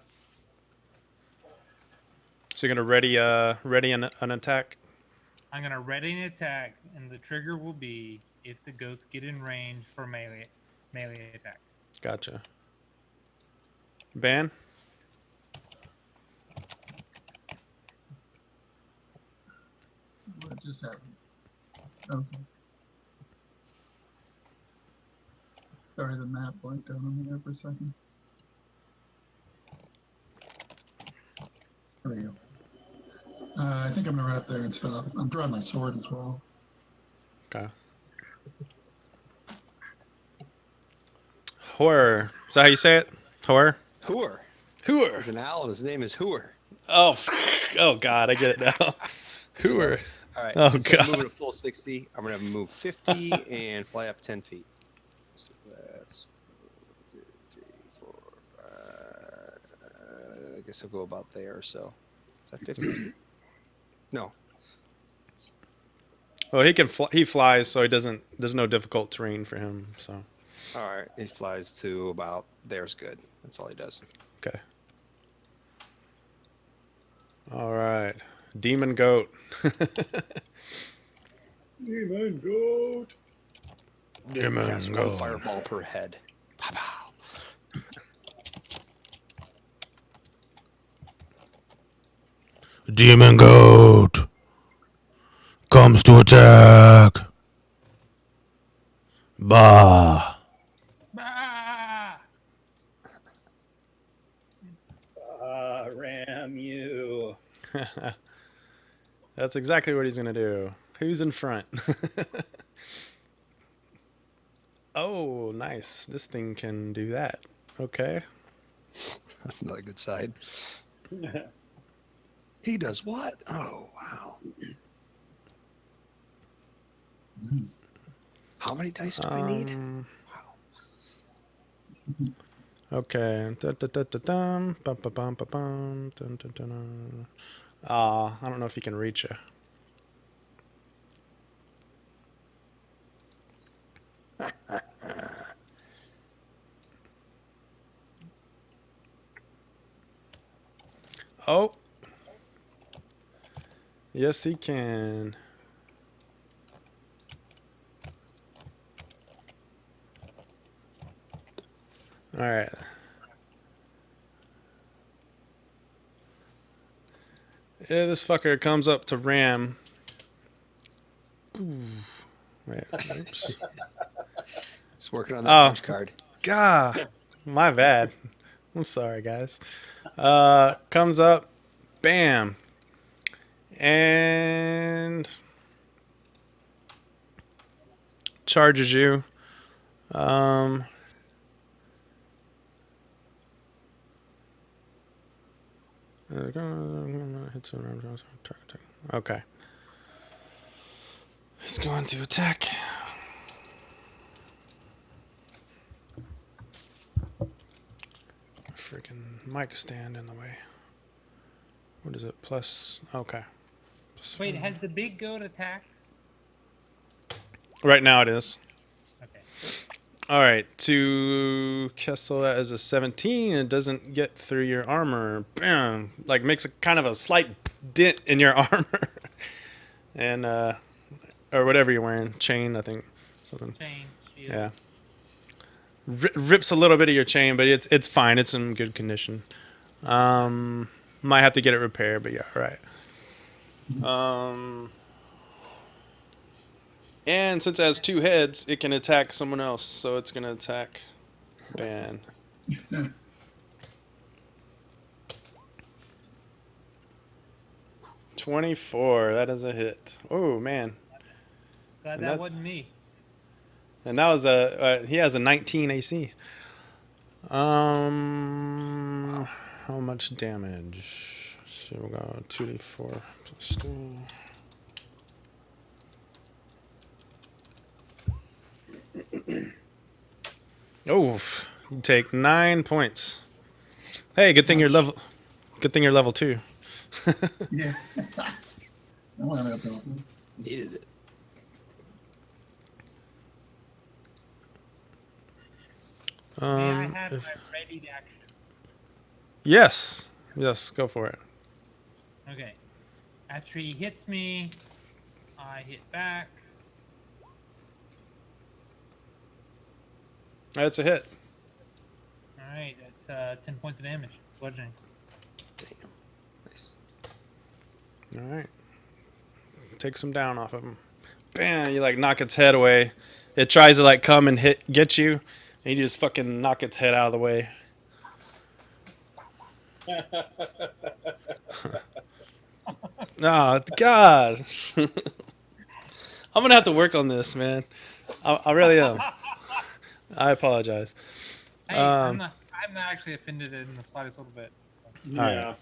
Speaker 1: So you're gonna ready an attack.
Speaker 4: I'm gonna ready an attack, and the trigger will be if the goats get in range for melee attack.
Speaker 1: Gotcha. Ban.
Speaker 5: What just happened? Okay. Sorry, the map blanked out on me there for a second. There we go. I think I'm gonna run up there and stop. I'm drawing my sword as well.
Speaker 1: Okay. Horror. Is that how you say it? Horror?
Speaker 3: Hooer.
Speaker 1: Hooer.
Speaker 3: There's an owl, and his name is Hooer.
Speaker 1: Oh, oh God, I get it now. Hooer.
Speaker 3: All right.
Speaker 1: Oh,
Speaker 3: instead of
Speaker 1: God.
Speaker 3: moving a full 60, I'm gonna have him move 50 and fly up 10 feet. So that's 1, 2, 3, 4, 5. I guess I'll go about there or so. Is that 50? No.
Speaker 1: Well, he can he flies, so he doesn't. There's no difficult terrain for him. So.
Speaker 3: All right, he flies to about there's good. That's all he does.
Speaker 1: Okay. All right, demon goat.
Speaker 2: Demon goat.
Speaker 1: Demon
Speaker 3: Cast one
Speaker 1: goat.
Speaker 3: fireball per head. Pow, pow.
Speaker 1: Demon goat comes to attack. Bah.
Speaker 4: Ah!
Speaker 2: Ram you.
Speaker 1: That's exactly what he's gonna do. Who's in front? Oh, nice. This thing can do that. Okay.
Speaker 3: That's not a good side. He does what? Oh, wow. How many dice do I need?
Speaker 1: Okay. Dun-dun-dun-dun-dun. Bum-ba-bum-ba-bum. Dun-dun-dun-dun. I don't know if he can reach you. Oh. Yes, he can. All right. Yeah, this fucker comes up to ram. Ooh. Wait, oops.
Speaker 3: He's working on that punch card.
Speaker 1: God, my bad. I'm sorry, guys. Comes up, bam, and charges you. Okay. He's going to attack. Freaking mic stand in the way. What is it? Plus. Okay.
Speaker 4: Wait, has the big goat attacked?
Speaker 1: Right now it is.
Speaker 4: Okay.
Speaker 1: All right. To Kessel, that is a 17. It doesn't get through your armor. Bam. Like makes a kind of a slight dent in your armor. And or whatever you're wearing, chain, I think, something.
Speaker 4: Chain, shield.
Speaker 1: Yeah. Rips a little bit of your chain, but it's fine. It's in good condition. Might have to get it repaired, but yeah, right. And since it has two heads, it can attack someone else. So it's gonna attack Ban. 24. That is a hit. Oh man.
Speaker 4: Glad that wasn't me.
Speaker 1: And that was he has a 19 AC. How much damage? So we got 2d4 plus 2. Oh, you take 9 points. Hey, good thing you're level. Good thing you're level 2.
Speaker 5: Yeah. I want to know.
Speaker 3: Needed it.
Speaker 4: May I have my ready action?
Speaker 1: Yes. Yes, go for it.
Speaker 4: Okay. After he hits me, I hit back.
Speaker 1: That's a hit.
Speaker 4: Alright, that's 10 points of damage. Bludgeoning.
Speaker 3: Damn. Nice.
Speaker 1: All right. Take some down off of him. Bam! You like knock its head away. It tries to like come and get you, and you just fucking knock its head out of the way. Oh God! I'm gonna have to work on this, man. I really am. I apologize.
Speaker 4: Hey, I'm not actually offended in the slightest little bit.
Speaker 2: Yeah.
Speaker 1: Right.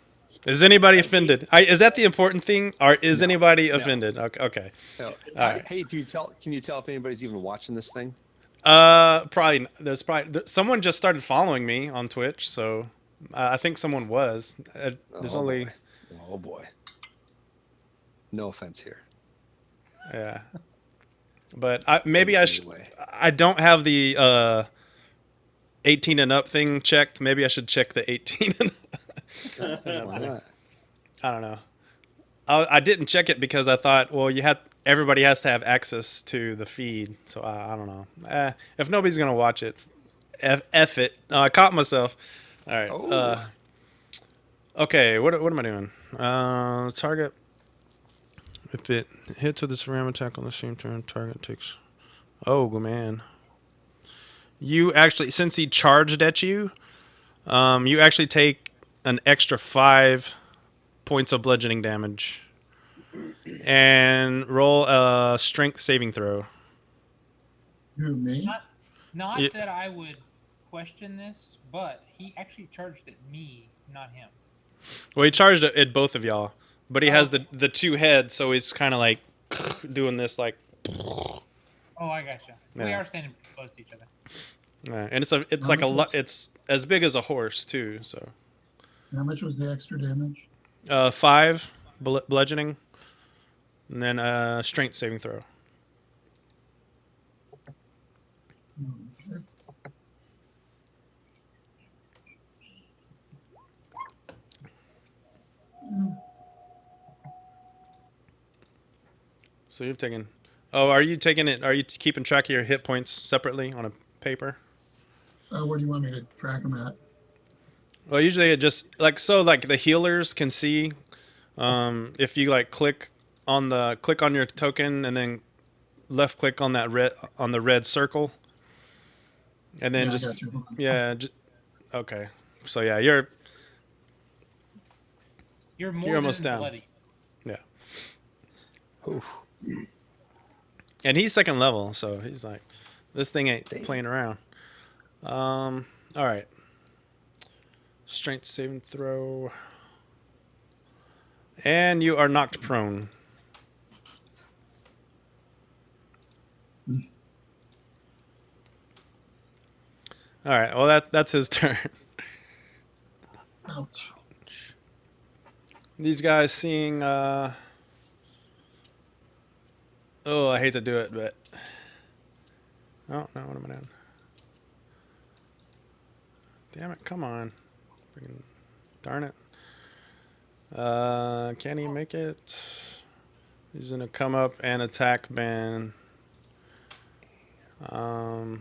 Speaker 1: Is anybody offended? Is that the important thing, or is anybody offended? Okay.
Speaker 3: No.
Speaker 1: All right.
Speaker 3: Hey, can you tell if anybody's even watching this thing?
Speaker 1: Probably. Someone just started following me on Twitch, so I think someone was. There's only.
Speaker 3: Boy. Oh boy. No offense here.
Speaker 1: Yeah. But maybe
Speaker 3: Anyway.
Speaker 1: I don't have the 18 and up thing checked. Maybe I should check the 18 and up.
Speaker 3: Why not?
Speaker 1: I don't know. I didn't check it because I thought, well, everybody has to have access to the feed. So I don't know. If nobody's gonna watch it, F it. I caught myself. All right.
Speaker 3: Oh.
Speaker 1: Okay. What am I doing? Target. If it hits with its ram attack on the same turn, target takes. Oh man. You actually, since he charged at you, you actually take an extra 5 points of bludgeoning damage. And roll a strength saving throw.
Speaker 5: Who, me?
Speaker 4: Not
Speaker 1: Yeah.
Speaker 4: that I would question this, but he actually charged at me, not him.
Speaker 1: Well, he charged at both of y'all, but he has
Speaker 4: Okay.
Speaker 1: the 2 heads, so he's kind of like doing this like.
Speaker 4: Oh, I gotcha. We
Speaker 1: Yeah.
Speaker 4: are standing close to each other.
Speaker 1: And it's like a lot. It's as big as a horse too. So
Speaker 5: How much was the extra damage?
Speaker 1: 5 bludgeoning, and then strength saving throw.
Speaker 5: Okay.
Speaker 1: So you've taken. Oh, are you taking it? Are you keeping track of your hit points separately on a paper?
Speaker 5: Where do you want me to track them at?
Speaker 1: Well, usually it just like the healers can see if you like click on your token and then left click on the red circle, and then
Speaker 5: Yeah, I
Speaker 1: just
Speaker 5: got you. Hold on.
Speaker 1: yeah. Okay, so yeah, you're
Speaker 4: You're
Speaker 1: almost
Speaker 4: than
Speaker 1: down.
Speaker 4: bloody.
Speaker 1: Yeah,
Speaker 3: Oof.
Speaker 1: and he's second level, so he's like, this thing ain't
Speaker 3: Damn.
Speaker 1: playing around. All right. Strength saving throw. And you are knocked prone. All right. Well, that's his turn.
Speaker 5: Ouch.
Speaker 1: These guys seeing. Oh, I hate to do it, but. Oh no! What am I doing? Damn it! Come on. Freaking darn it. Can he make it? He's gonna come up and attack Ben.
Speaker 4: Holy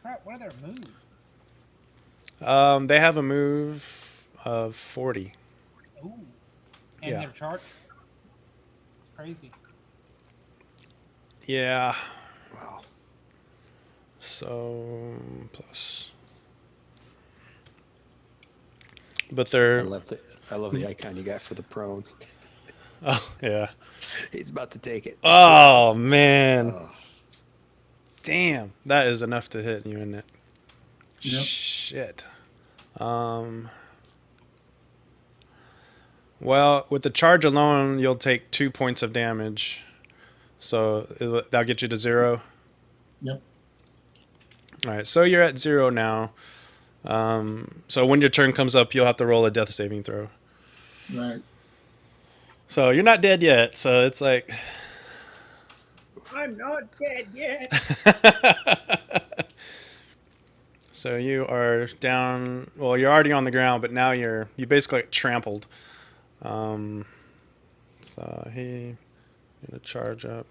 Speaker 4: crap! What are their moves?
Speaker 1: They have a move of 40.
Speaker 4: Ooh. And
Speaker 1: Yeah.
Speaker 4: their chart. Crazy.
Speaker 1: Yeah.
Speaker 3: Wow.
Speaker 1: So plus. But
Speaker 3: I
Speaker 1: they're.
Speaker 3: love the icon you got for the prone.
Speaker 1: Oh yeah.
Speaker 3: He's about to take it.
Speaker 1: Oh man.
Speaker 3: Oh.
Speaker 1: Damn. That is enough to hit you, isn't it?
Speaker 5: Yep.
Speaker 1: Shit. Well, with the charge alone, you'll take 2 points of damage. So that'll get you to 0.
Speaker 5: Yep.
Speaker 1: All right, so you're at 0 now. So when your turn comes up, you'll have to roll a death saving throw.
Speaker 5: Right.
Speaker 1: So you're not dead yet. So it's like.
Speaker 2: I'm not dead yet.
Speaker 1: So you are down. Well, you're already on the ground, but now you basically get trampled. So he gonna charge up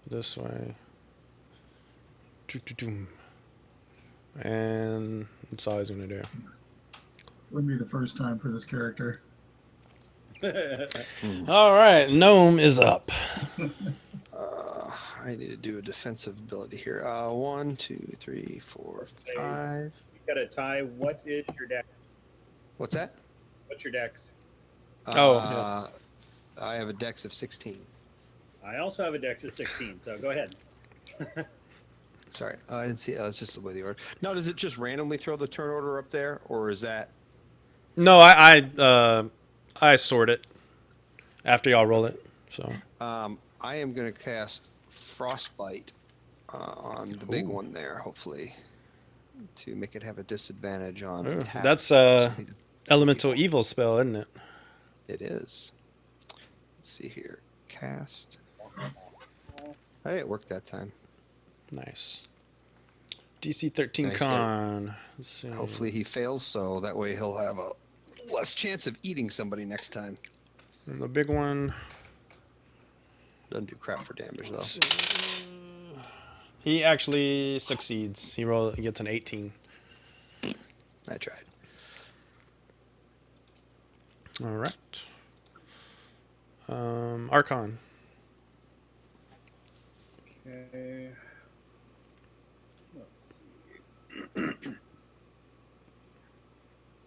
Speaker 1: this way. And that's all he's gonna do.
Speaker 5: Wouldn't be the first time for this character.
Speaker 1: All right, Gnome is up.
Speaker 3: I need to do a defensive ability here. 1, 2, 3, 4, 5.
Speaker 2: You got a tie. What is your dex?
Speaker 3: What's that?
Speaker 2: What's your dex?
Speaker 1: Oh,
Speaker 3: I have a dex of 16.
Speaker 2: I also have a dex of 16, so go ahead.
Speaker 3: Sorry, I didn't see. It's just the way the order. Now, does it just randomly throw the turn order up there, or is that?
Speaker 1: No, I sort it after y'all roll it. So
Speaker 3: I am going to cast Frostbite on the big
Speaker 1: Ooh.
Speaker 3: one there, hopefully, to make it have a disadvantage on
Speaker 1: Ooh,
Speaker 3: attack.
Speaker 1: that's a elemental evil spell, isn't it?
Speaker 3: It is. Let's see here. cast. Hey, it worked that time.
Speaker 1: Nice. DC 13
Speaker 3: Nice,
Speaker 1: con. Let's see.
Speaker 3: Hopefully he fails, so that way he'll have a less chance of eating somebody next time.
Speaker 1: And the big one.
Speaker 3: Doesn't do crap for damage though.
Speaker 1: He actually succeeds. He gets an 18.
Speaker 3: I tried.
Speaker 1: All right. Archon.
Speaker 2: Okay. Let's see.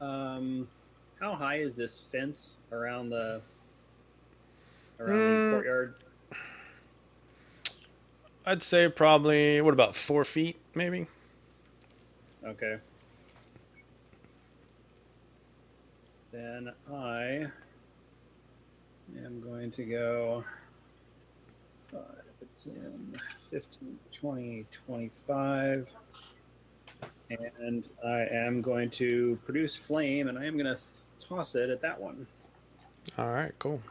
Speaker 2: How high is this fence around the courtyard?
Speaker 1: I'd say probably, what about 4 feet, maybe?
Speaker 2: Okay. Then I am going to go 5, 10, 15, 20, 25. And I am going to produce flame, and I am going to toss it at that one.
Speaker 1: All right, cool.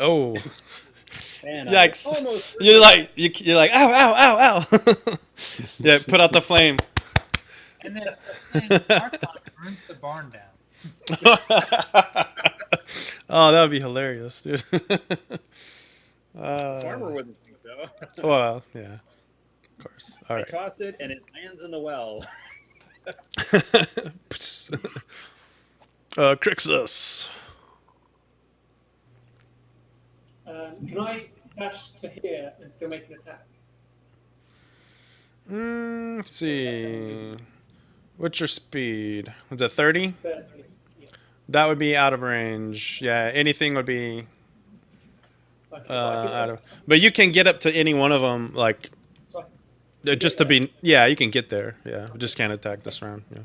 Speaker 1: Oh,
Speaker 2: And
Speaker 1: yikes!
Speaker 2: I almost
Speaker 1: You're like, ow, ow, ow, ow! Yeah, put out the flame.
Speaker 4: And then Archon burns the barn down.
Speaker 1: Oh, that would be hilarious, dude.
Speaker 2: farmer wouldn't think so.
Speaker 1: Well, yeah, of course. All
Speaker 2: I
Speaker 1: right.
Speaker 2: toss it, and it lands in the well.
Speaker 1: Crixus.
Speaker 6: Can I dash to here and still make an attack?
Speaker 1: Let's see. What's your speed? Was it 30?
Speaker 6: 30. Yeah.
Speaker 1: That would be out of range. Yeah, anything would be out of. But you can get up to any one of them, like just to be. Yeah, you can get there. Yeah, just can't attack this round. Yeah.
Speaker 3: You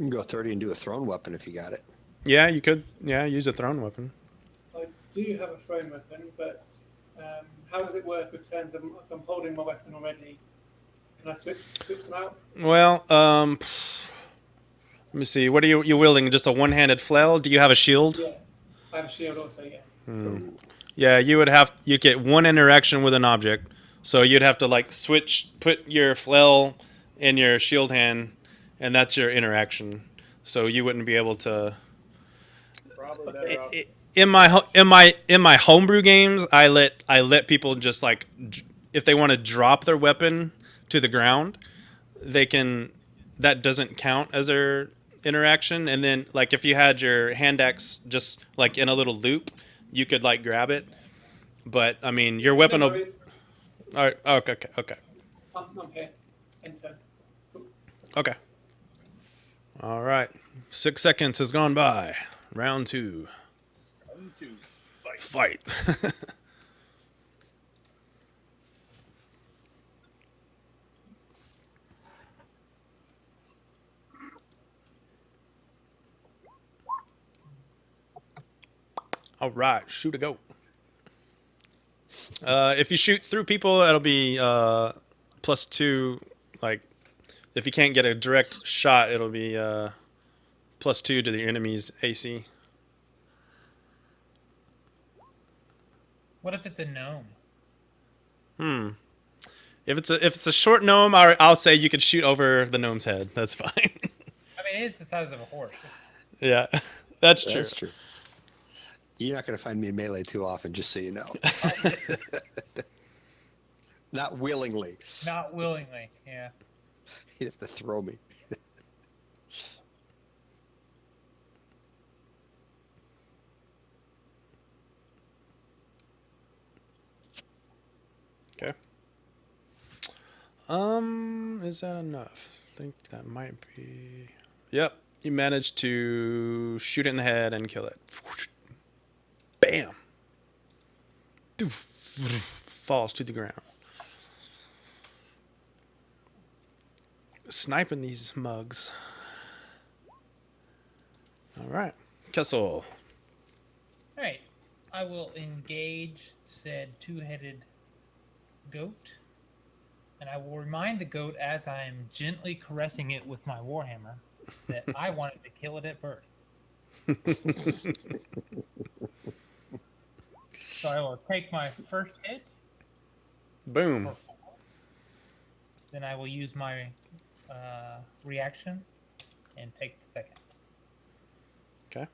Speaker 3: can go 30 and do a thrown weapon if you got it.
Speaker 1: Yeah, you could. Yeah, use a thrown weapon.
Speaker 6: I do have a thrown weapon, but how does it work with terms of if I'm holding my weapon already? Can I switch them out?
Speaker 1: Well, let me see. What are you wielding? Just a one-handed flail? Do you have a shield?
Speaker 6: Yeah, I have a shield also. Yeah.
Speaker 1: Yeah, you get one interaction with an object, so you'd have to like put your flail in your shield hand, and that's your interaction. So you wouldn't be able to.
Speaker 2: Probably better off.
Speaker 1: In my homebrew games, I let people just like if they want to drop their weapon to the ground, they can. That doesn't count as their interaction. And then like if you had your hand axe just like in a little loop, you could like grab it. But I mean, your weapon will. All right. Okay.
Speaker 6: I'm here. Enter.
Speaker 1: Okay. All right. 6 seconds has gone by. Round 2.
Speaker 2: Round 2.
Speaker 1: Fight. All right, shoot a goat. If you shoot through people, that'll be +2. Like, if you can't get a direct shot, it'll be +2 to the enemy's AC.
Speaker 4: What if it's a gnome?
Speaker 1: If it's a short gnome, I'll say you could shoot over the gnome's head. That's fine.
Speaker 4: I mean, it is the size of a horse.
Speaker 1: Yeah, that's true.
Speaker 3: That's true. You're not going to find me in melee too often, just so you know. Not willingly.
Speaker 4: Not willingly, yeah.
Speaker 3: You'd have to throw me.
Speaker 1: Okay. Is that enough? I think that might be. Yep, you managed to shoot it in the head and kill it. Bam. Falls to the ground. Sniping these mugs. All right, Kessel.
Speaker 4: All right, I will engage said two-headed goat, and I will remind the goat as I am gently caressing it with my warhammer that I wanted to kill it at birth. So I will take my first hit.
Speaker 1: Boom.
Speaker 4: For 4. Then I will use my reaction and take the second.
Speaker 1: Okay.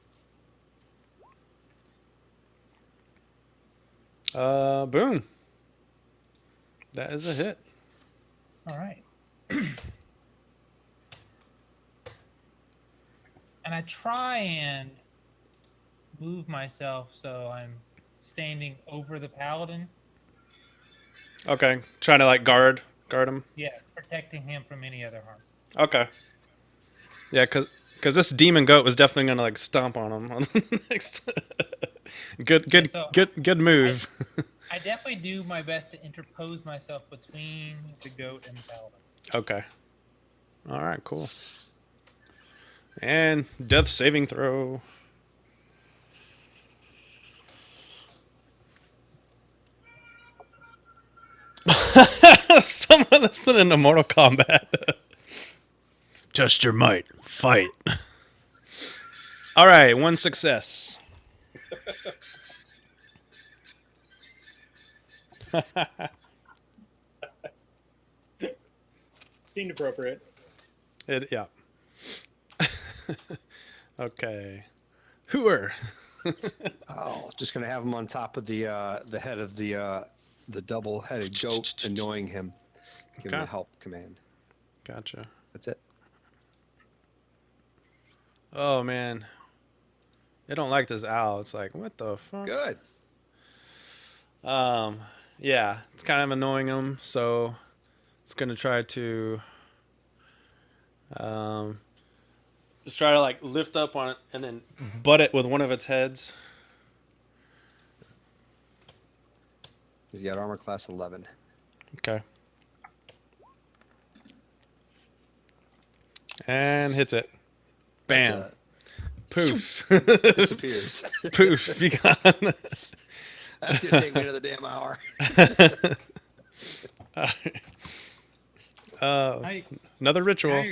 Speaker 1: Boom. That is a hit.
Speaker 4: All right. And I try and move myself so I'm standing over the paladin.
Speaker 1: Okay. Trying to like guard him.
Speaker 4: Yeah, protecting him from any other harm.
Speaker 1: Okay. Yeah, cause this demon goat was definitely gonna like stomp on him on the next. Good move.
Speaker 4: I definitely do my best to interpose myself between the goat and the paladin.
Speaker 1: Okay. All right. Cool. And death saving throw. Someone listening to Mortal Kombat. Test your might. Fight. All right. 1 success.
Speaker 2: Seemed appropriate.
Speaker 1: Yeah. Okay. Hooer.
Speaker 3: Oh, just gonna have him on top of the head of the double-headed goat, annoying him. Give him
Speaker 1: Okay.
Speaker 3: a help command.
Speaker 1: Gotcha.
Speaker 3: That's it.
Speaker 1: Oh man. They don't like this owl. It's like, what the fuck?
Speaker 3: Good.
Speaker 1: Yeah, it's kind of annoying them, so it's gonna try to just try to like lift up on it and then butt it with one of its heads.
Speaker 3: He's got armor class 11.
Speaker 1: Okay. And hits it. Bam. Poof.
Speaker 3: Disappears.
Speaker 1: Poof. Be gone.
Speaker 3: That's gonna take me another damn hour.
Speaker 1: Another ritual.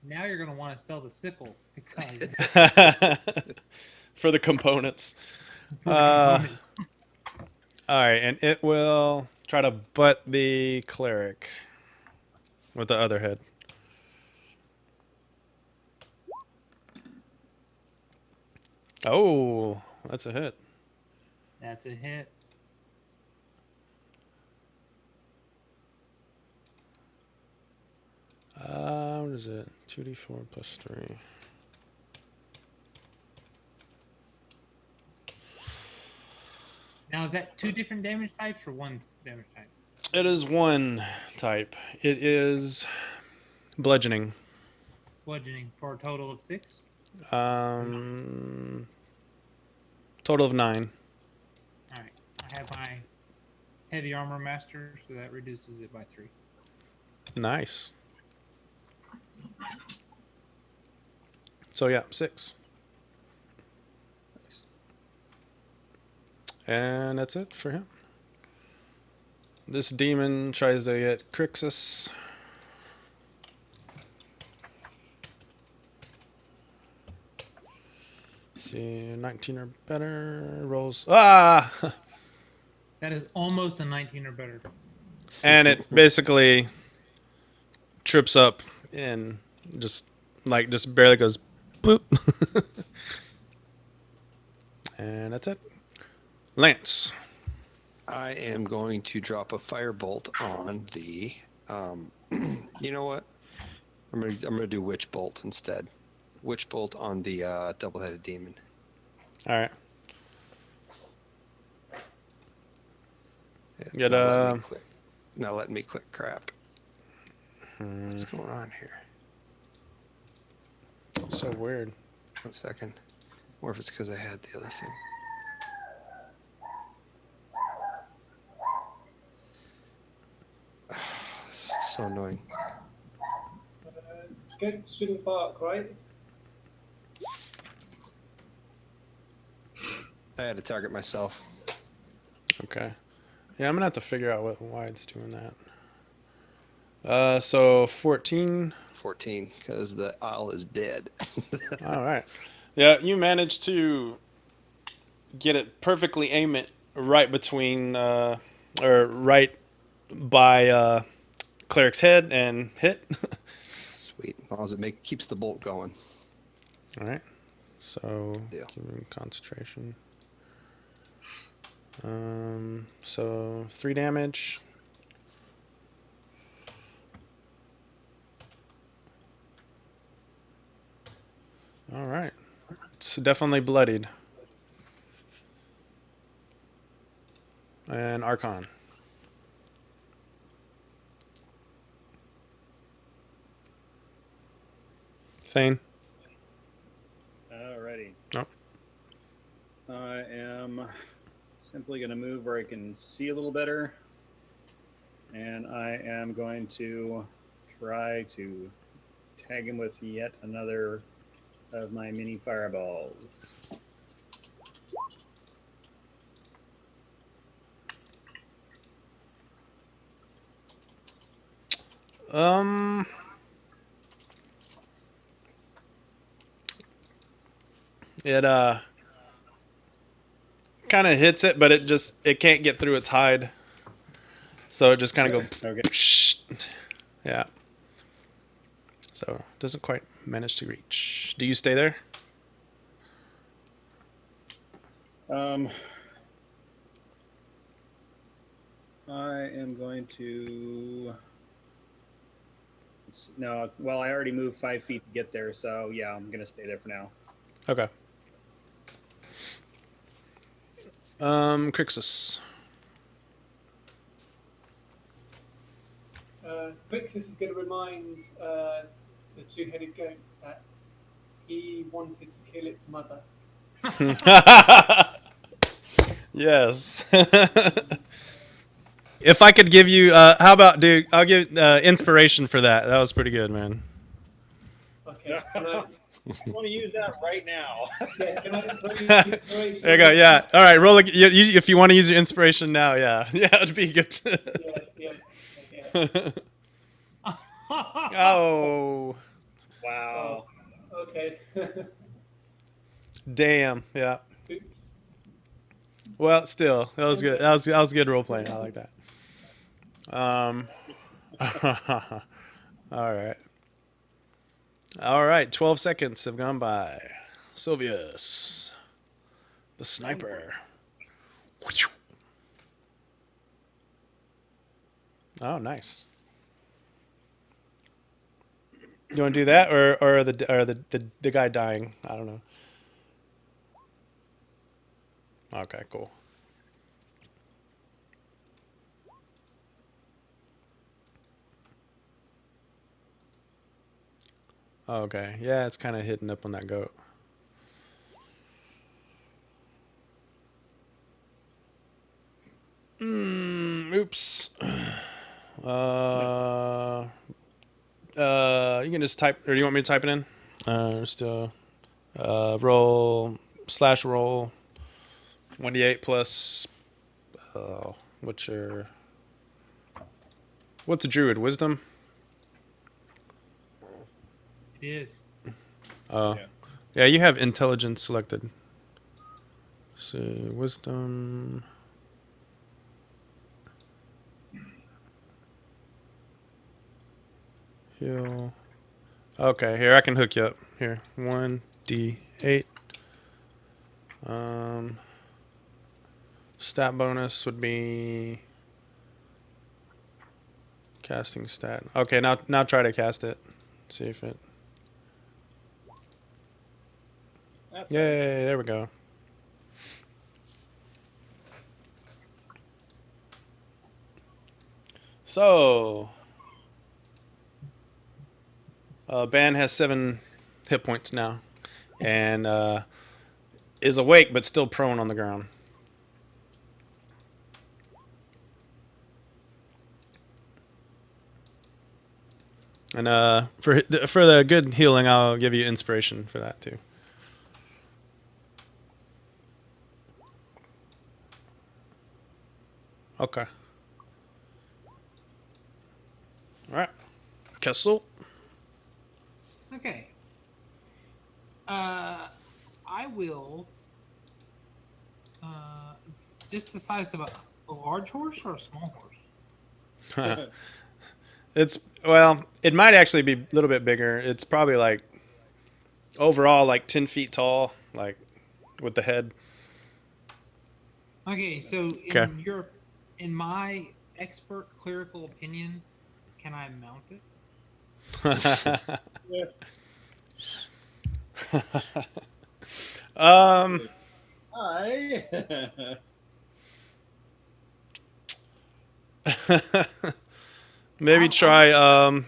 Speaker 4: Now you're gonna want to sell the sickle because
Speaker 1: for the components. All right, and it will try to butt the cleric with the other head. Oh, that's a hit.
Speaker 4: That's a hit.
Speaker 1: What is it? 2d4 plus 3.
Speaker 4: Now, is that 2 different damage types or 1 damage type?
Speaker 1: It is 1 type. It is bludgeoning.
Speaker 4: Bludgeoning for a total of 6?
Speaker 1: Total of 9.
Speaker 4: Alright. I have my heavy armor master, so that reduces it by 3.
Speaker 1: Nice. So yeah, 6. And that's it for him. This demon tries to get Crixus. See, 19 or better. Rolls. Ah!
Speaker 4: That is almost a 19 or better.
Speaker 1: And it basically trips up and just barely goes boop. And that's it. Lance.
Speaker 3: I am going to drop a firebolt on the. You know what? I'm gonna do witch bolt instead. Witch bolt on the double-headed demon.
Speaker 1: All right.
Speaker 3: Yeah,
Speaker 1: Get
Speaker 3: not letting me click crap. What's going on here?
Speaker 1: So weird.
Speaker 3: 1 second. Or if it's because I had the other thing. So annoying.
Speaker 6: Go shouldn't bark, right?
Speaker 3: I had to target myself.
Speaker 1: Okay. Yeah, I'm gonna have to figure out why it's doing that. So 14
Speaker 3: 14 because the owl is dead.
Speaker 1: All right. Yeah, you managed to get it perfectly, aim it right between, or right by Cleric's head and hit.
Speaker 3: Sweet. As long as it keeps the bolt going.
Speaker 1: All right. So,
Speaker 3: Deal.
Speaker 1: give him concentration. So 3 damage. All right. It's definitely bloodied. And Archon. Thane.
Speaker 2: Alrighty.
Speaker 1: Nope.
Speaker 2: I am simply going to move where I can see a little better. And I am going to try to tag him with yet another of my mini fireballs.
Speaker 1: It kind of hits it, but it can't get through its hide. So it just kind of goes.
Speaker 2: Okay.
Speaker 1: Yeah. So it doesn't quite manage to reach. Do you stay there?
Speaker 2: I am going to. No, well, I already moved 5 feet to get there, so yeah, I'm going to stay there for now.
Speaker 1: Okay. Crixus.
Speaker 6: Crixus is going to remind the two-headed goat that he wanted to kill its mother.
Speaker 1: Yes. If I could give you, how about, dude? I'll give inspiration for that. That was pretty good, man.
Speaker 6: Okay.
Speaker 2: I want to use that right now.
Speaker 6: Yeah, can I use
Speaker 1: There you go. Yeah. All right. Roll. If you want to use your inspiration now, yeah, yeah, it'd be good.
Speaker 6: Yeah.
Speaker 1: Oh.
Speaker 2: Wow.
Speaker 6: Okay.
Speaker 1: Damn. Yeah.
Speaker 6: Oops.
Speaker 1: Well, still, that was good. That was good role playing. I like that. All right. 12 seconds have gone by. Sylvius, the sniper. Oh, nice. You want to do that, or the guy dying? I don't know. Okay, cool. Okay, yeah, it's kind of hitting up on that goat. Oops. You can just type, or do you want me to type it in? Still, roll /roll 1d8 plus. What's a druid wisdom?
Speaker 4: It is.
Speaker 1: Yeah, you have intelligence selected. So wisdom. Heal. Okay, here I can hook you up. Here, 1d8. Stat bonus would be casting stat. Okay, now try to cast it. See if it.
Speaker 2: That's
Speaker 1: Yay! There we go. So, Ban has 7 hit points now, and is awake but still prone on the ground. And for the good healing, I'll give you inspiration for that too. Okay. All right, Kessel.
Speaker 4: will. It's just the size of a large horse or a small horse.
Speaker 1: It might actually be a little bit bigger. It's probably like overall like 10 feet tall, like with the head.
Speaker 4: Okay, so
Speaker 1: Okay.
Speaker 4: in my expert clerical opinion, can I mount it?
Speaker 2: Hi.
Speaker 1: Maybe try.
Speaker 4: I'll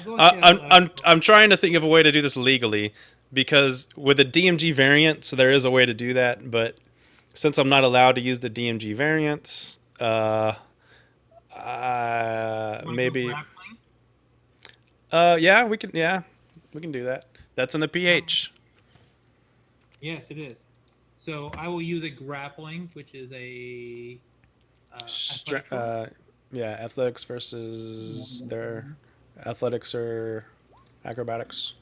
Speaker 4: go with
Speaker 1: I'm trying to think of a way to do this legally, because with the DMG variant, so there is a way to do that. But since I'm not allowed to use the DMG variants, maybe. Yeah, we can. Yeah, we can do that. That's in the PH.
Speaker 4: Yes, it is. So I will use a grappling, which is a athletic roll.
Speaker 1: Yeah, athletics versus their athletics or acrobatics.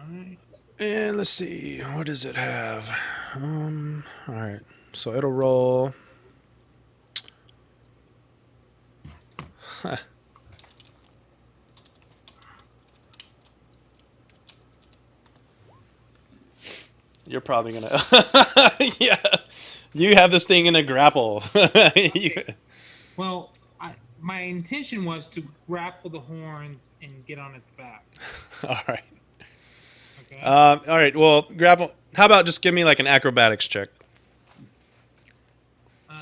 Speaker 4: Alright.
Speaker 1: And let's see, what does it have? All right, so it'll roll. Huh. You're probably gonna. Yeah, you have this thing in a grapple.
Speaker 4: Well, my intention was to grapple the horns and get on its back.
Speaker 1: All right.
Speaker 4: Okay.
Speaker 1: All right. Well, grapple. How about just give me like an acrobatics check?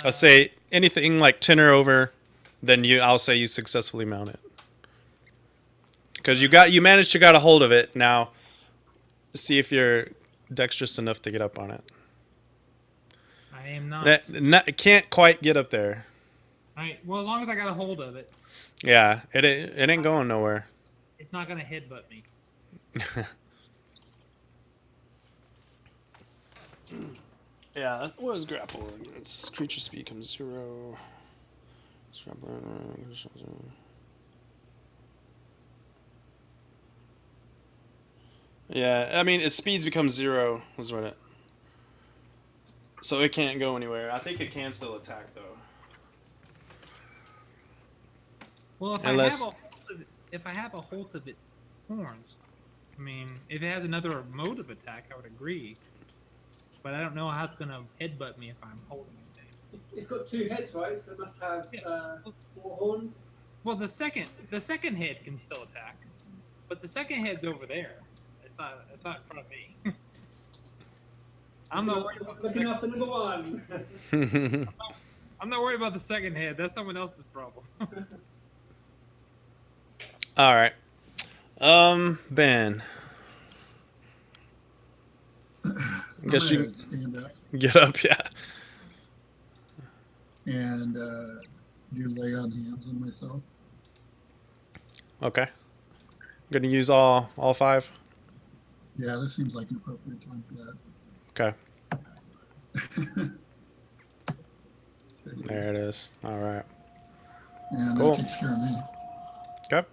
Speaker 1: I'll say anything like 10 or over, then I'll say you successfully mount it. Because you managed to got a hold of it. Now, see if you're dexterous enough to get up on it.
Speaker 4: I am not.
Speaker 1: Can't quite get up there.
Speaker 4: All right. Well, as long as I got a hold of it.
Speaker 1: Yeah, it ain't going nowhere.
Speaker 4: It's not gonna headbutt me.
Speaker 1: Yeah, that was grapple. Its creature speed becomes 0. Yeah, I mean its speeds become 0 was what it. So it can't go anywhere. I think it can still attack though.
Speaker 4: Well, if I have a hold of its horns, I mean, if it has another mode of attack, I would agree. But I don't know how it's gonna headbutt me if I'm holding it.
Speaker 6: It's got 2 heads, right? So it must have 4 horns.
Speaker 4: Well, the second head can still attack, but the second head's over there. It's not in front of me. I'm not worried about
Speaker 6: looking after number 1.
Speaker 4: I'm not worried about the second head. That's someone else's problem.
Speaker 1: All right. Ben. I guess you
Speaker 5: stand up
Speaker 1: get up, yeah.
Speaker 5: and do lay on hands on myself.
Speaker 1: Okay. I'm gonna use all 5.
Speaker 5: Yeah, this seems like an appropriate time for that.
Speaker 1: Okay. There it is. All right.
Speaker 5: And
Speaker 1: Cool.
Speaker 5: that takes care of me.
Speaker 1: Okay.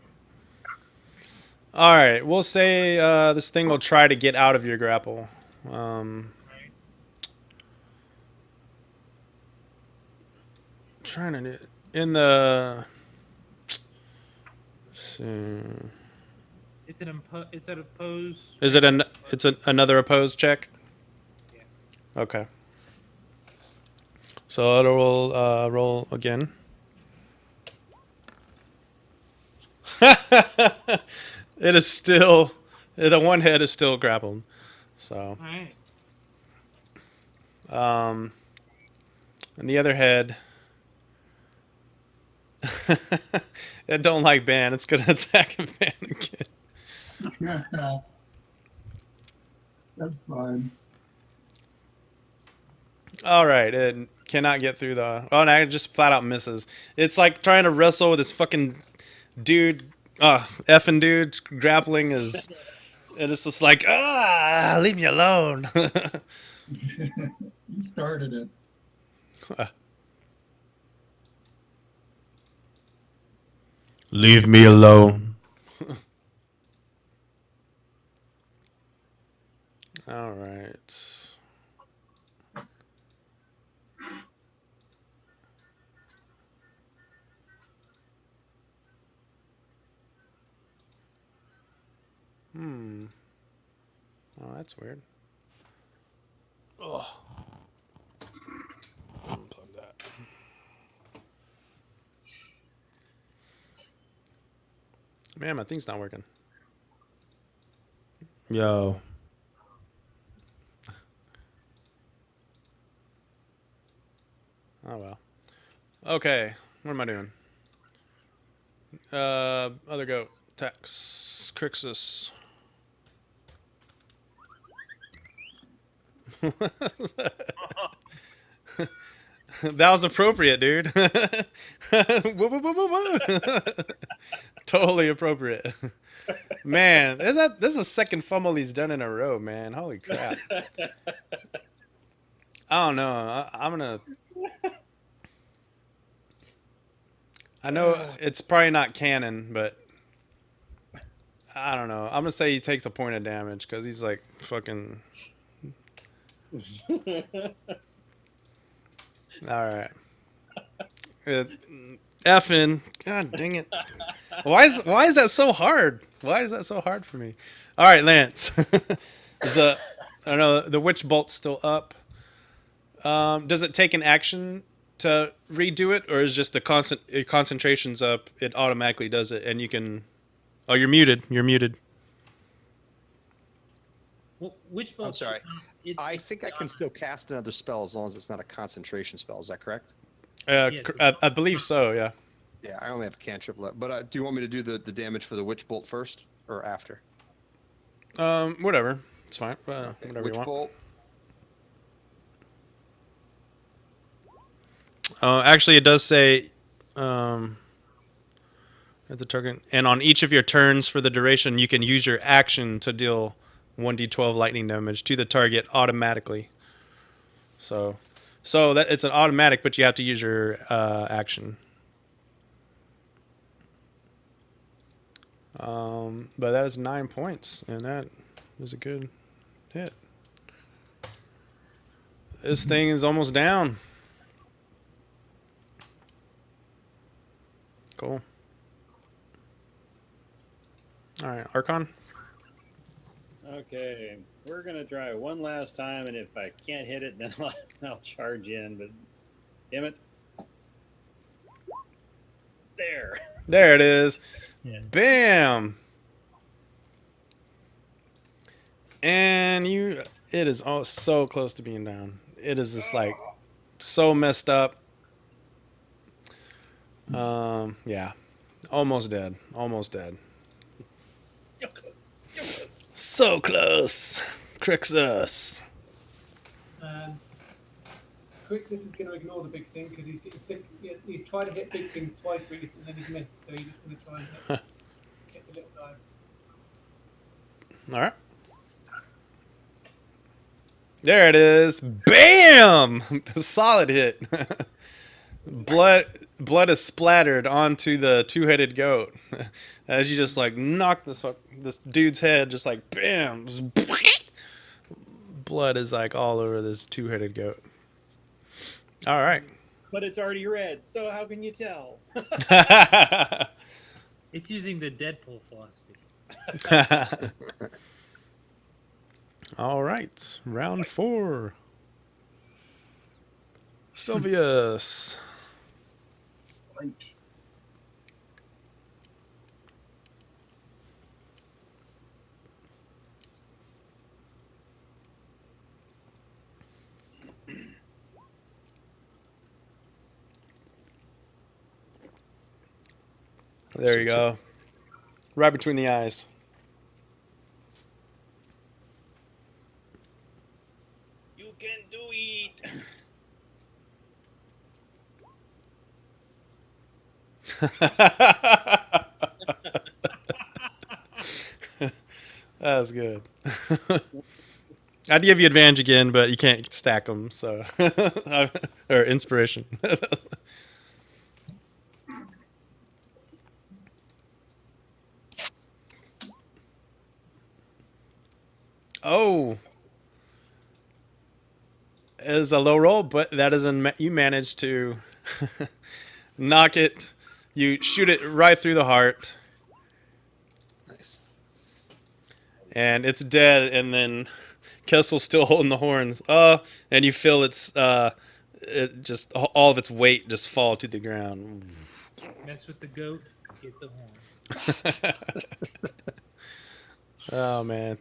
Speaker 1: All right. We'll say this thing will try to get out of your grapple. Trying to do in the.
Speaker 4: It's an opposed.
Speaker 1: Is it another opposed check?
Speaker 4: Yes.
Speaker 1: Okay. So it'll roll again. It is still, the one head is still grappled. So.
Speaker 4: All right.
Speaker 1: And the other head. It don't like Ban. It's gonna attack Ban again.
Speaker 5: That's fine.
Speaker 1: All right, it cannot get through the. Oh, no, it just flat out misses. It's like trying to wrestle with this fucking dude. Effing dude grappling is. And it's just like, leave me alone.
Speaker 5: You started it.
Speaker 1: Leave me alone. All right. Oh, that's weird. Oh. Unplug that. Man, my thing's not working. Yo. Oh well. Okay, what am I doing? Other goat. Tax. Crixus. That was appropriate, dude. Totally appropriate. Man, this is the second fumble he's done in a row, man. Holy crap. I don't know. I'm gonna. I know it's probably not canon, but I don't know. I'm gonna say he takes a point of damage because he's like fucking. All right. Effing. God dang it. Why is that so hard? Why is that so hard for me? All right, Lance. I don't know. The witch bolt's still up. Does it take an action to redo it, or is just the concentration's up? It automatically does it, and you can. Oh, you're muted. You're muted.
Speaker 4: Which bolt?
Speaker 3: I'm sorry. I think I can still cast another spell as long as it's not a concentration spell. Is that correct?
Speaker 4: Yes.
Speaker 1: I believe so. Yeah.
Speaker 3: Yeah, I only have a cantrip left. But do you want me to do the damage for the witch bolt first or after?
Speaker 1: Whatever. It's fine.
Speaker 3: Okay,
Speaker 1: Whatever
Speaker 3: witch
Speaker 1: you want.
Speaker 3: bolt.
Speaker 1: Actually, it does say at the target, and on each of your turns for the duration, you can use your action to deal 1d12 lightning damage to the target automatically. So that it's an automatic, but you have to use your action. But that is 9 points, and that was a good hit. This thing is almost down. Cool. All right, Archon.
Speaker 2: Okay, we're gonna try one last time, and if I can't hit it, then I'll charge in. But damn it,
Speaker 1: there it is.
Speaker 4: Yeah.
Speaker 1: Bam. And it is so close to being down. It is just like so messed up. Yeah, almost dead. Almost dead.
Speaker 2: still close, still close.
Speaker 1: So close. Crixus.
Speaker 6: Crixus is going to ignore the big thing because he's getting sick. He's tried to hit big things twice recently and he's missed, so he's just going to try and hit the little guy.
Speaker 1: All right. There it is. Bam! Solid hit. Blood is splattered onto the two-headed goat as you just like knock this dude's head, just like bam. Blood is like all over this two-headed goat. All right.
Speaker 2: But it's already red, so how can you tell?
Speaker 4: It's using the Deadpool philosophy.
Speaker 1: All right. Round 4. Sylvius.
Speaker 5: Right.
Speaker 1: There you go. Right between the eyes.
Speaker 2: You can do it.
Speaker 1: That was good. I'd give you advantage again, but you can't stack them, so or inspiration. Oh, is a low roll, but that is you manage to knock it. You shoot it right through the heart,
Speaker 3: Nice.
Speaker 1: and it's dead. And then Kessel's still holding the horns. And you feel it just all of its weight just fall to the ground.
Speaker 4: Mess with the goat, get the horns.
Speaker 1: Oh man.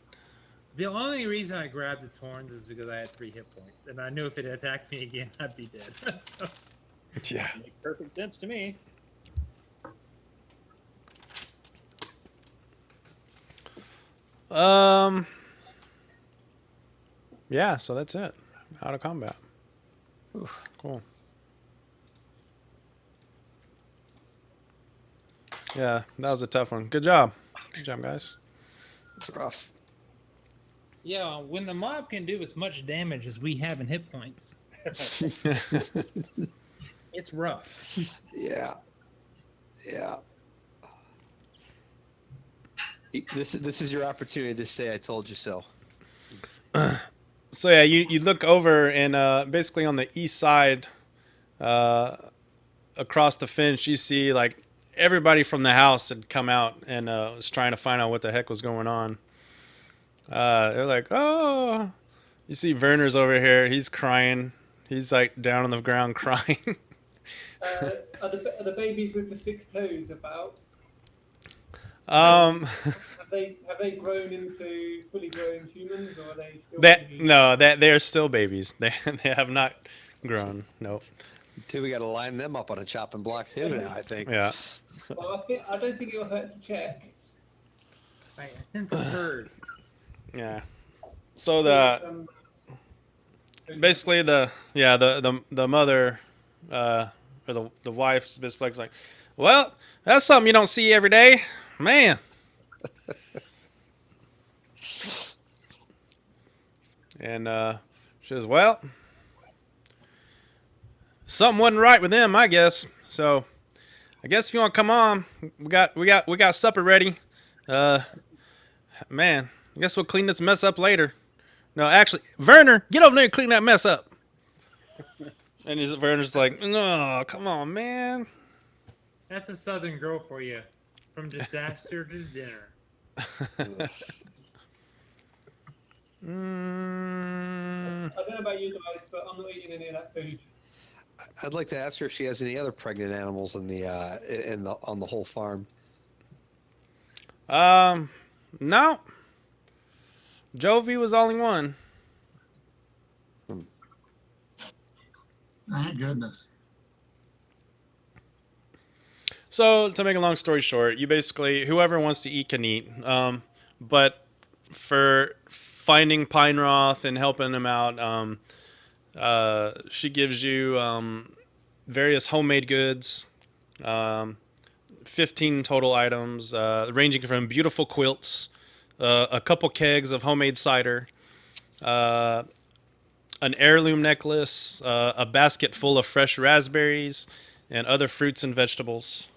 Speaker 4: The only reason I grabbed the horns is because I had 3 hit points, and I knew if it attacked me again, I'd be dead. So,
Speaker 1: Yeah.
Speaker 2: Makes perfect sense to me.
Speaker 1: Yeah, so that's it. Out of combat.
Speaker 3: Oof.
Speaker 1: Cool. Yeah, that was a tough one. Good job. Good job, guys.
Speaker 3: It's rough.
Speaker 4: yeah, when the mob can do as much damage as we have in hit points, it's rough.
Speaker 3: Yeah. Yeah. This is your opportunity to say "I told you so."
Speaker 1: So yeah, you look over and basically on the east side, across the fence, you see like everybody from the house had come out and was trying to find out what the heck was going on. They're like, oh, you see Werner's over here. He's crying. He's like down on the ground crying.
Speaker 6: Are the babies with the 6 toes about?
Speaker 1: Um,
Speaker 6: Have they grown into fully grown humans, or are they still?
Speaker 1: they are still babies. They have not grown. Nope.
Speaker 3: We got to line them up on a chopping block too now, I think.
Speaker 1: Yeah.
Speaker 6: Well, I don't think it'll hurt to check.
Speaker 4: I sense a herd.
Speaker 1: Yeah. So the basically the mother or the wife's basically like, well, that's something you don't see every day, man. And she says, well, something wasn't right with them, I guess. So I guess if you want to come on, we got supper ready. Man, I guess we'll clean this mess up later. No, actually, Werner, get over there and clean that mess up. And Werner's like, no, come on, man.
Speaker 4: That's a southern girl for you. From disaster to dinner.
Speaker 6: I don't know about you guys, but I'm not eating any of that food.
Speaker 3: I'd like to ask her if she has any other pregnant animals on the whole farm.
Speaker 1: No. Jovi was only one.
Speaker 5: Thank goodness.
Speaker 1: So, to make a long story short, you basically, whoever wants to eat can eat. But for finding Pine Roth and helping him out, she gives you various homemade goods, 15 total items, ranging from beautiful quilts, a couple kegs of homemade cider, an heirloom necklace, a basket full of fresh raspberries, and other fruits and vegetables.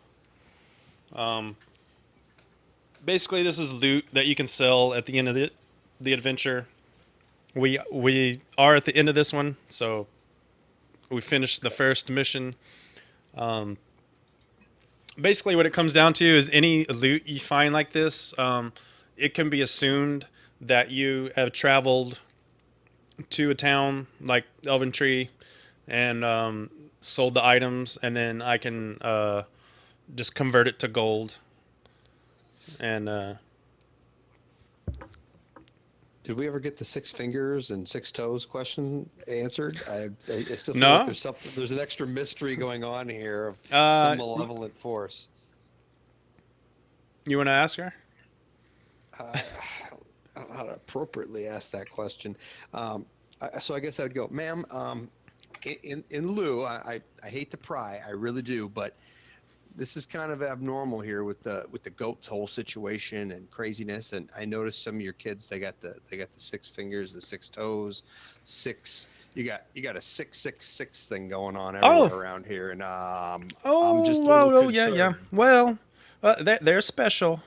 Speaker 1: Basically, this is loot that you can sell at the end of the adventure. We are at the end of this one, so we finished the first mission. Basically, what it comes down to is any loot you find like this, it can be assumed that you have traveled to a town like Elventree and sold the items, and then I can just convert it to gold. And
Speaker 3: did we ever get the 6 fingers and 6 toes question answered? I still feel
Speaker 1: No.
Speaker 3: like there's an extra mystery going on here of some malevolent force.
Speaker 1: You want to ask her?
Speaker 3: I don't know how to appropriately ask that question. So I guess I would go, ma'am. In lieu, I hate to pry, I really do, but this is kind of abnormal here with the goat's whole situation and craziness. And I noticed some of your kids, they got the 6 fingers, the 6 toes, 6. You got a 666 thing going on everywhere around here, and I'm just a little concerned.
Speaker 1: yeah. Well, they're special.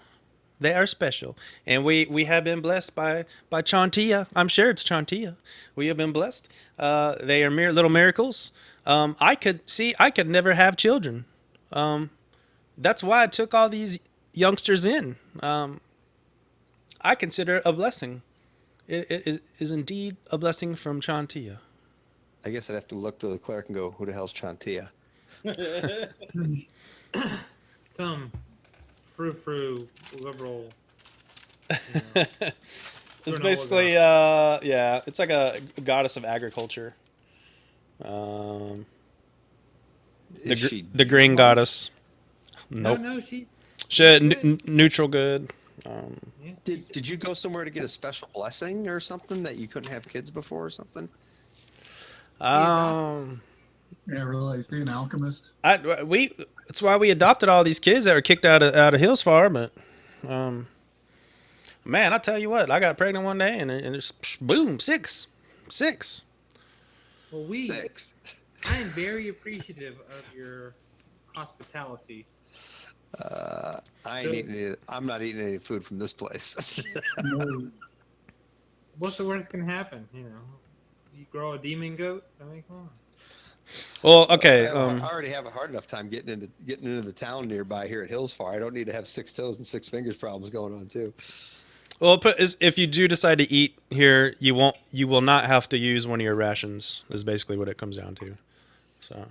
Speaker 1: They are special, and we have been blessed by Chantia. I'm sure it's Chantia. We have been blessed. They are mere little miracles. I could never have children. That's why I took all these youngsters in. I consider it a blessing. It is indeed a blessing from Chantia.
Speaker 3: I guess I'd have to look to the cleric and go, who the hell's Chantia?
Speaker 4: Some frou-frou liberal.
Speaker 1: It's basically, yeah, it's like a goddess of agriculture. The grain goddess. Nope.
Speaker 4: No, she's
Speaker 1: Neutral good.
Speaker 3: Did you go somewhere to get a special blessing or something that you couldn't have kids before or something?
Speaker 5: Yeah, really. See, an alchemist.
Speaker 1: That's why we adopted all these kids that were kicked out of Hillsfar. But man, I tell you what, I got pregnant one day and it's boom, six.
Speaker 4: Well,
Speaker 3: Six.
Speaker 4: I am very appreciative of your hospitality.
Speaker 3: I'm not eating any food from this place.
Speaker 4: What's the worst can happen? You know, you grow a demon goat. I mean, come on.
Speaker 1: Well, okay.
Speaker 3: I already have a hard enough time getting into the town nearby here at Hillsfar. I don't need to have 6 toes and 6 fingers problems going on too.
Speaker 1: Well, if you do decide to eat here, you will not have to use one of your rations. Is basically what it comes down to. So.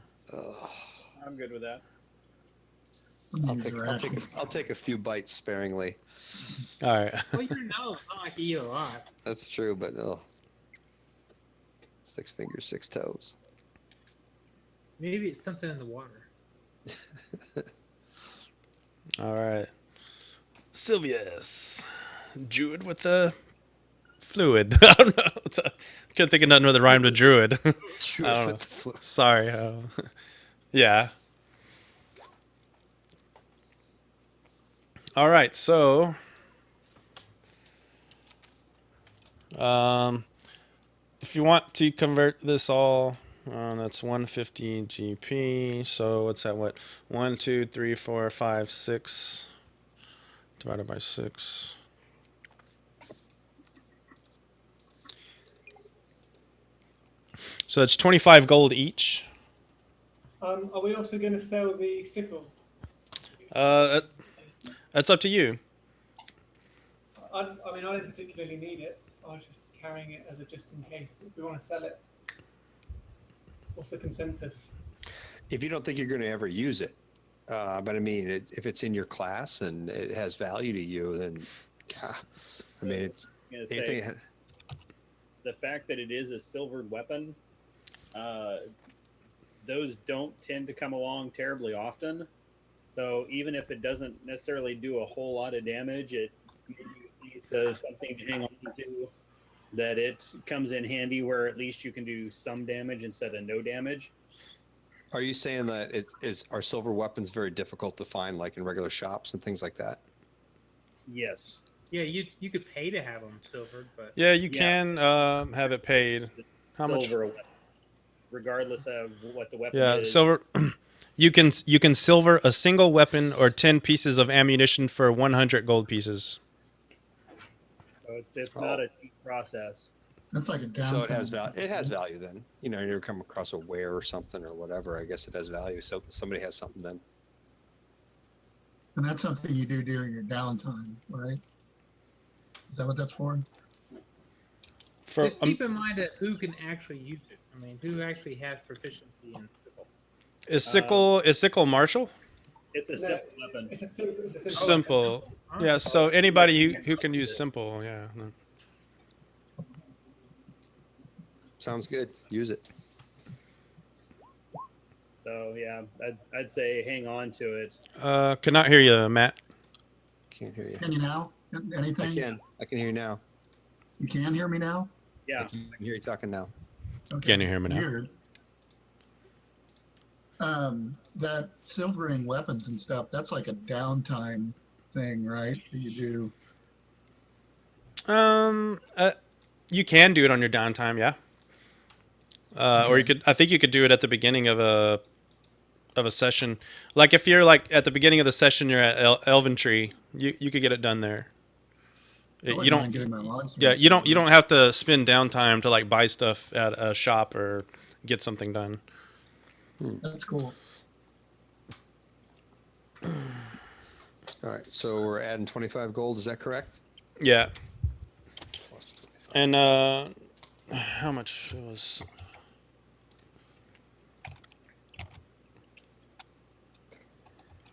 Speaker 2: I'm good with that.
Speaker 3: I'll take a few bites sparingly.
Speaker 1: All right.
Speaker 4: Well, your nose, not like you eat a lot.
Speaker 3: That's true, but no. 6 fingers, 6 toes.
Speaker 4: Maybe it's something in the water.
Speaker 1: All right. Sylvius, Druid with the fluid. I don't know. Couldn't think of nothing that rhymed with Druid. I don't know. Sorry. Yeah. All right. So, if you want to convert this all, that's 150 GP. So what's that? What? 1, 2, 3, 4, 5, 6 divided by 6. So it's 25 gold each.
Speaker 6: Are we also going to sell the sickle?
Speaker 1: That's up to you.
Speaker 6: I mean, I didn't particularly need it. I was just carrying it as a just in case. But if we want to sell it, what's the consensus?
Speaker 3: If you don't think you're going to ever use it, but I mean, if it's in your class and it has value to you, then yeah, I mean, it's.
Speaker 2: The fact that it is a silvered weapon, those don't tend to come along terribly often. So even if it doesn't necessarily do a whole lot of damage, it's something to hang on to. That it comes in handy where at least you can do some damage instead of no damage.
Speaker 3: Are you saying that are silver weapons very difficult to find, like in regular shops and things like that?
Speaker 2: Yes.
Speaker 4: Yeah, you could pay to have them silvered, but
Speaker 1: yeah, you can have it paid. How much?
Speaker 2: Silver weapon, regardless of what the weapon
Speaker 1: Yeah,
Speaker 2: is.
Speaker 1: silver. You can silver a single weapon or 10 pieces of ammunition for 100 gold pieces.
Speaker 2: So it's not a cheap process.
Speaker 5: That's like a down.
Speaker 3: So it has value. It has value then. You know, you come across a wear or something or whatever. I guess it has value. So somebody has something then.
Speaker 5: And that's something you do during your downtime, right? Is that what that's for?
Speaker 4: Just keep in mind that who can actually use it. I mean, who actually has proficiency in sickle?
Speaker 1: Is sickle martial?
Speaker 2: It's a simple weapon.
Speaker 6: It's a simple.
Speaker 1: Simple. Yeah. So anybody who can use simple. Yeah. No.
Speaker 3: Sounds good. Use it.
Speaker 2: So yeah, I'd say hang on to it.
Speaker 1: Cannot hear you, Matt.
Speaker 3: Can't hear you.
Speaker 5: Can you now? Anything?
Speaker 3: I can hear you now.
Speaker 5: You can hear me now?
Speaker 2: Yeah.
Speaker 3: I can hear you talking now.
Speaker 5: Okay.
Speaker 1: Can you hear me now?
Speaker 5: Weird. That silvering weapons and stuff, that's like a downtime thing, right? That you do.
Speaker 1: You can do it on your downtime, yeah. Or I think you could do it at the beginning of of a session. Like if you're like at the beginning of the session, you're at Elven Tree, you could get it done there.
Speaker 5: I wouldn't
Speaker 1: You
Speaker 5: mind
Speaker 1: don't.
Speaker 5: getting my logs
Speaker 1: Yeah,
Speaker 5: finished.
Speaker 1: you don't have to spend downtime to like buy stuff at a shop or get something done.
Speaker 5: That's cool.
Speaker 3: All right, so we're adding 25 gold. Is that correct?
Speaker 1: Yeah.
Speaker 3: Plus 25.
Speaker 1: And how much was?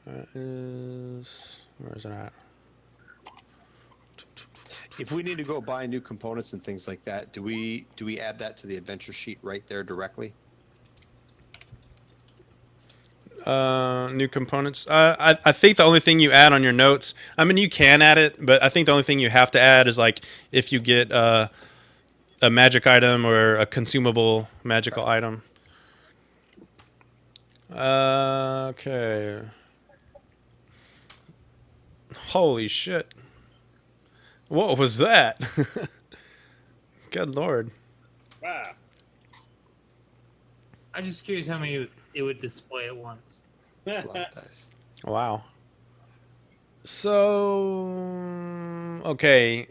Speaker 1: That is, where is it at?
Speaker 3: If we need to go buy new components and things like that, do we add that to the adventure sheet right there directly?
Speaker 1: New components. I think the only thing you add on your notes. I mean, you can add it, but I think the only thing you have to add is like if you get a magic item or a consumable magical item. Okay. Holy shit. What was that? Good lord.
Speaker 2: Wow.
Speaker 4: I'm just curious how many it would display at once.
Speaker 3: A lot of dice.
Speaker 1: Wow. So, okay.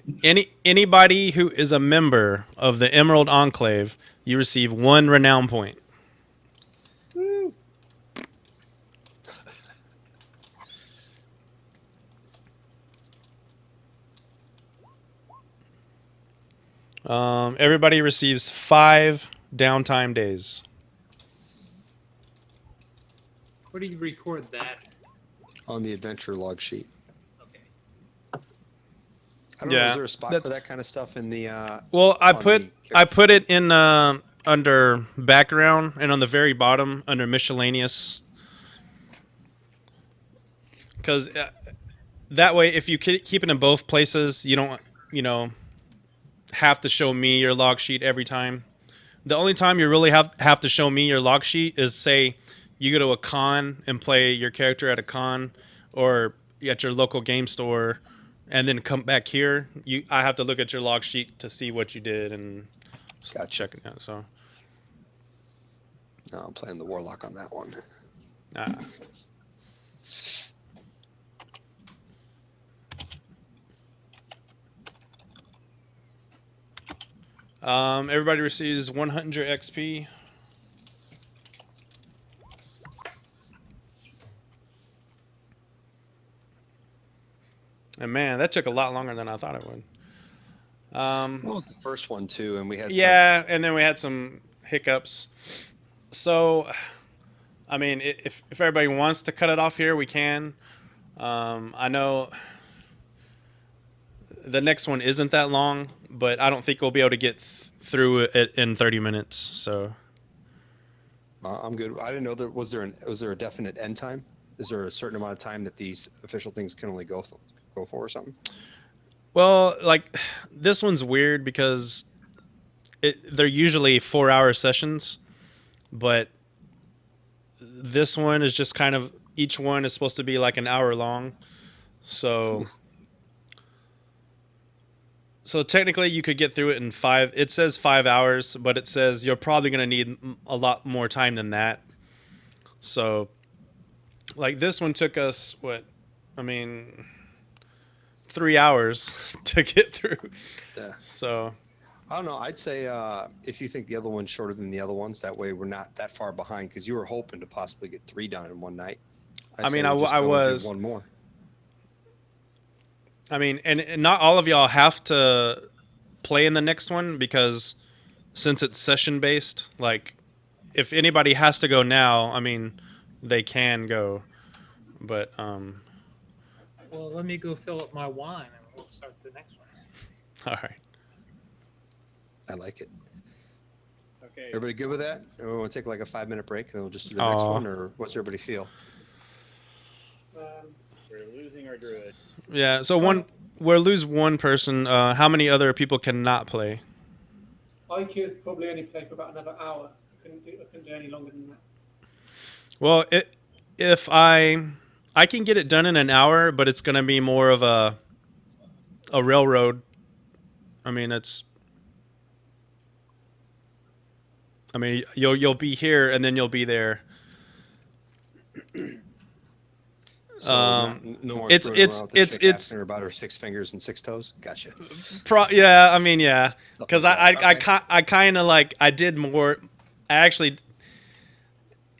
Speaker 1: Anybody who is a member of the Emerald Enclave, you receive 1 renown point.
Speaker 2: Woo.
Speaker 1: Everybody receives 5 downtime days.
Speaker 4: Where do you record that?
Speaker 3: On the adventure log sheet.
Speaker 4: Okay.
Speaker 3: I don't know,
Speaker 1: Yeah,
Speaker 3: is there a spot
Speaker 1: that's-
Speaker 3: for that kind of stuff in the
Speaker 1: Well, I
Speaker 3: on
Speaker 1: put it in under background and on the very bottom under miscellaneous. Because that way, if you keep it in both places, you don't, have to show me your log sheet every time. The only time you really have to show me your log sheet is, say, you go to a con and play your character at a con or at your local game store and then come back here. I have to look at your log sheet to see what you did and
Speaker 3: Gotcha.
Speaker 1: check it out. So,
Speaker 3: No, I'm playing the warlock on that one.
Speaker 1: Everybody receives 100 XP. And man, that took a lot longer than I thought it would.
Speaker 3: Well, it's the first one too, and we had
Speaker 1: Yeah, and then we had some hiccups. So, I mean, if everybody wants to cut it off here, we can. I know the next one isn't that long, but I don't think we'll be able to get through it in 30 minutes. So,
Speaker 3: I'm good. I didn't know was there a definite end time? Is there a certain amount of time that these official things can only go for or something?
Speaker 1: well, like this one's weird because they're usually 4-hour sessions, but this one is just kind of, each one is supposed to be like an hour long. So technically you could get through it in 5. It says 5 hours, but it says you're probably going to need a lot more time than that. So like this one took us 3 hours to get through.
Speaker 3: Yeah.
Speaker 1: So
Speaker 3: I don't know. I'd say if you think the other one's shorter than the other ones, that way we're not that far behind, because you were hoping to possibly get 3 done in one night.
Speaker 1: I mean,
Speaker 3: say we just
Speaker 1: I
Speaker 3: go and do
Speaker 1: was.
Speaker 3: one more.
Speaker 1: I mean, and not all of y'all have to play in the next one, because since it's session based, like if anybody has to go now, I mean, they can go. But
Speaker 4: Well, let me go fill up my wine and we'll start the next one.
Speaker 1: all right.
Speaker 3: I like it.
Speaker 2: Okay.
Speaker 3: Everybody good with that? Or we want to take like a 5-minute break and then we'll just do the next one, or what's everybody feel?
Speaker 2: We're losing our druid.
Speaker 1: Yeah. So we'll lose one person. How many other people cannot play?
Speaker 6: I could probably only play for about another hour. I couldn't do any longer than that.
Speaker 1: Well, if I can get it done in an hour, but it's gonna be more of a railroad. I mean, you'll be here and then you'll be there.
Speaker 3: So no more
Speaker 1: it's
Speaker 3: screwing
Speaker 1: it's
Speaker 3: around with the
Speaker 1: it's
Speaker 3: chick
Speaker 1: it's
Speaker 3: asking her about her 6 fingers and 6 toes. Gotcha.
Speaker 1: yeah. I mean, yeah, because
Speaker 3: Stuff like that.
Speaker 1: I kind of like I did more. I actually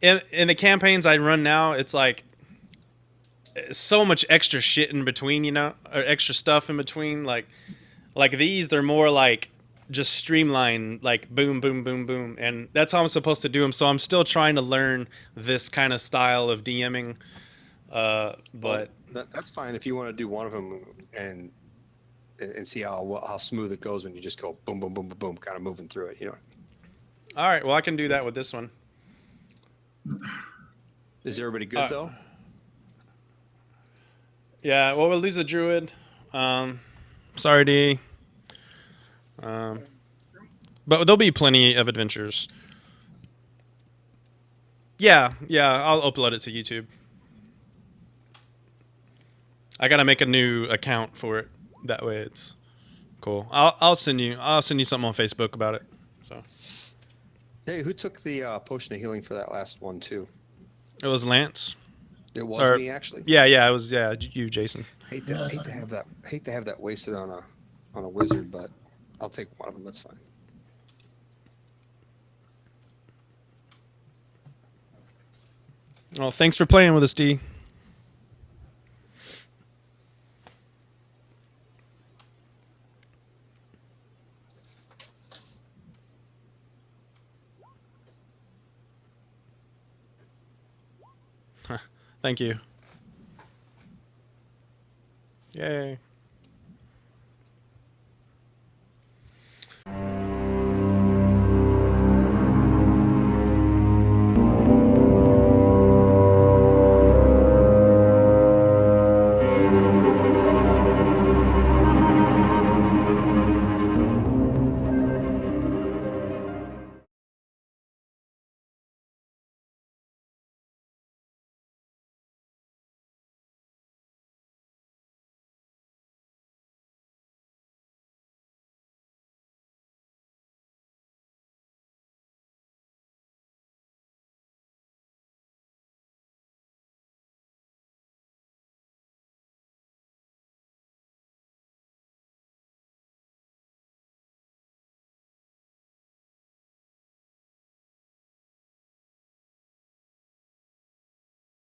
Speaker 1: in the campaigns I run now, it's like so much extra shit in between, you know, or extra stuff in between. Like these, they're more like just streamlined, like boom, boom, boom, boom, and that's how I'm supposed to do them. So I'm still trying to learn this kind of style of DMing. But
Speaker 3: Well, that's fine if you want to do one of them and see how smooth it goes when you just go boom, boom, boom, boom, boom, kind of moving through it. You know.
Speaker 1: all right, well I can do that with this one.
Speaker 3: Is everybody good though?
Speaker 1: Yeah, well we'll lose a druid. Sorry, D. But there'll be plenty of adventures. Yeah, I'll upload it to YouTube. I gotta make a new account for it. That way it's cool. I'll send you something on Facebook about it. So
Speaker 3: Hey, who took the potion of healing for that last one too?
Speaker 1: it was Lance.
Speaker 3: It was me actually.
Speaker 1: Yeah, it was you, Jason.
Speaker 3: Hate to have that wasted on a wizard, but I'll take one of them. That's fine.
Speaker 1: Well, thanks for playing with us, D. Thank you. Yay.